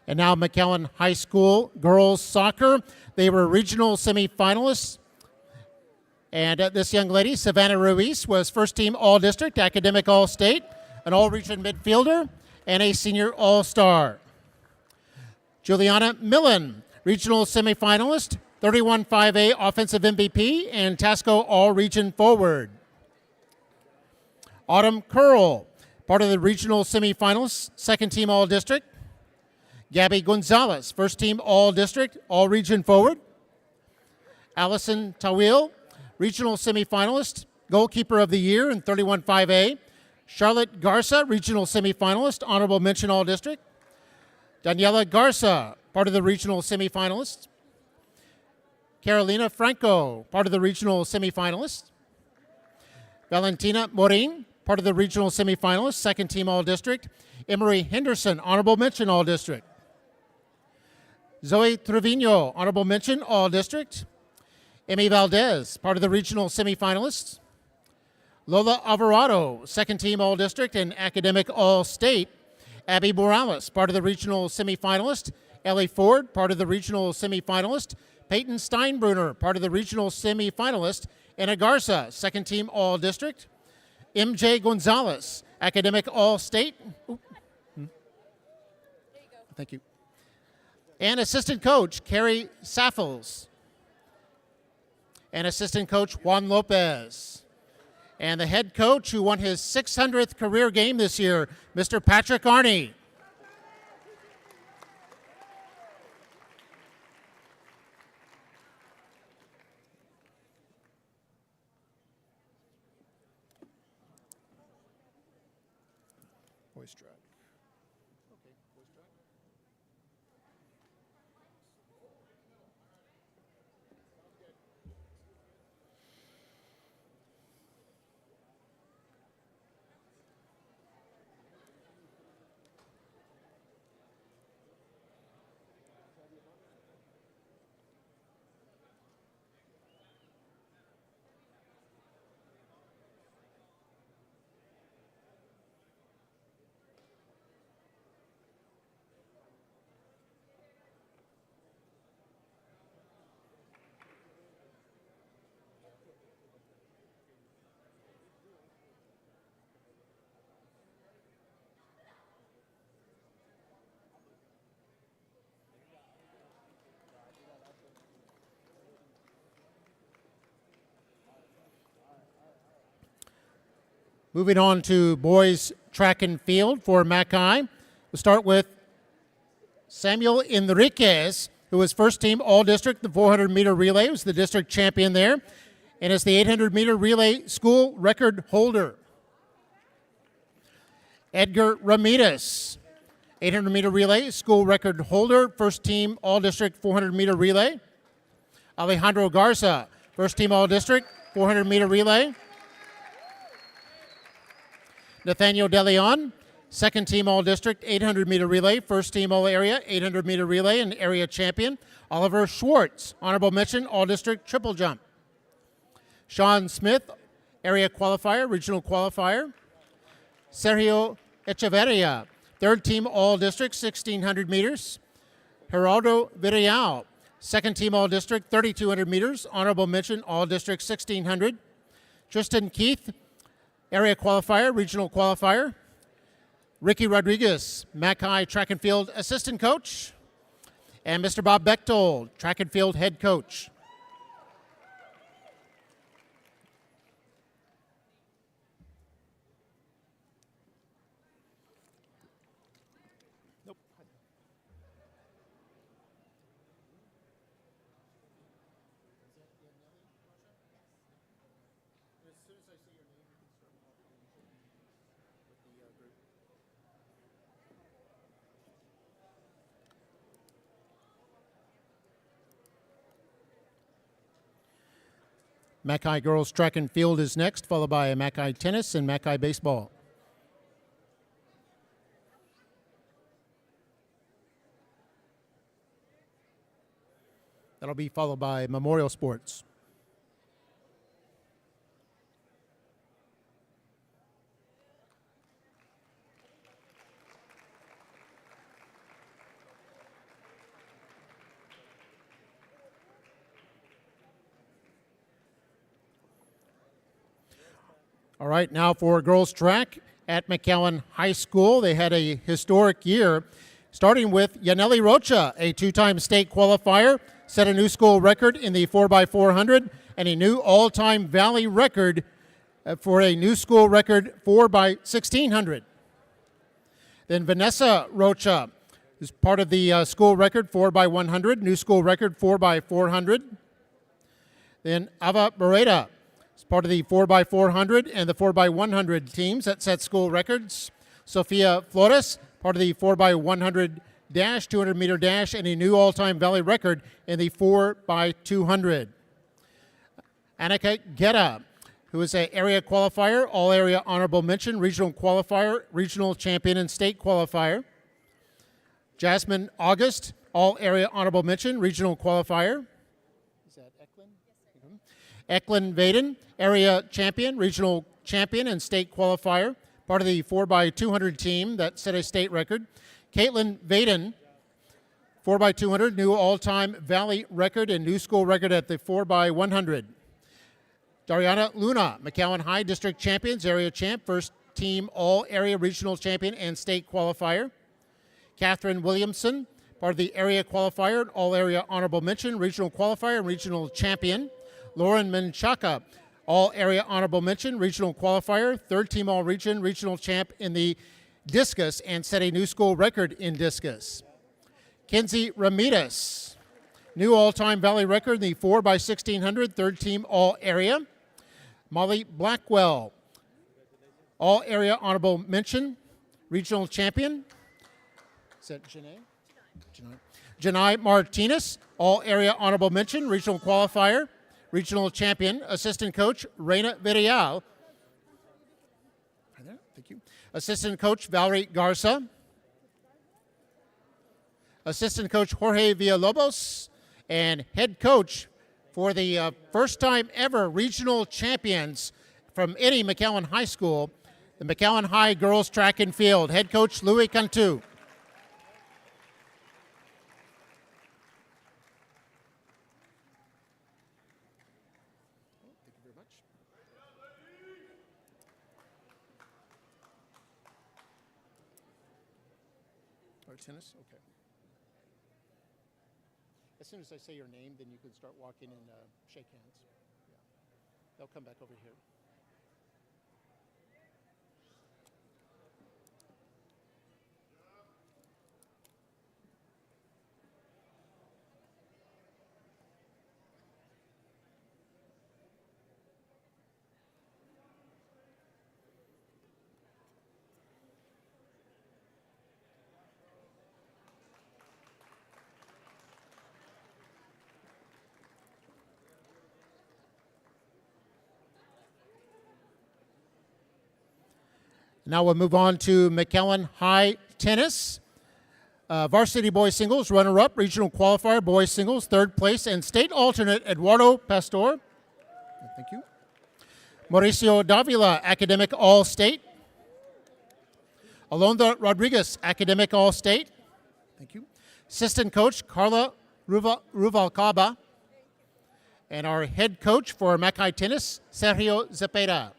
And now McAllen High School girls soccer. They were regional semifinalists And this young lady, Savannah Ruiz, was first team All-District, Academic All-State, an All-Region midfielder, and a senior All-Star. Juliana Millen, regional semifinalist, 31-5A offensive MVP, and Tasco All-Region forward. Autumn Curl, part of the regional semifinalists, second team All-District. Gabby Gonzalez, first team All-District, All-Region forward. Allison Tawil, regional semifinalist, goalkeeper of the year in 31-5A. Charlotte Garza, regional semifinalist, honorable mention All-District. Daniela Garza, part of the regional semifinalists. Carolina Franco, part of the regional semifinalists. Valentina Morin, part of the regional semifinalists, second team All-District. Emery Henderson, honorable mention All-District. Zoe Trevino, honorable mention All-District. Emi Valdez, part of the regional semifinalists. Lola Alvarado, second team All-District and Academic All-State. Abby Morales, part of the regional semifinalist. Ellie Ford, part of the regional semifinalist. Peyton Steinbrunner, part of the regional semifinalist. Anna Garza, second team All-District. MJ Gonzalez, Academic All-State. Thank you. And assistant coach, Carrie Saffels. And assistant coach, Juan Lopez. And the head coach, who won his 600th career game this year, Mr. Patrick Arney. Voice track. Moving on to boys track and field for McAllen. We'll start with Samuel Enriquez, who was first team All-District, the 400-meter relay, was the district champion there, and is the 800-meter relay school record holder. Edgar Ramirez, 800-meter relay, school record holder, first team All-District 400-meter relay. Alejandro Garza, first team All-District 400-meter relay. Nathaniel DeLeon, second team All-District 800-meter relay, first team All-Area 800-meter relay and area champion. Oliver Schwartz, honorable mention All-District triple jump. Sean Smith, area qualifier, regional qualifier. Sergio Echeverria, third team All-District 1600 meters. Geraldo Villarreal, second team All-District 3200 meters, honorable mention All-District 1600. Tristan Keith, area qualifier, regional qualifier. Ricky Rodriguez, McAllen track and field assistant coach. And Mr. Bob Bechtold, track and field head coach. McAllen girls track and field is next, followed by McAllen tennis and McAllen baseball. That'll be followed by memorial sports. All right, now for girls track at McAllen High School. They had a historic year, starting with Yaneli Rocha, a two-time state qualifier, set a new school record in the 4x400 and a new all-time Valley record for a new school record 4x1600. Then Vanessa Rocha is part of the school record 4x100, new school record 4x400. Then Ava Beretta is part of the 4x400 and the 4x100 teams that set school records. Sofia Flores, part of the 4x100 dash, 200-meter dash, and a new all-time Valley record in the 4x200. Annika Guetta, who is an area qualifier, all-area honorable mention, regional qualifier, regional champion, and state qualifier. Jasmine August, all-area honorable mention, regional qualifier. Is that Eklund? Yes, Eklund Vaden, area champion, regional champion, and state qualifier, part of the 4x200 team that set a state record. Caitlin Vaden, 4x200, new all-time Valley record and new school record at the 4x100. Dariana Luna, McAllen High District Champions, area champ, first team all-area regional champion and state qualifier. Catherine Williamson, part of the area qualifier, all-area honorable mention, regional qualifier, and regional champion. Lauren Menchaca, all-area honorable mention, regional qualifier, third team all-region, regional champ in the discus, and set a new school record in discus. Kenzie Ramirez, new all-time Valley record in the 4x1600, third team all-area. Molly Blackwell, all-area honorable mention, regional champion. Is that Janae? Janai Martinez, all-area honorable mention, regional qualifier, regional champion. Assistant coach, Reina Villarreal. Hi there, thank you. Assistant coach, Valerie Garza. Assistant coach, Jorge Villalobos. And head coach for the first time ever regional champions from any McAllen High School, the McAllen High Girls Track and Field, head coach Louis Cantu. Thank you very much. Or tennis, okay. As soon as I say your name, then you can start walking and shake hands. Yeah. They'll come back over here. Now we'll move on to McAllen High Tennis. Varsity boys singles, runner-up, regional qualifier, boys singles, third place, and state alternate, Eduardo Pastor. Thank you. Mauricio Davila, academic all-state. Alonda Rodriguez, academic all-state. Thank you. Assistant coach, Carla Ruvalcaba. And our head coach for Mac High Tennis, Sergio Zepeda.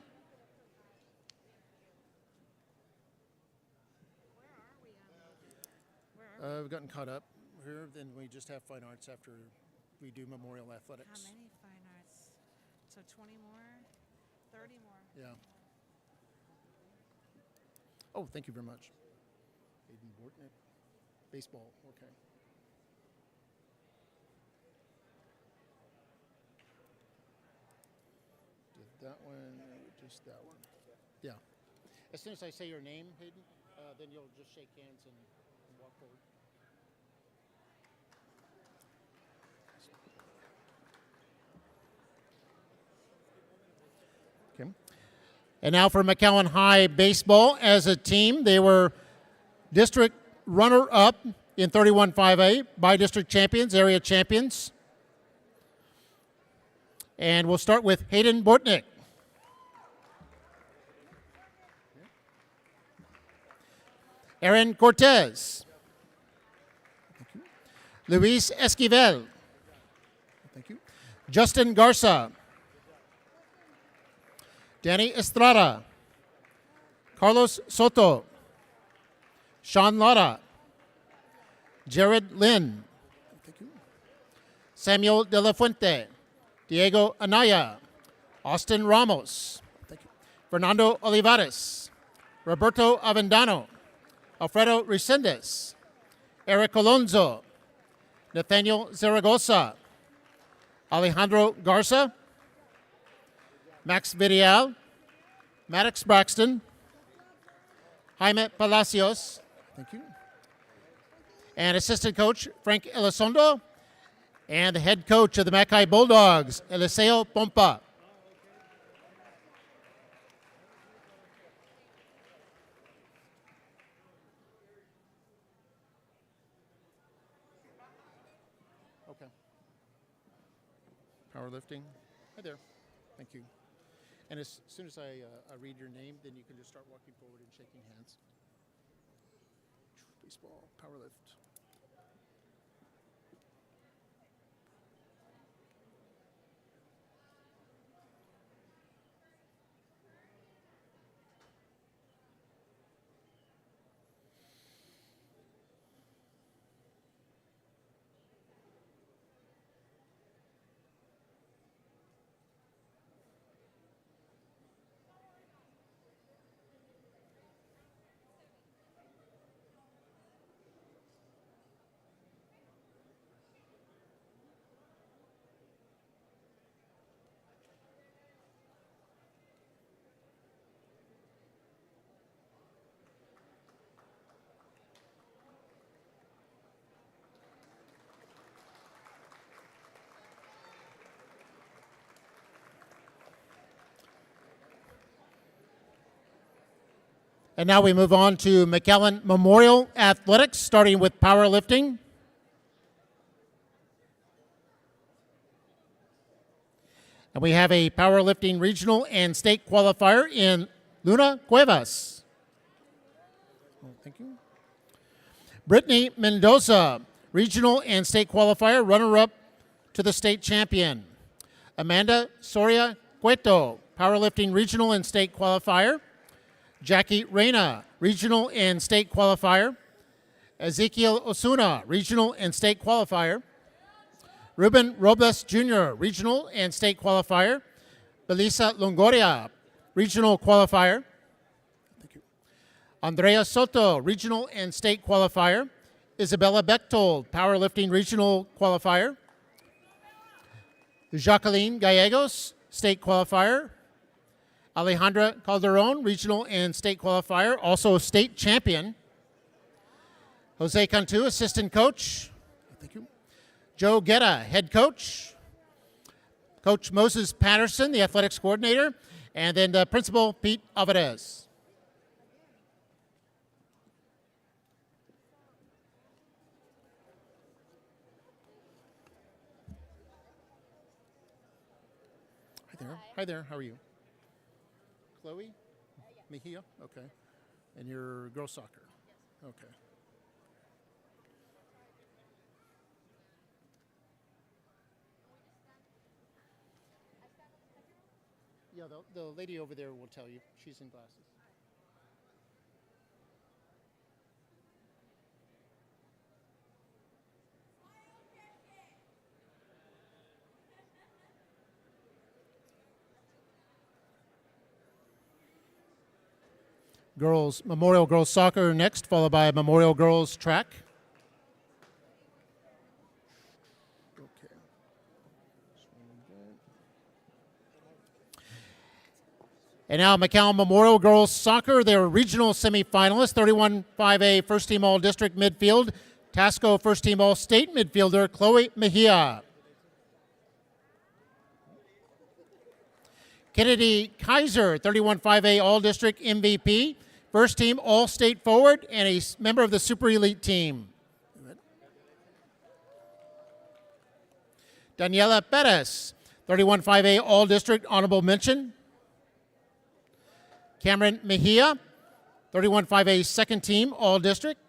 We've gotten caught up here. Then we just have fine arts after we do memorial athletics. How many fine arts? So 20 more, 30 more. Yeah. Oh, thank you very much. Aiden Bortnick, baseball. Okay. Did that one, just that one. Yeah. As soon as I say your name, Hayden, then you'll just shake hands and walk forward. Okay. And now for McAllen High baseball as a team. They were district runner-up in 31-5A, by district champions, area champions. And we'll start with Hayden Bortnick. Aaron Cortez. Luis Esquivel. Thank you. Justin Garza. Danny Estrada, Carlos Soto, Sean Lara, Jared Lynn, Samuel De La Fuente, Diego Anaya, Austin Ramos, Fernando Olivares, Roberto Avendano, Alfredo Resendez, Eric Alonso, Nathaniel Zaragoza, Alejandro Garza, Max Vidal, Maddox Braxton, Jaime Palacios, and assistant coach Frank Elizondo, and the head coach of the Mackay Bulldogs, Eliseo Pompa. Okay. Powerlifting. Hi there. Thank you. And as soon as I read your name, then you can just start walking forward and shaking hands. Baseball, powerlift. And now we move on to McAllen Memorial Athletics, starting with powerlifting. And we have a powerlifting regional and state qualifier in Luna Cuevas. Thank you. Brittany Mendoza, regional and state qualifier, runner-up to the state champion. Amanda Soria Cueto, powerlifting regional and state qualifier. Jackie Reyna, regional and state qualifier. Ezekiel Osuna, regional and state qualifier. Ruben Robles Jr., regional and state qualifier. Belisa Longoria, regional qualifier. Thank you. Andrea Soto, regional and state qualifier. Isabella Bechtold, powerlifting regional qualifier. Jacqueline Gallegos, state qualifier. Alejandra Calderon, regional and state qualifier, also state champion. Jose Cantu, assistant coach. Thank you. Joe Guetta, head coach. Coach Moses Patterson, the athletics coordinator. And then the principal, Pete Alvarez. Hi there. Hi there. How are you? Chloe? Mejia? Okay. And you're girls soccer? Okay. Yeah, the lady over there will tell you. She's in glasses. Girls, Memorial Girls Soccer next, followed by Memorial Girls Track. Okay. And now McAllen Memorial Girls Soccer, their regional semifinalists, 31-5A First Team All-District Midfield, Tasco First Team All-State Midfielder, Chloe Mejia. Kennedy Kaiser, 31-5A All-District MVP, First Team All-State Forward, and a member of the Super Elite Team. Daniela Perez, 31-5A All-District Honorable Mention. Cameron Mejia, 31-5A Second Team All-District.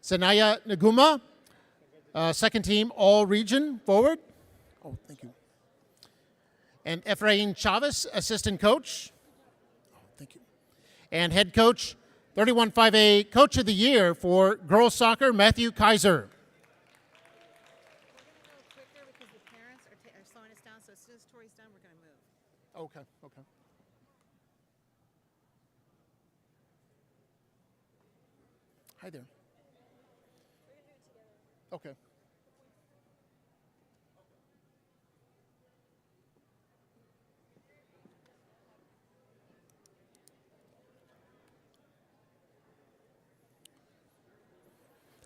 Sanaya Naguma, Second Team All-Region Forward. Oh, thank you. And Efrain Chavez, assistant coach. Thank you. And head coach, 31-5A Coach of the Year for girls soccer, Matthew Kaiser. Quicker because the parents are slowing us down, so as soon as Tori's done, we're going to move. Okay, okay. Hi there. Okay.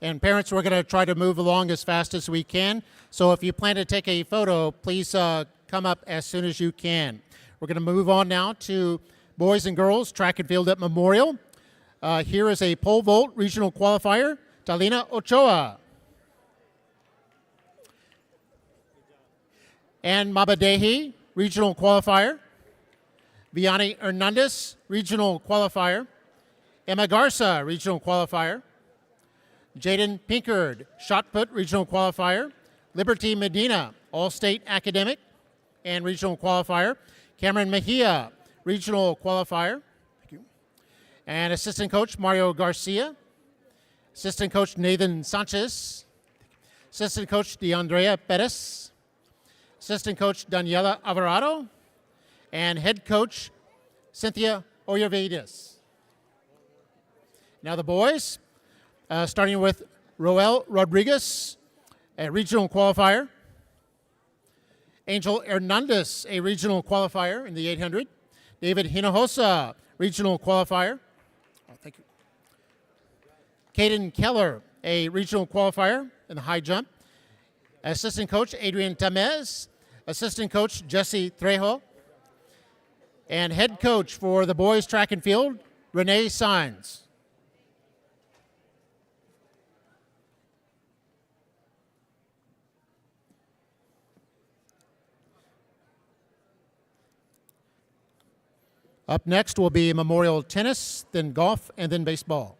And parents, we're going to try to move along as fast as we can. So if you plan to take a photo, please come up as soon as you can. We're going to move on now to boys and girls track and field at Memorial. Here is a pole vault regional qualifier, Talina Ochoa. And Mabadehi, regional qualifier. Vianney Hernandez, regional qualifier. Emma Garza, regional qualifier. Jaden Pinkard, shot put, regional qualifier. Liberty Medina, all-state academic and regional qualifier. Cameron Mejia, regional qualifier. Thank you. And assistant coach Mario Garcia. Assistant coach Nathan Sanchez. Assistant coach DeAndrea Perez. Assistant coach Daniela Alvarado. And head coach Cynthia Oyervides. Now the boys. Starting with Roel Rodriguez, a regional qualifier. Angel Hernandez, a regional qualifier in the 800. David Hinojosa, regional qualifier. Oh, thank you. Caden Keller, a regional qualifier in the high jump. Assistant coach Adrian Tamez. Assistant coach Jesse Trejo. And head coach for the boys track and field, Renee Sines. Up next will be Memorial Tennis, then golf, and then baseball.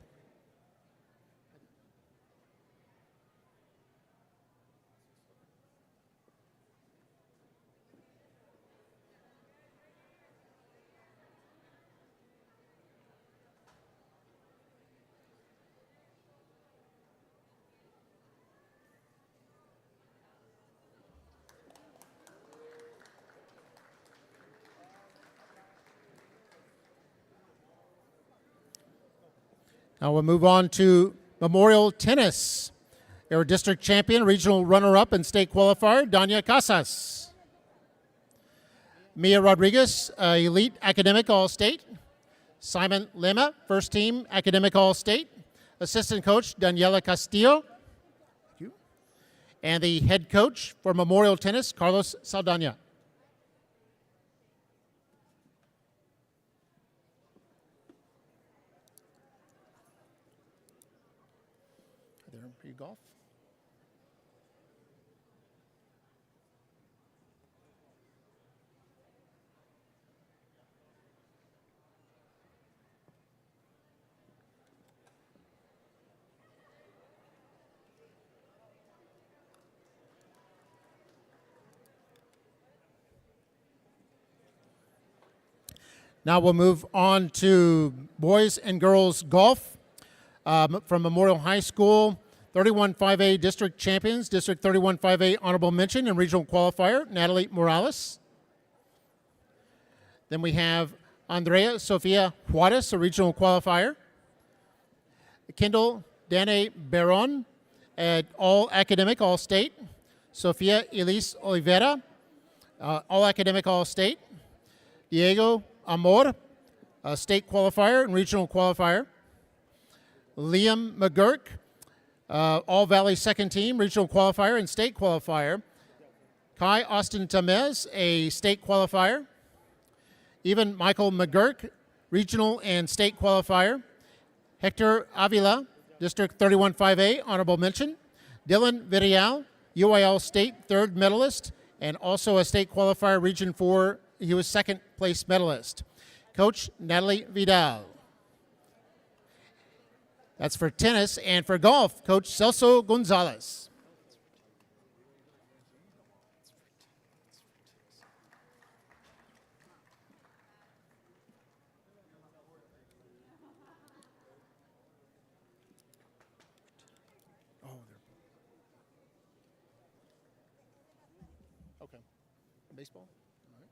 Now we'll move on to Memorial Tennis. Our district champion, regional runner-up, and state qualifier, Dania Casas. Mia Rodriguez, elite academic all-state. Simon Lema, first team academic all-state. Assistant coach, Daniela Castillo. Thank you. And the head coach for Memorial Tennis, Carlos Saldana. There, you golf. Now we'll move on to boys and girls golf from Memorial High School. 31-5A district champions, District 31-5A honorable mention and regional qualifier, Natalie Morales. Then we have Andrea Sofia Juarez, a regional qualifier. Kendall Dane Baron, all academic, all state. Sofia Elise Oliveira, all academic, all state. Diego Amor, a state qualifier and regional qualifier. Liam McGurk, All Valley second team, regional qualifier and state qualifier. Kai Austin Tamez, a state qualifier. Even Michael McGurk, regional and state qualifier. Hector Avila, District 31-5A, honorable mention. Dylan Villarreal, UIL state third medalist, and also a state qualifier, Region 4. He was second place medalist. Coach Natalie Vidal. That's for tennis. And for golf, Coach Celso Gonzalez. Okay. Baseball? All right.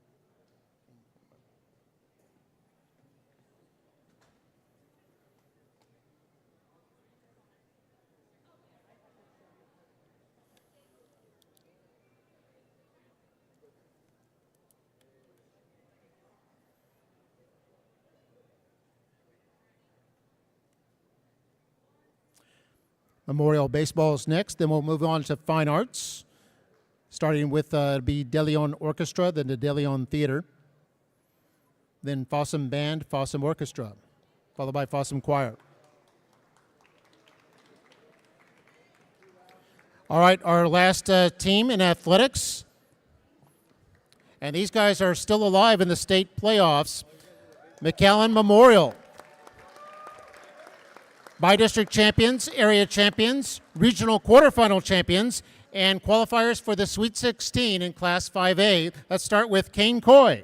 Memorial Baseball is next. Then we'll move on to Fine Arts, starting with be De Leon Orchestra, then the De Leon Theater, then Fossum Band, Fossum Orchestra, followed by Fossum Choir. All right, our last team in athletics, and these guys are still alive in the state playoffs. McAllen Memorial. By-district champions, area champions, regional quarterfinal champions, and qualifiers for the Sweet 16 in Class 5A. Let's start with Kane Coy.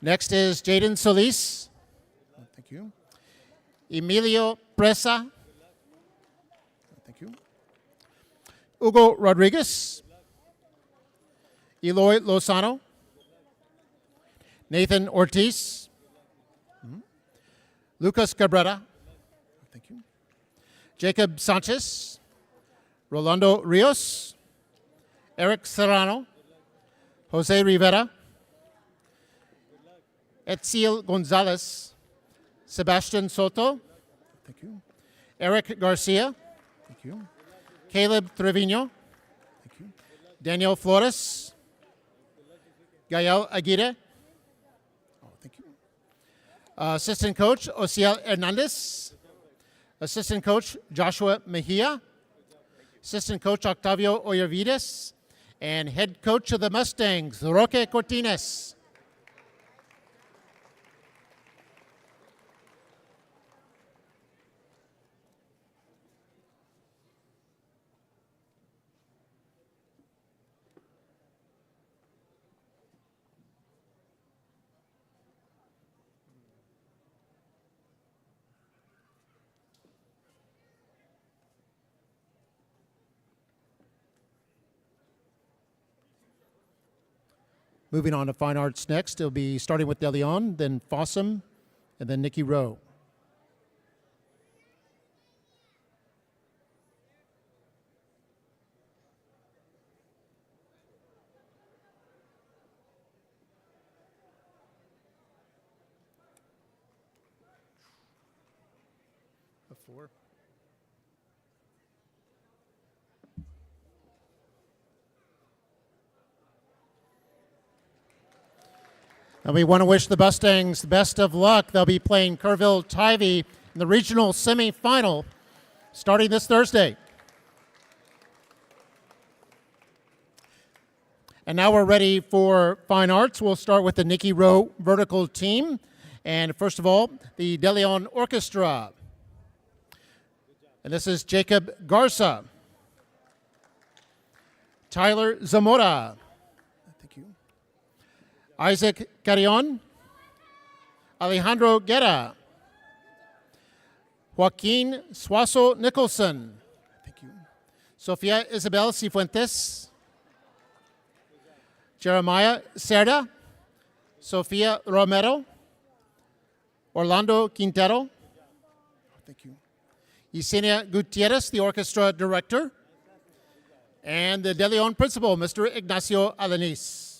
Next is Jaden Solis. Thank you. Emilio Presa. Thank you. Hugo Rodriguez. Eloy Lozano. Nathan Ortiz. Lucas Cabrera. Thank you. Jacob Sanchez. Rolando Rios. Eric Serrano. Jose Rivera. Etziel Gonzalez. Sebastian Soto. Thank you. Eric Garcia. Thank you. Caleb Trevino. Thank you. Daniel Flores. Gael Aguirre. Thank you. Assistant coach Osiel Hernandez. Assistant coach Joshua Mejia. Assistant coach Octavio Oyervides. And head coach of the Mustangs, Roque Cortines. Moving on to Fine Arts next, it'll be starting with De Leon, then Fossum, and then Nikki Rowe. A 4. And we want to wish the Mustangs the best of luck. They'll be playing Kerrville-Tivy in the regional semifinal starting this Thursday. And now we're ready for Fine Arts. We'll start with the Nikki Rowe vertical team. And first of all, the De Leon Orchestra. And this is Jacob Garza. Tyler Zamora. Thank you. Isaac Carrion. Alejandro Guerra. Joaquin Suazo Nicholson. Thank you. Sofia Isabel Cifuentes. Jeremiah Cerda. Sofia Romero. Orlando Quintero. Thank you. Yesenia Gutierrez, the orchestra director. And the De Leon principal, Mr. Ignacio Alanis.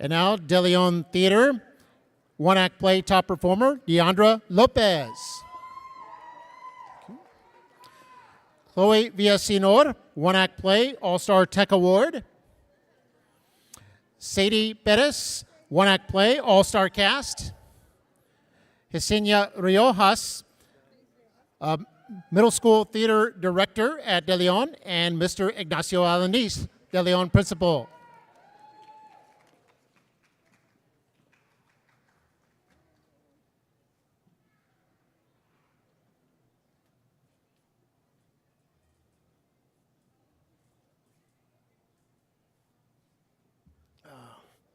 And now, De Leon Theater, one-act play top performer, Deandra Lopez. Chloe Villasenor, one-act play, All-Star Tech Award. Sadie Perez, one-act play, All-Star Cast. Yesenia Riojas, Middle School Theater Director at De Leon, and Mr. Ignacio Alanis, De Leon Principal.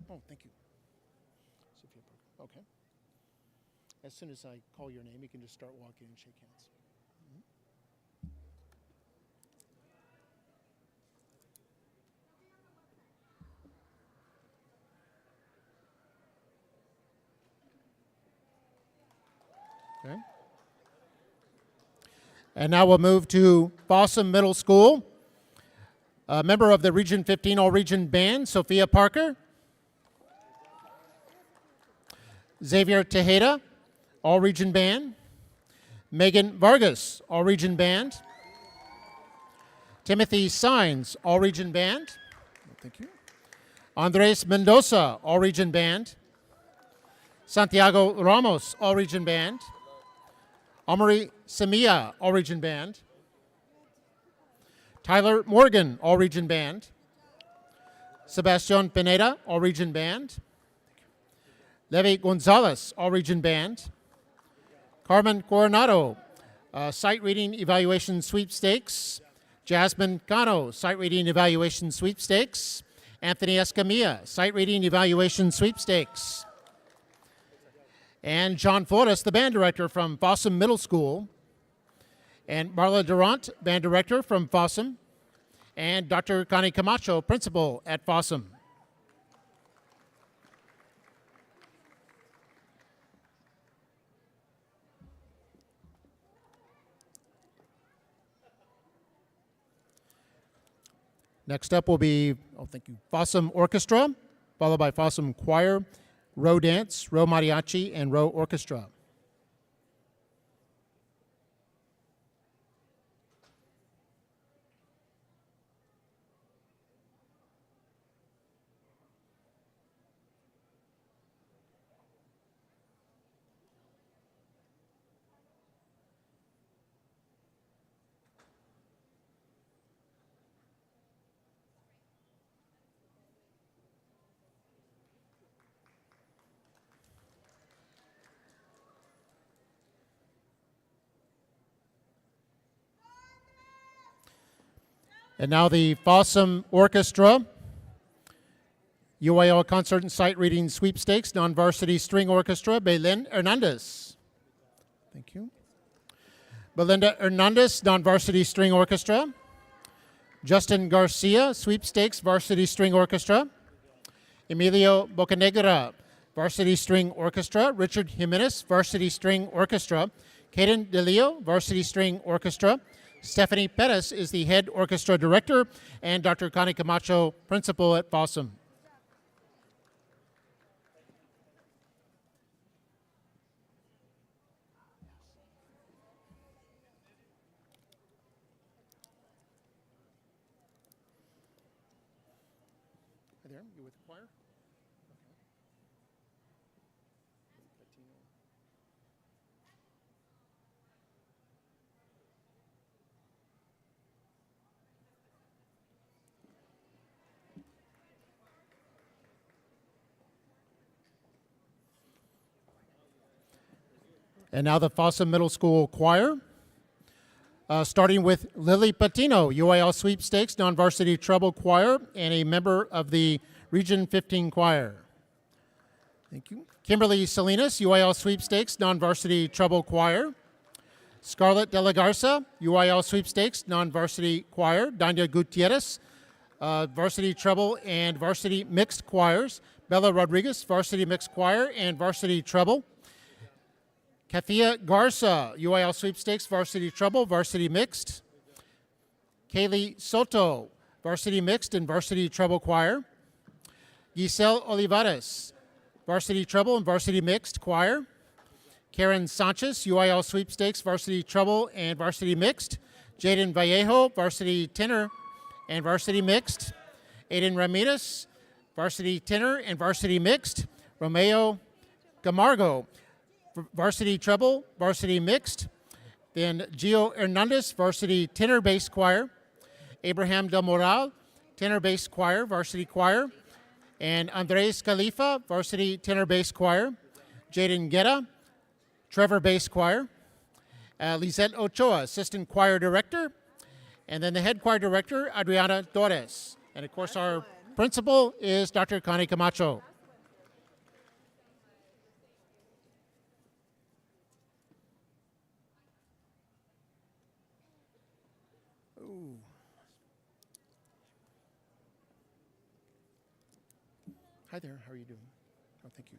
Oh, thank you. Sophia Parker. Okay. As soon as I call your name, you can just start walking and shake hands. Okay. And now we'll move to Fossum Middle School. A member of the Region 15 All-Region Band, Sophia Parker. Xavier Tejeda, All-Region Band. Megan Vargas, All-Region Band. Timothy Sines, All-Region Band. Thank you. Andres Mendoza, All-Region Band. Santiago Ramos, All-Region Band. Amari Semilla, All-Region Band. Tyler Morgan, All-Region Band. Sebastian Pineda, All-Region Band. Levi Gonzalez, All-Region Band. Carmen Coronado, Sight Reading Evaluation Sweepstakes. Jasmine Cano, Sight Reading Evaluation Sweepstakes. Anthony Escamilla, Sight Reading Evaluation Sweepstakes. And John Flores, the band director from Fossum Middle School. And Marla Durant, band director from Fossum. And Dr. Connie Camacho, principal at Fossum. Next up will be, Fossum Orchestra, followed by Fossum Choir, Row Dance, Row Mariachi, and Row Orchestra. And now the Fossum Orchestra, UIL Concert and Sight Reading Sweepstakes, Non-Varsity String Orchestra, Belen Hernandez. Thank you. Belinda Hernandez, Non-Varsity String Orchestra. Justin Garcia, Sweepstakes Varsity String Orchestra. Emilio Bocanegra, Varsity String Orchestra. Richard Jimenez, Varsity String Orchestra. Caden DeLeo, Varsity String Orchestra. Stephanie Pettis is the head orchestra director, and Dr. Connie Camacho, principal at Fossum. Hi there, you with the choir? And now the Fossum Middle School Choir, starting with Lily Patino, UIL Sweepstakes, Non-Varsity Treble Choir, and a member of the Region 15 Choir. Thank you. Kimberly Salinas, UIL Sweepstakes, Non-Varsity Treble Choir. Scarlett De La Garza, UIL Sweepstakes, Non-Varsity Choir. Dania Gutierrez, Varsity Treble and Varsity Mixed Choirs. Bella Rodriguez, Varsity Mixed Choir and Varsity Treble. Kathia Garza, UIL Sweepstakes, Varsity Treble, Varsity Mixed. Kaylee Soto, Varsity Mixed and Varsity Treble Choir. Giselle Olivares, Varsity Treble and Varsity Mixed Choir. Karen Sanchez, UIL Sweepstakes, Varsity Treble and Varsity Mixed. Jaden Vallejo, varsity tenor and varsity mixed. Aiden Ramirez, varsity tenor and varsity mixed. Romeo Camargo, varsity treble, varsity mixed. Then Gio Hernandez, varsity tenor bass choir. Abraham Del Moral, tenor bass choir, varsity choir. And Andres Khalifa, varsity tenor bass choir. Jaden Guetta, Trevor bass choir. Lisette Ochoa, assistant choir director. And then the head choir director, Adriana Torres. And of course, our principal is Dr. Connie Camacho. Hi there, how are you doing? Oh, thank you.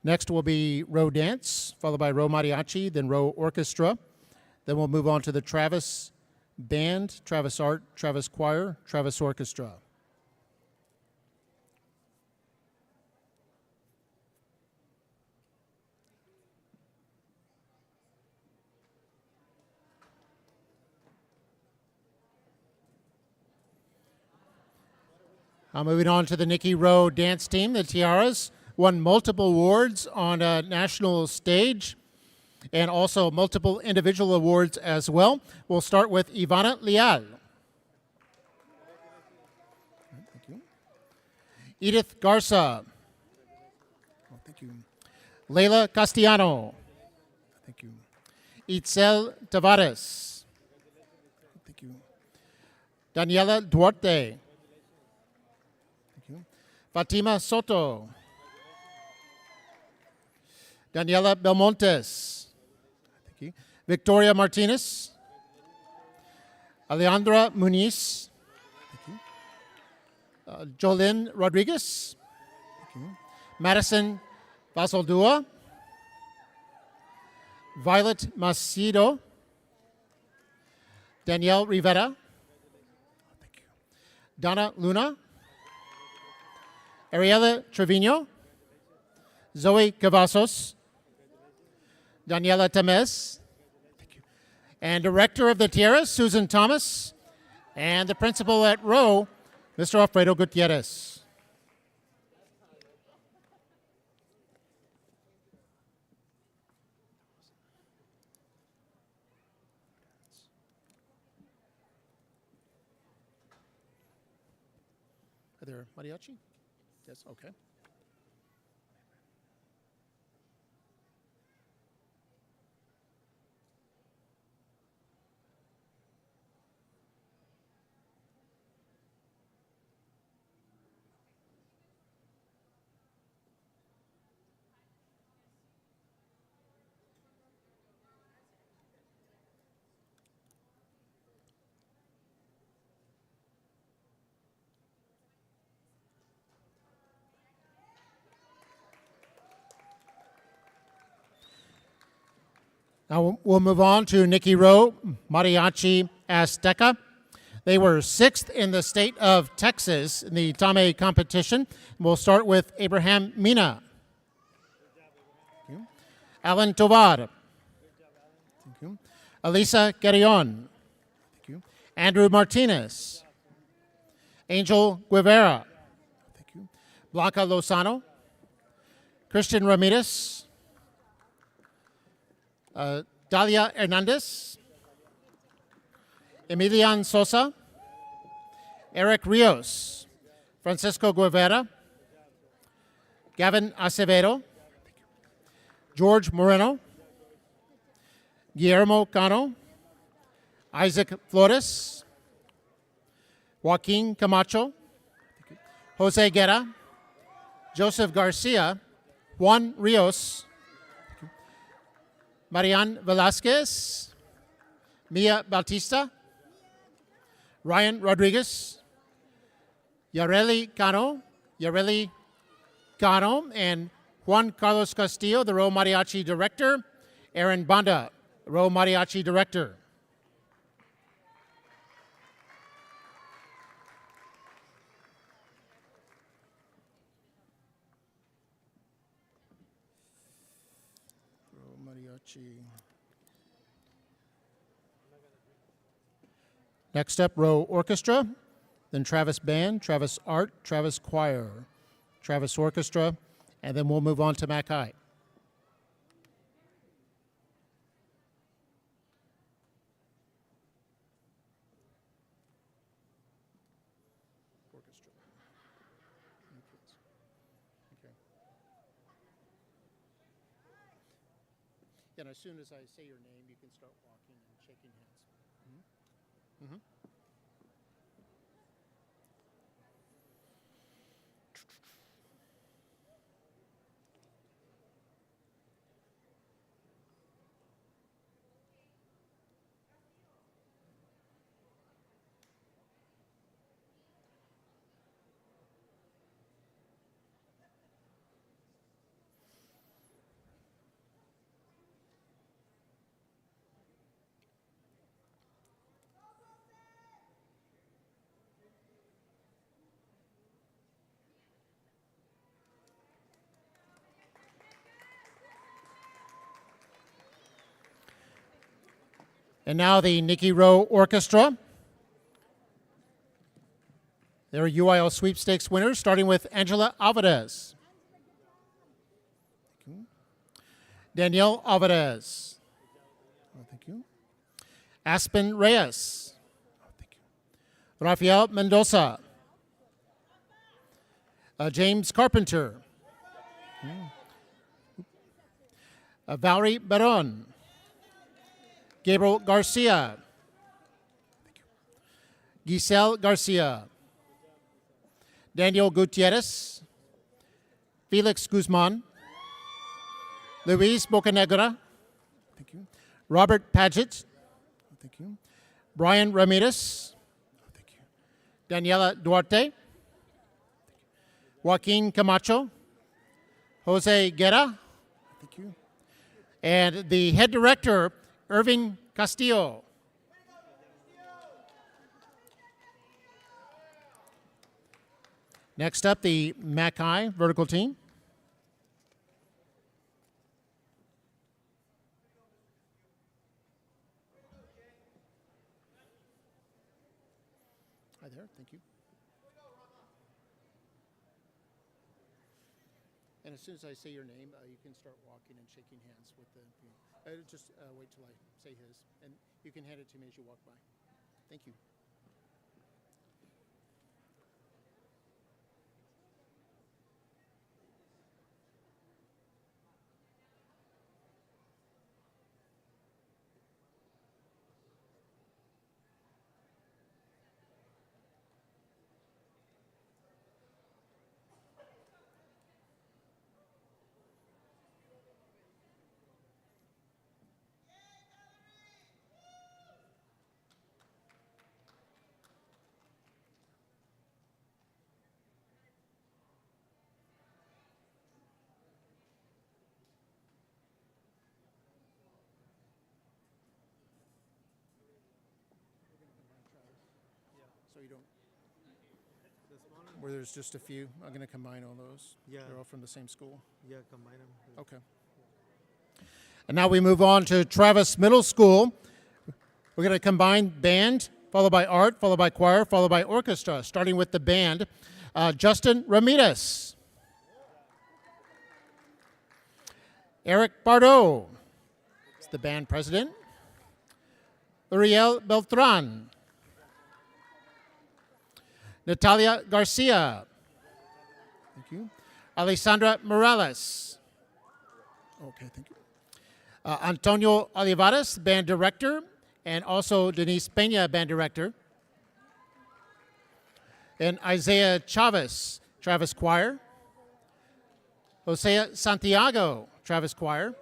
Next will be row dance, followed by row mariachi, then row orchestra. Then we'll move on to the Travis Band, Travis Art, Travis Choir, Travis Orchestra. Moving on to the Nikki Rowe dance team, the Tiaras won multiple awards on a national stage and also multiple individual awards as well. We'll start with Ivana Leal. Thank you. Edith Garza. Oh, thank you. Leila Castellano. Thank you. Itzel Tavares. Thank you. Daniela Duarte. Fatima Soto. Daniela Belmontes. Thank you. Victoria Martinez. Alejandra Muniz. Thank you. Jolene Rodriguez. Thank you. Madison Basaldua. Violet Macedo. Danielle Rivera. Thank you. Donna Luna. Ariela Trevino, Zoe Cavazos, Daniela Temez, and Director of the Tierras, Susan Thomas, and the Principal at Rowe, Mr. Alfredo Gutierrez. Are there mariachi? Yes, okay. Now we'll move on to Nikki Rowe, Mariachi Azteca. They were 6th in the state of Texas in the Tame competition. We'll start with Abraham Mina. Thank you. Alan Tovar. Thank you. Elisa Guerrillon. Thank you. Andrew Martinez. Angel Guevara. Thank you. Blanca Lozano. Christian Ramirez. Dalia Hernandez, Emilian Sosa, Eric Rios, Francisco Guevara, Gavin Acevedo, George Moreno, Guillermo Cano, Isaac Flores, Joaquin Camacho, Jose Guerra, Joseph Garcia, Juan Rios, Marian Velasquez, Mia Bautista, Ryan Rodriguez, Yareli Cano, and Juan Carlos Castillo, the Rowe Mariachi Director, Aaron Banda, Rowe Mariachi Director. Mariachi. Next up, Row Orchestra, then Travis Band, Travis Art, Travis Choir, Travis Orchestra, and then we'll move on to Mac High. Orchestra. Okay. And as soon as I say your name, you can start walking and shaking hands. Mhm. And now the Nikki Rowe Orchestra. They're UIL sweepstakes winners, starting with Angela Alvarez. Thank you. Danielle Alvarez. Oh, thank you. Aspen Reyes. Oh, thank you. Rafael Mendoza. James Carpenter. Valerie Baron. Gabriel Garcia. Giselle Garcia. Daniel Gutierrez. Felix Guzman. Luis Bocanegra. Thank you. Robert Paget. Thank you. Brian Ramirez. Thank you. Daniela Duarte. Joaquin Camacho. Jose Guerra. Thank you. And the head director, Irving Castillo. Next up, the Mac High vertical team. Hi there, thank you. And as soon as I say your name, you can start walking and shaking hands with the. Just wait till I say his, and you can hand it to me as you walk by. Thank you. So you don't, where there's just a few, I'm going to combine all those. Yeah. They're all from the same school. Yeah, combine them. Okay. And now we move on to Travis Middle School. We're going to combine band, followed by art, followed by choir, followed by orchestra, starting with the band. Justin Ramirez. Eric Bardot is the band president. Uriel Beltran. Natalia Garcia. Thank you. Alessandra Morales. Okay, thank you. Antonio Olivares, band director, and also Denise Peña, band director. And Isaiah Chavez, Travis Choir. Jose Santiago, Travis Choir.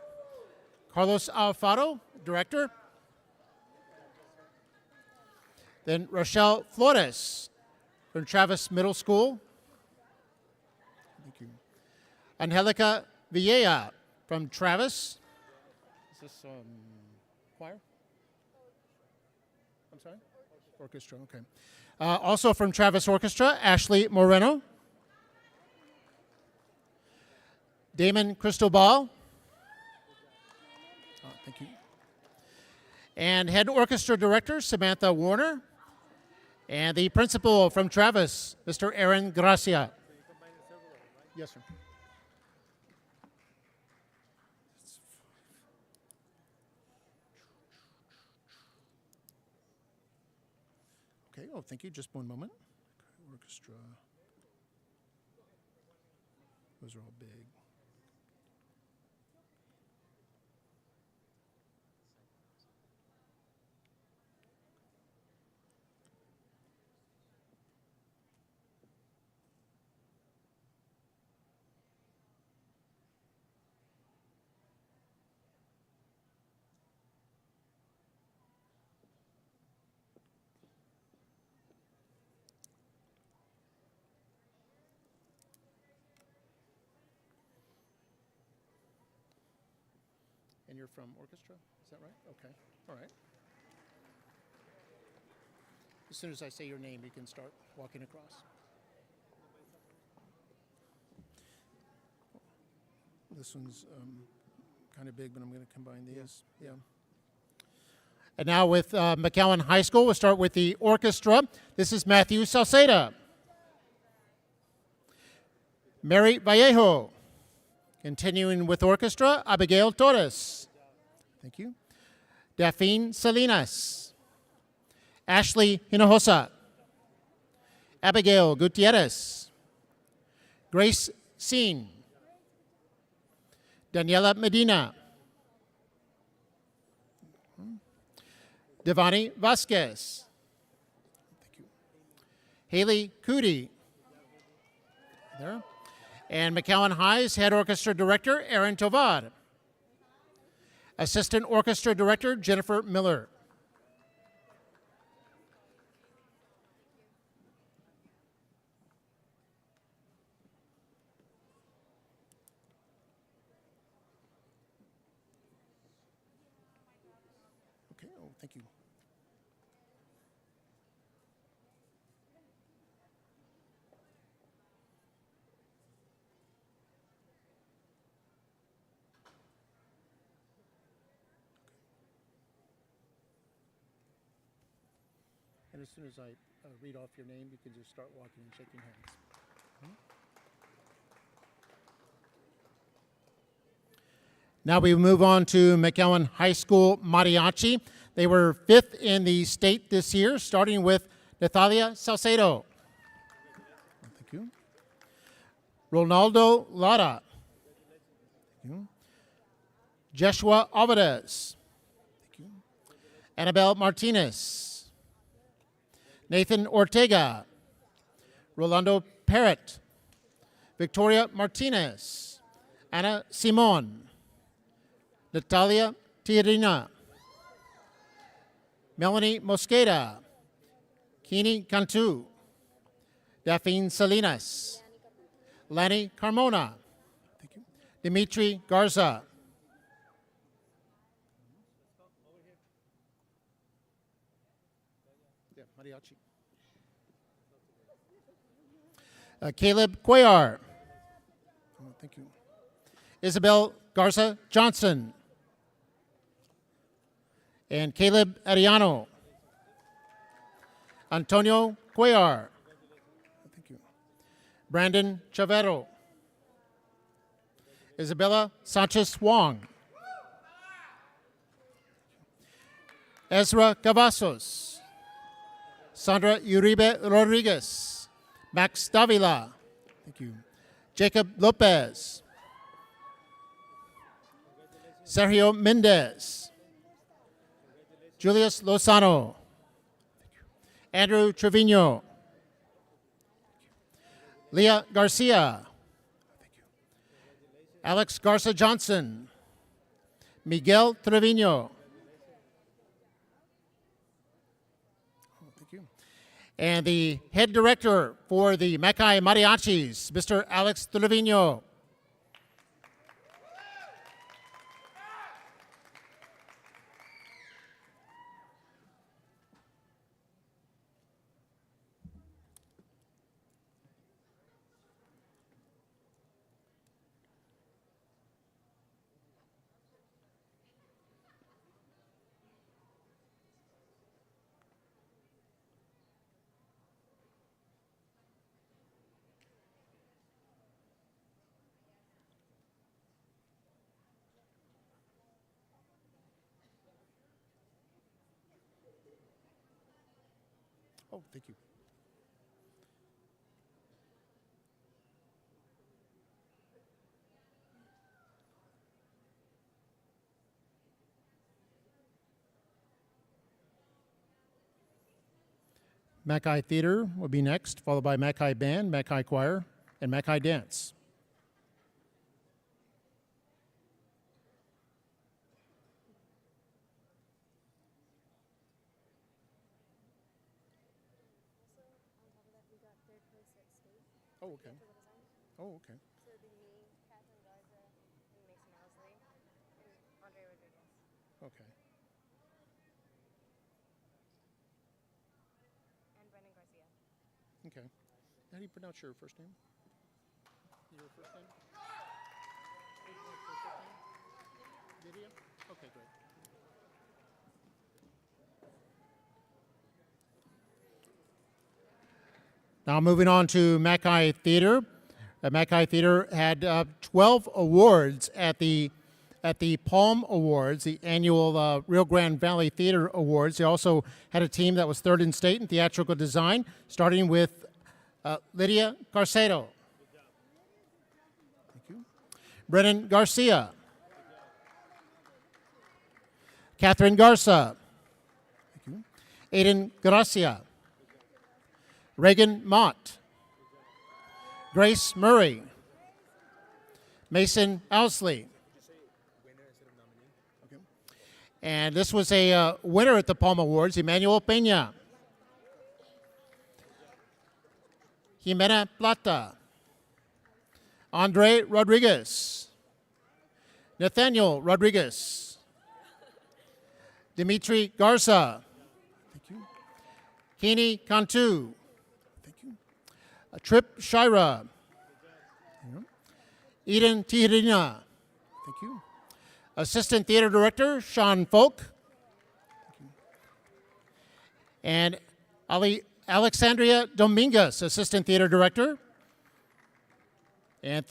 Carlos Alfaro, director. Then Rochelle Flores from Travis Middle School. Thank you. Angelica Villeja from Travis. Is this choir? I'm sorry? Orchestra, okay. Also from Travis Orchestra, Ashley Moreno. Damon Cristobal. Thank you. And head orchestra director, Samantha Warner. And the principal from Travis, Mr. Aaron Gracia. Yes, sir. Okay, oh, thank you. Just one moment. Orchestra. Those are all big. And you're from orchestra, is that right? Okay, all right. As soon as I say your name, you can start walking across. This one's kind of big, but I'm going to combine these. Yeah. And now with McAllen High School, we'll start with the orchestra. This is Matthew Salceda. Mary Vallejo. Continuing with orchestra, Abigail Torres. Thank you. Daphne Salinas. Ashley Hinojosa. Abigail Gutierrez. Grace Seen. Daniela Medina. Devani Vasquez. Thank you. Haley Cootie. There. And McAllen High's head orchestra director, Aaron Tovad. Assistant orchestra director, Jennifer Miller. Okay, oh, thank you. And as soon as I read off your name, you can just start walking and shaking hands. Now we move on to McAllen High School Mariachi. They were 5th in the state this year, starting with Natalia Salcedo. Thank you. Ronaldo Lara. Thank you. Joshua Alvarez. Thank you. Annabelle Martinez. Nathan Ortega. Rolando Parrott. Victoria Martinez. Anna Simon. Natalia Tirina. Melanie Mosqueda. Kini Cantu. Daphne Salinas. Lanny Carmona. Thank you. Dimitri Garza. Yeah, mariachi. Caleb Cuellar. Oh, thank you. Isabel Garza Johnson. And Caleb Ariano. Antonio Cuellar. Thank you. Brandon Chavero. Isabella Sanchez Wong. Ezra Cavazos. Sandra Uribe Rodriguez. Max Davila. Thank you. Jacob Lopez. Sergio Mendez. Julius Lozano. Andrew Trevino. Leah Garcia. Alex Garza Johnson. Miguel Trevino. Thank you. And the head director for the Mackay Mariachis, Mr. Alex Trevino. Oh, thank you. McAllen Theater will be next, followed by McAllen Band, McAllen Choir, and McAllen Dance. Oh, okay. Oh, okay. So it'd be me, Catherine Garza, and Mason Owsley, and Andre Rodriguez. Okay. And Brendan Garcia. Okay. How do you pronounce your first name? Your first name? Lydia? Okay, great. Now moving on to McAllen Theater. McAllen Theater had 12 awards at the Palm Awards, the annual Rio Grande Valley Theater Awards. They also had a team that was third in state in theatrical design, starting with Lydia Carcedo. Thank you. Brennan Garcia. Catherine Garza. Thank you. Aiden Gracia. Reagan Mott. Grace Murray. Mason Owsley. Okay. And this was a winner at the Palm Awards, Emmanuel Peña. Jimena Plata. Andre Rodriguez. Nathaniel Rodriguez. Dimitri Garza. Thank you. Kini Cantu. Thank you. Trip Shira. Eden Tijerina. Thank you. Assistant Theater Director Sean Folk. Thank you. And Alexandria Dominguez, Assistant Theater Director. And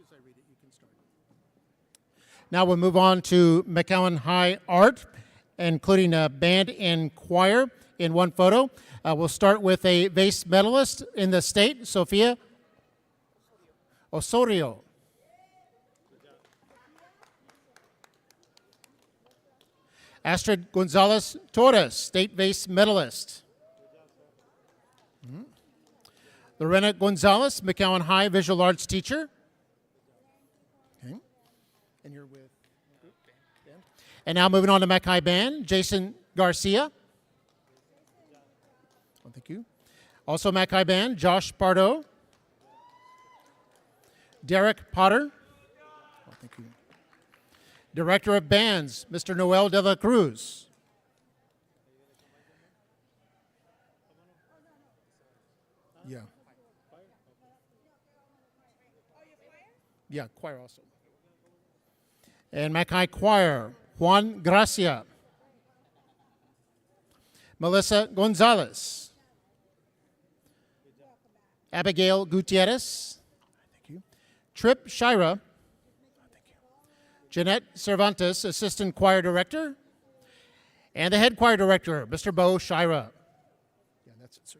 as I read it, you can start. Now we'll move on to McAllen High Art, including a band and choir in one photo. We'll start with a vase medalist in the state, Sofia Osorio. Astrid Gonzalez Torres, state vase medalist. Lorena Gonzalez, McAllen High visual arts teacher. Okay. And you're with? Dan? And now moving on to McAllen Band, Jason Garcia. Oh, thank you. Also McAllen Band, Josh Pardo. Derek Potter. Oh, thank you. Director of Bands, Mr. Noel de la Cruz. Yeah. Yeah, choir also. And McAllen Choir, Juan Gracia. Melissa Gonzalez. Abigail Gutierrez. Thank you. Trip Shira. Thank you. Jeanette Cervantes, Assistant Choir Director. And the Head Choir Director, Mr. Bo Shira. Yeah, that's it, sir.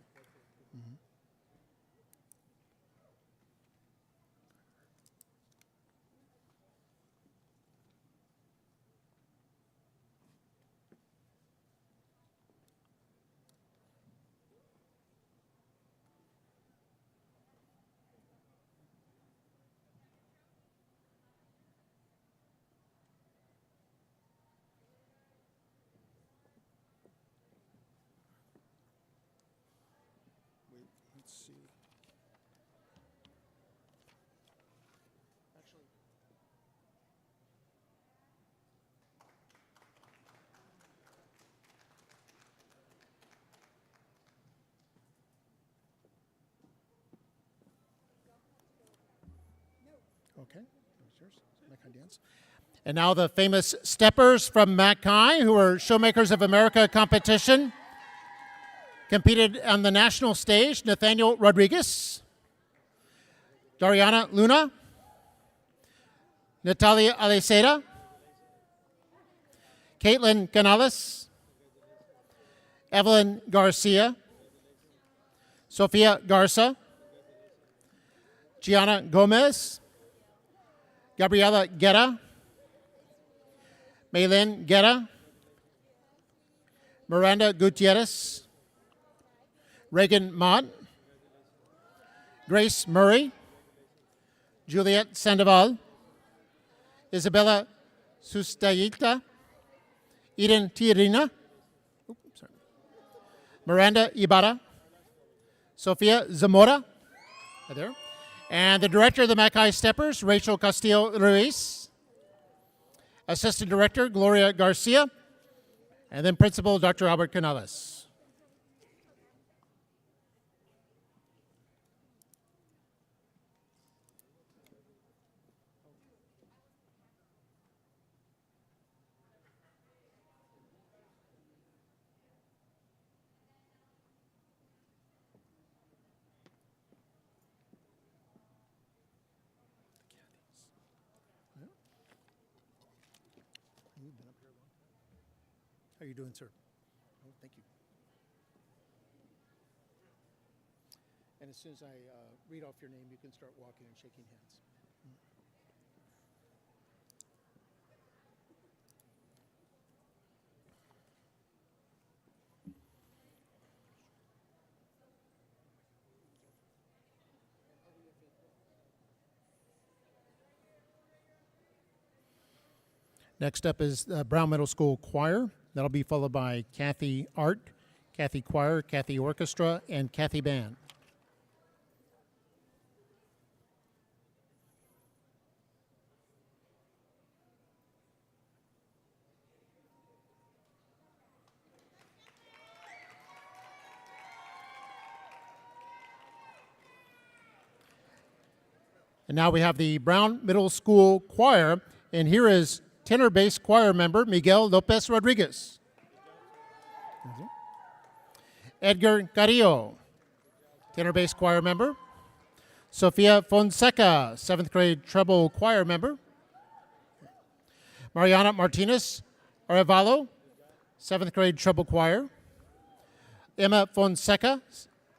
let's see. Actually, okay, there's yours. Mackay dance. And now the famous steppers from Mackay, who are Showmakers of America competition, competed on the national stage. Nathaniel Rodriguez, Dariana Luna, Natalia Aliceda, Caitlin Canales, Evelyn Garcia, Sofia Garza, Gianna Gomez, Gabriela Guerra, Maylin Guerra, Miranda Gutierrez, Reagan Mott, Grace Murray, Juliet Sandoval, Isabella Sustayita, Eden Tirina, Miranda Ibarra, Sofia Zamora, right there, and the director of the Mackay Steppers, Rachel Castillo Ruiz, Assistant Director, Gloria Garcia, and then Principal, Dr. Albert Canales. How are you doing, sir? Oh, thank you. And as soon as I read off your name, you can start walking and shaking hands. Next up is Brown Middle School Choir. That'll be followed by Kathy Art, Kathy Choir, Kathy Orchestra, and Kathy Band. And now we have the Brown Middle School Choir, and here is tenor bass choir member Miguel Lopez Rodriguez. Edgar Carrillo, tenor bass choir member. Sofia Fonseca, 7th grade treble choir member. Mariana Martinez Arevalo, 7th grade treble choir. Emma Fonseca,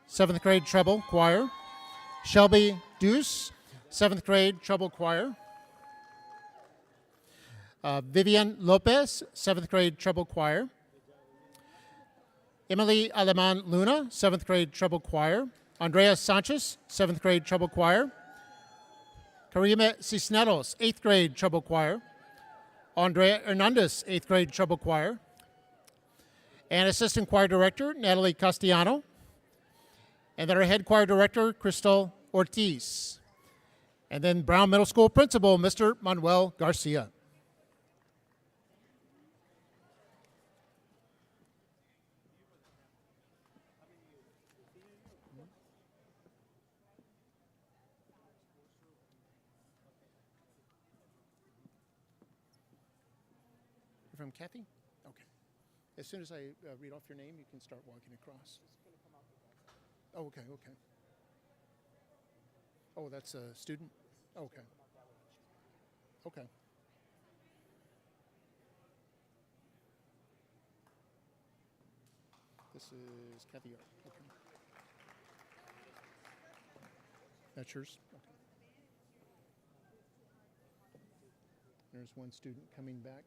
7th grade treble choir. Shelby Deuce, 7th grade treble choir. Vivian Lopez, 7th grade treble choir. Emily Aleman Luna, 7th grade treble choir. Andrea Sanchez, 7th grade treble choir. Karima Cisneros, 8th grade treble choir. Andrea Hernandez, 8th grade treble choir. And assistant choir director, Natalie Castellano. And then our head choir director, Crystal Ortiz. And then Brown Middle School principal, Mr. Manuel Garcia. From Kathy? Okay. As soon as I read off your name, you can start walking across. Oh, okay, okay. Oh, that's a student? Okay. Okay. This is Kathy. Okay. That's yours? Okay. There's one student coming back.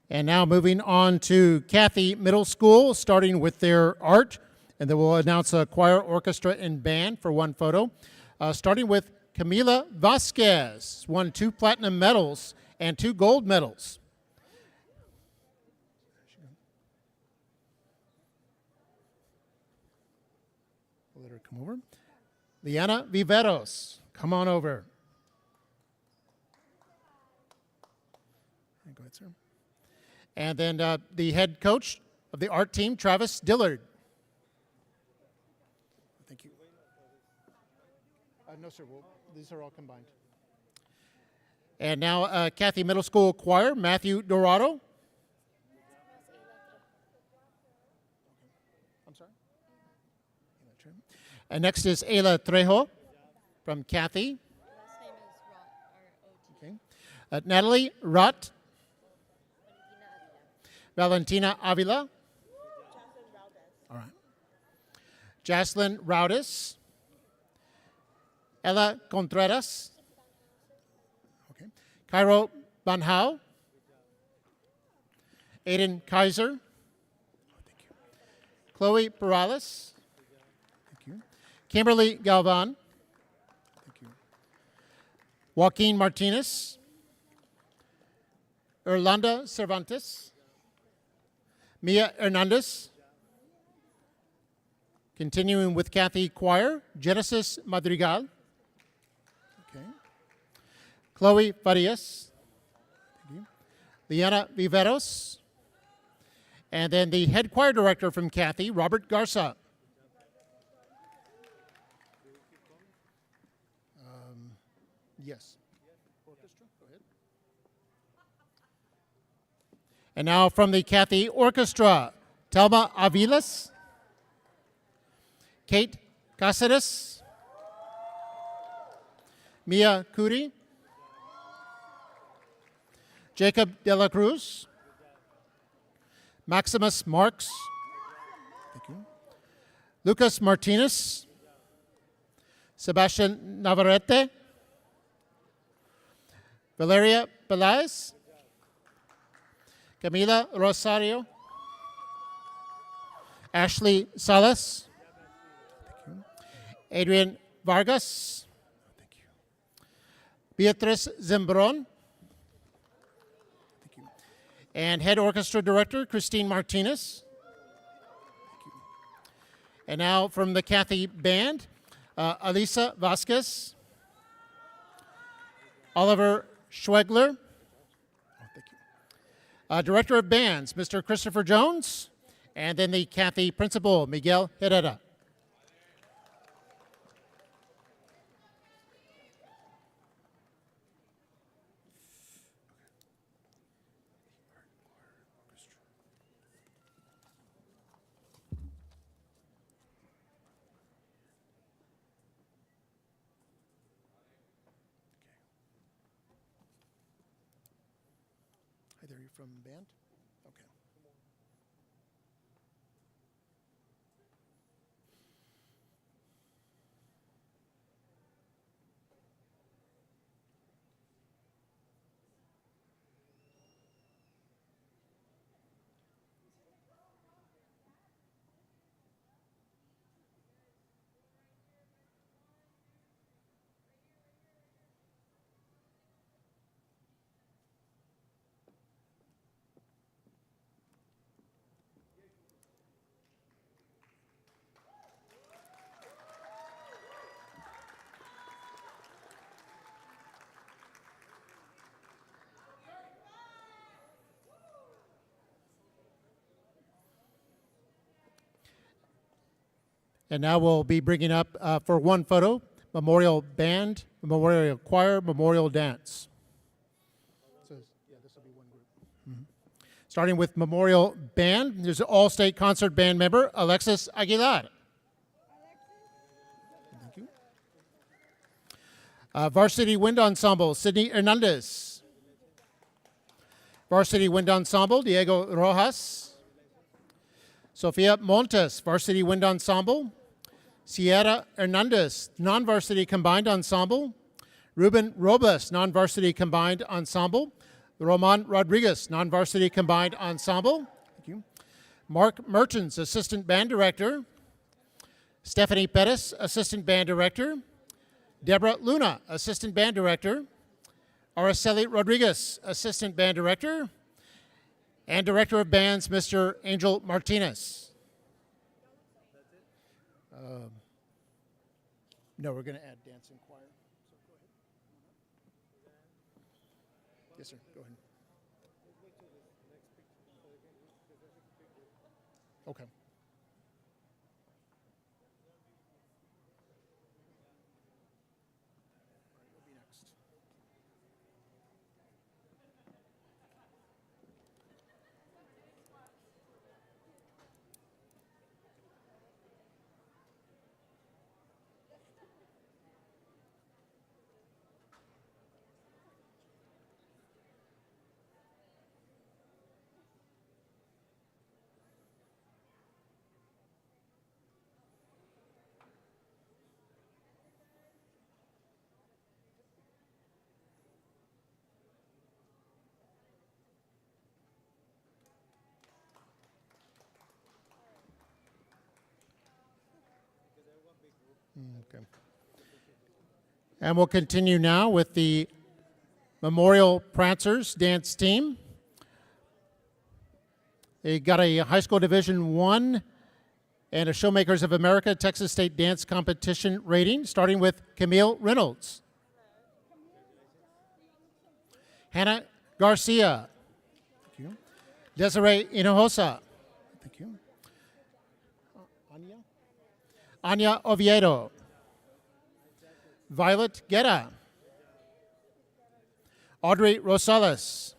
And now moving on to Kathy Middle School, starting with their art. And then we'll announce a choir, orchestra, and band for one photo. Starting with Camila Vasquez, won 2 platinum medals and 2 gold medals. We'll let her come over. Liana Viveros, come on over. Go ahead, sir. And then the head coach of the art team, Travis Dillard. Thank you. No, sir. These are all combined. And now Kathy Middle School Choir, Matthew Dorado. I'm sorry? And next is Ayla Trejo from Kathy. Last name is Rot, R-O-T. Okay. Natalie Rott. Valentina Avila. All right. Jocelyn Raudes. Ella Contreras. Okay. Cairo Banhao. Aiden Kaiser. Thank you. Chloe Perales. Thank you. Kimberly Galvan. Thank you. Joaquin Martinez. Erlanda Cervantes. Mia Hernandez. Continuing with Kathy Choir, Genesis Madrigal. Okay. Chloe Farias. Thank you. Liana Viveros. And then the head choir director from Kathy, Robert Garza. Yes. Orchestra, go ahead. And now from the Kathy Orchestra, Telma Avilas, Kate Cáceres, Mia Cudi, Jacob De La Cruz, Maximus Marks, thank you, Lucas Martinez, Sebastian Navarrete, Valeria Pelaez, Camila Rosario, Ashley Salas, thank you. Adrian Vargas, thank you. Beatriz Zembron, thank you. And head orchestra director Christine Martinez, thank you. And now from the Kathy Band, Alisa Vasquez, Oliver Schwegler. Director of Bands, Mr. Christopher Jones, and then the Kathy Principal, Miguel Herrera. Hi there, you from band? Okay. And now we'll be bringing up for one photo, Memorial Band, Memorial Choir, Memorial Dance. So, yeah, this will be one group. Mm-hmm. Starting with Memorial Band, there's an all-state concert band member, Alexis Aguilar. Thank you. Varsity Wind Ensemble, Sydney Hernandez. Varsity Wind Ensemble, Diego Rojas. Sofia Montes, Varsity Wind Ensemble. Sierra Hernandez, non-varsity combined ensemble. Ruben Robles, non-varsity combined ensemble. Roman Rodriguez, non-varsity combined ensemble. Thank you. Mark Mertens, assistant band director. Stephanie Pettis, assistant band director. Deborah Luna, assistant band director. Araceli Rodriguez, assistant band director. And director of bands, Mr. Angel Martinez. No, we're going to add dance and choir. So go ahead. Yes, sir. Go ahead. Okay. You'll be next. Okay. And we'll continue now with the Memorial Prancers dance team. They got a high school Division I and a Showmakers of America Texas State Dance Competition rating, starting with Camille Reynolds. Hannah Garcia. Thank you. Desiree Hinojosa. Thank you. Anya Oviedo. Violet Guerra. Audrey Rosales.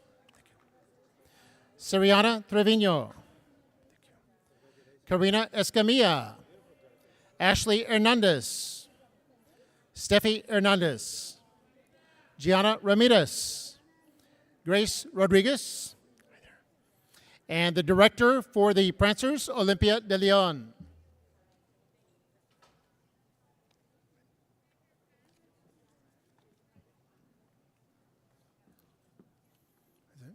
Siriana Trevino. Karina Escamilla. Ashley Hernandez. Steffi Hernandez. Gianna Ramirez. Grace Rodriguez. And the director for the Prancers, Olympia de Leon. Okay.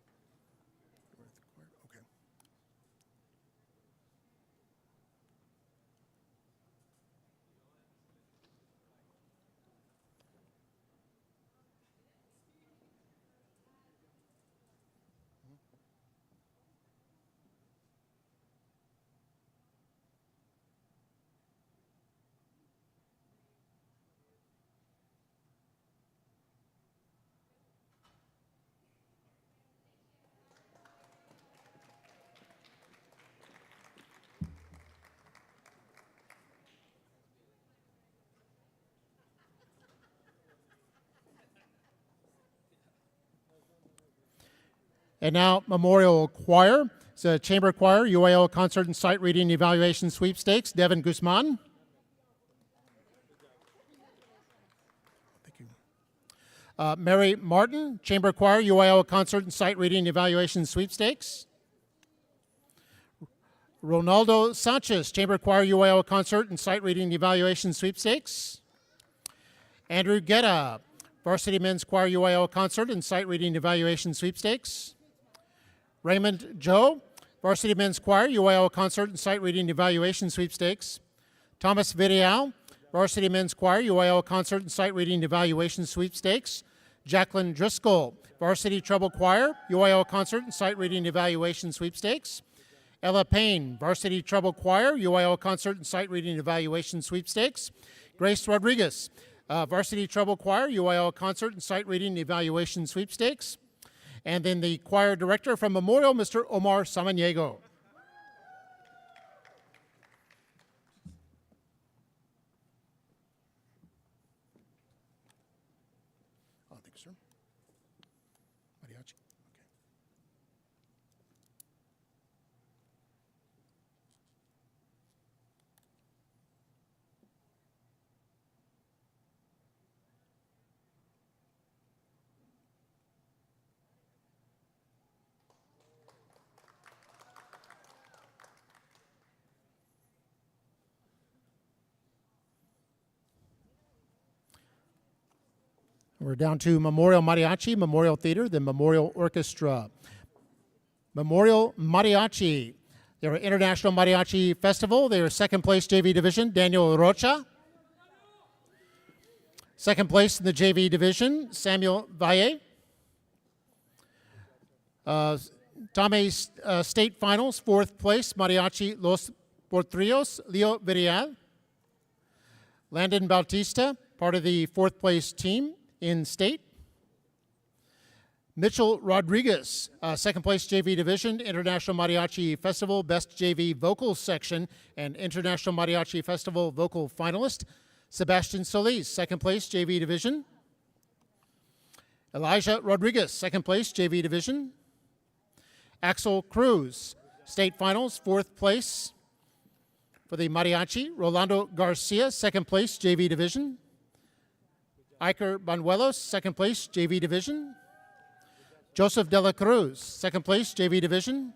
And now Memorial Choir. It's a chamber choir, UIL Concert and Sight Reading Evaluation Sweepstakes. Devin Guzman. Thank you. Mary Martin, chamber choir, UIL Concert and Sight Reading Evaluation Sweepstakes. Ronaldo Sanchez, chamber choir, UIL Concert and Sight Reading Evaluation Sweepstakes. Andrew Guetta, varsity men's choir, UIL Concert and Sight Reading Evaluation Sweepstakes. Raymond Joe, varsity men's choir, UIL Concert and Sight Reading Evaluation Sweepstakes. Thomas Vidal, varsity men's choir, UIL Concert and Sight Reading Evaluation Sweepstakes. Jacqueline Driscoll, varsity treble choir, UIL Concert and Sight Reading Evaluation Sweepstakes. Ella Payne, varsity treble choir, UIL Concert and Sight Reading Evaluation Sweepstakes. Grace Rodriguez, varsity treble choir, UIL Concert and Sight Reading Evaluation Sweepstakes. And then the choir director from Memorial, Mr. Omar Samaniego. Thank you, sir. Mariachi. Okay. We're down to Memorial Mariachi, Memorial Theater, then Memorial Orchestra. Memorial Mariachi. They're an International Mariachi Festival. They're second place JV division, Daniel Rocha. Second place in the JV division, Samuel Valle. Tame State Finals, fourth place, Mariachi Los Portrios, Leo Villarreal. Landon Bautista, part of the fourth place team in state. Mitchell Rodriguez, second place JV Division, International Mariachi Festival, Best JV Vocal Section, and International Mariachi Festival Vocal Finalist. Sebastian Solis, second place JV Division. Elijah Rodriguez, second place JV Division. Axel Cruz, state finals, fourth place for the mariachi. Rolando Garcia, second place JV Division. Iker Banuelos, second place JV Division. Joseph De La Cruz, second place JV Division.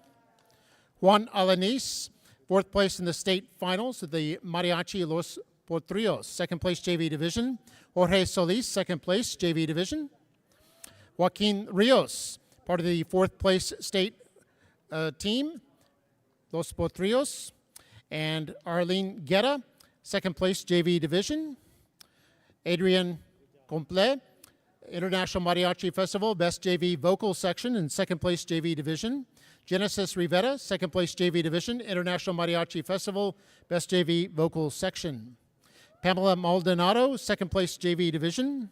Juan Alanis, fourth place in the state finals of the Mariachi Los Potrillos, second place JV Division. Jorge Solis, second place JV Division. Joaquin Rios, part of the fourth place state team, Los Potrillos. And Arlene Guerra, second place JV Division. Adrian Comple, International Mariachi Festival, Best JV Vocal Section and second place JV Division. Genesis Rivera, second place JV Division, International Mariachi Festival, Best JV Vocal Section. Pamela Maldonado, second place JV Division.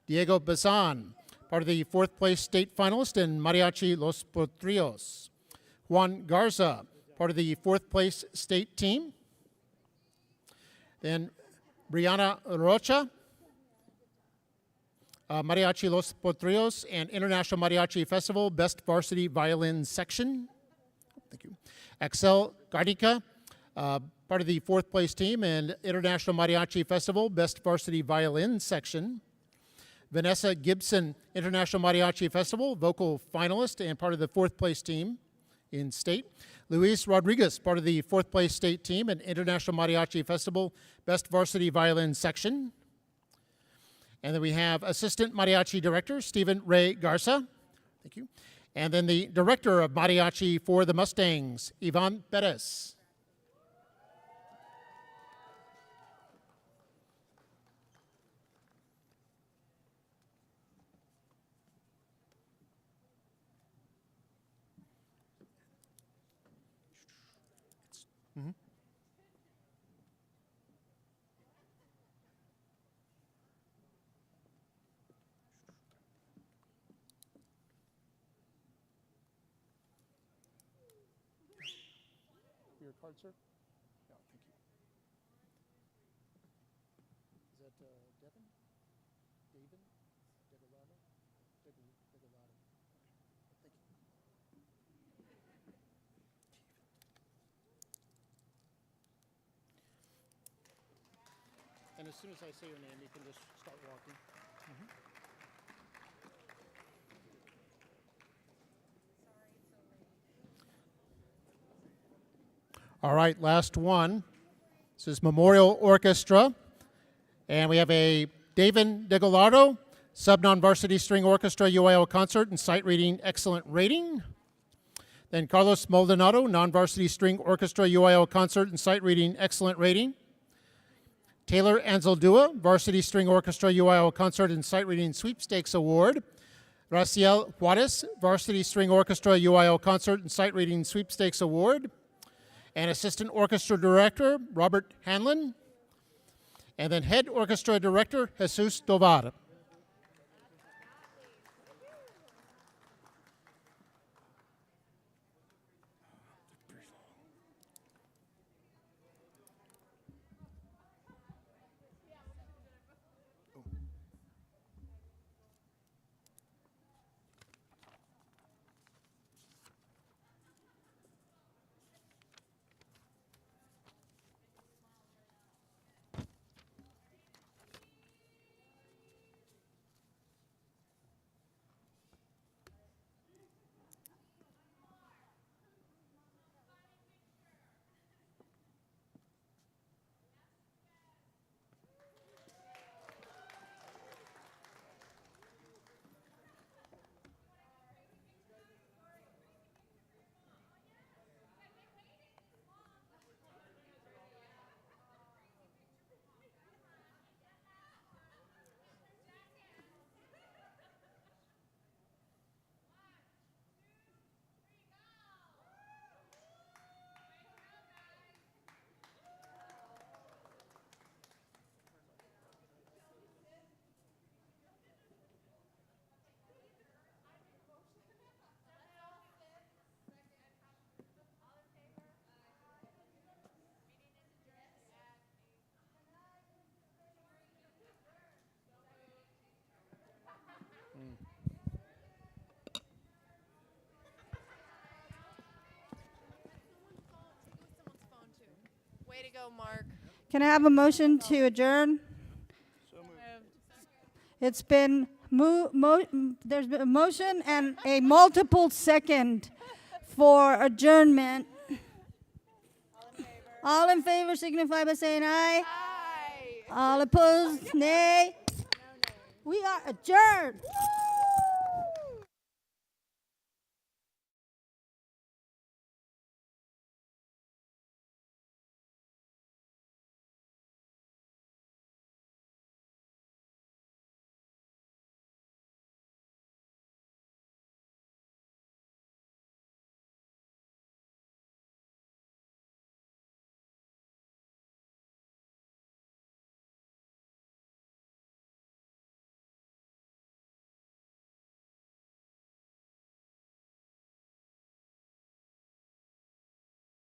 Diego Bazan, part of the fourth place state finalist in Mariachi Los Potrillos. Juan Garza, part of the fourth place state team. Then Brianna Rocha, Mariachi Los Potrillos and International Mariachi Festival, Best Varsity Violin Section. Thank you. Axel Gardica, part of the fourth place team and International Mariachi Festival, Best Varsity Violin Section. Vanessa Gibson, International Mariachi Festival, vocal finalist and part of the fourth place team in state. Luis Rodriguez, part of the fourth place state team and International Mariachi Festival, Best Varsity Violin Section. And then we have Assistant Mariachi Director, Stephen Ray Garza. Thank you. And then the Director of Mariachi for the Mustangs, Ivan Perez. Your card, sir? Yeah, thank you. Is that Devin? David? Degalado? Degalado. Thank you. And as soon as I say your name, you can just start walking. All right, last one. This is Memorial Orchestra. And we have a David DeGallardo, Sub-Non-Varsity String Orchestra UIL Concert and Sight Reading Excellent Rating. Then Carlos Maldonado, Non-Varsity String Orchestra UIL Concert and Sight Reading Excellent Rating. Taylor Anzaldúa, Varsity String Orchestra UIL Concert and Sight Reading Sweepstakes Award. Raciel Juarez, Varsity String Orchestra UIL Concert and Sight Reading Sweepstakes Award. And Assistant Orchestra Director, Robert Hanlon. And then Head Orchestra Director, Jesus Tovar. Way to go, Mark. Can I have a motion to adjourn? It's been, there's been a motion and a multiple second for adjournment. All in favor signify by saying aye. Aye. All opposed, nay. We are adjourned.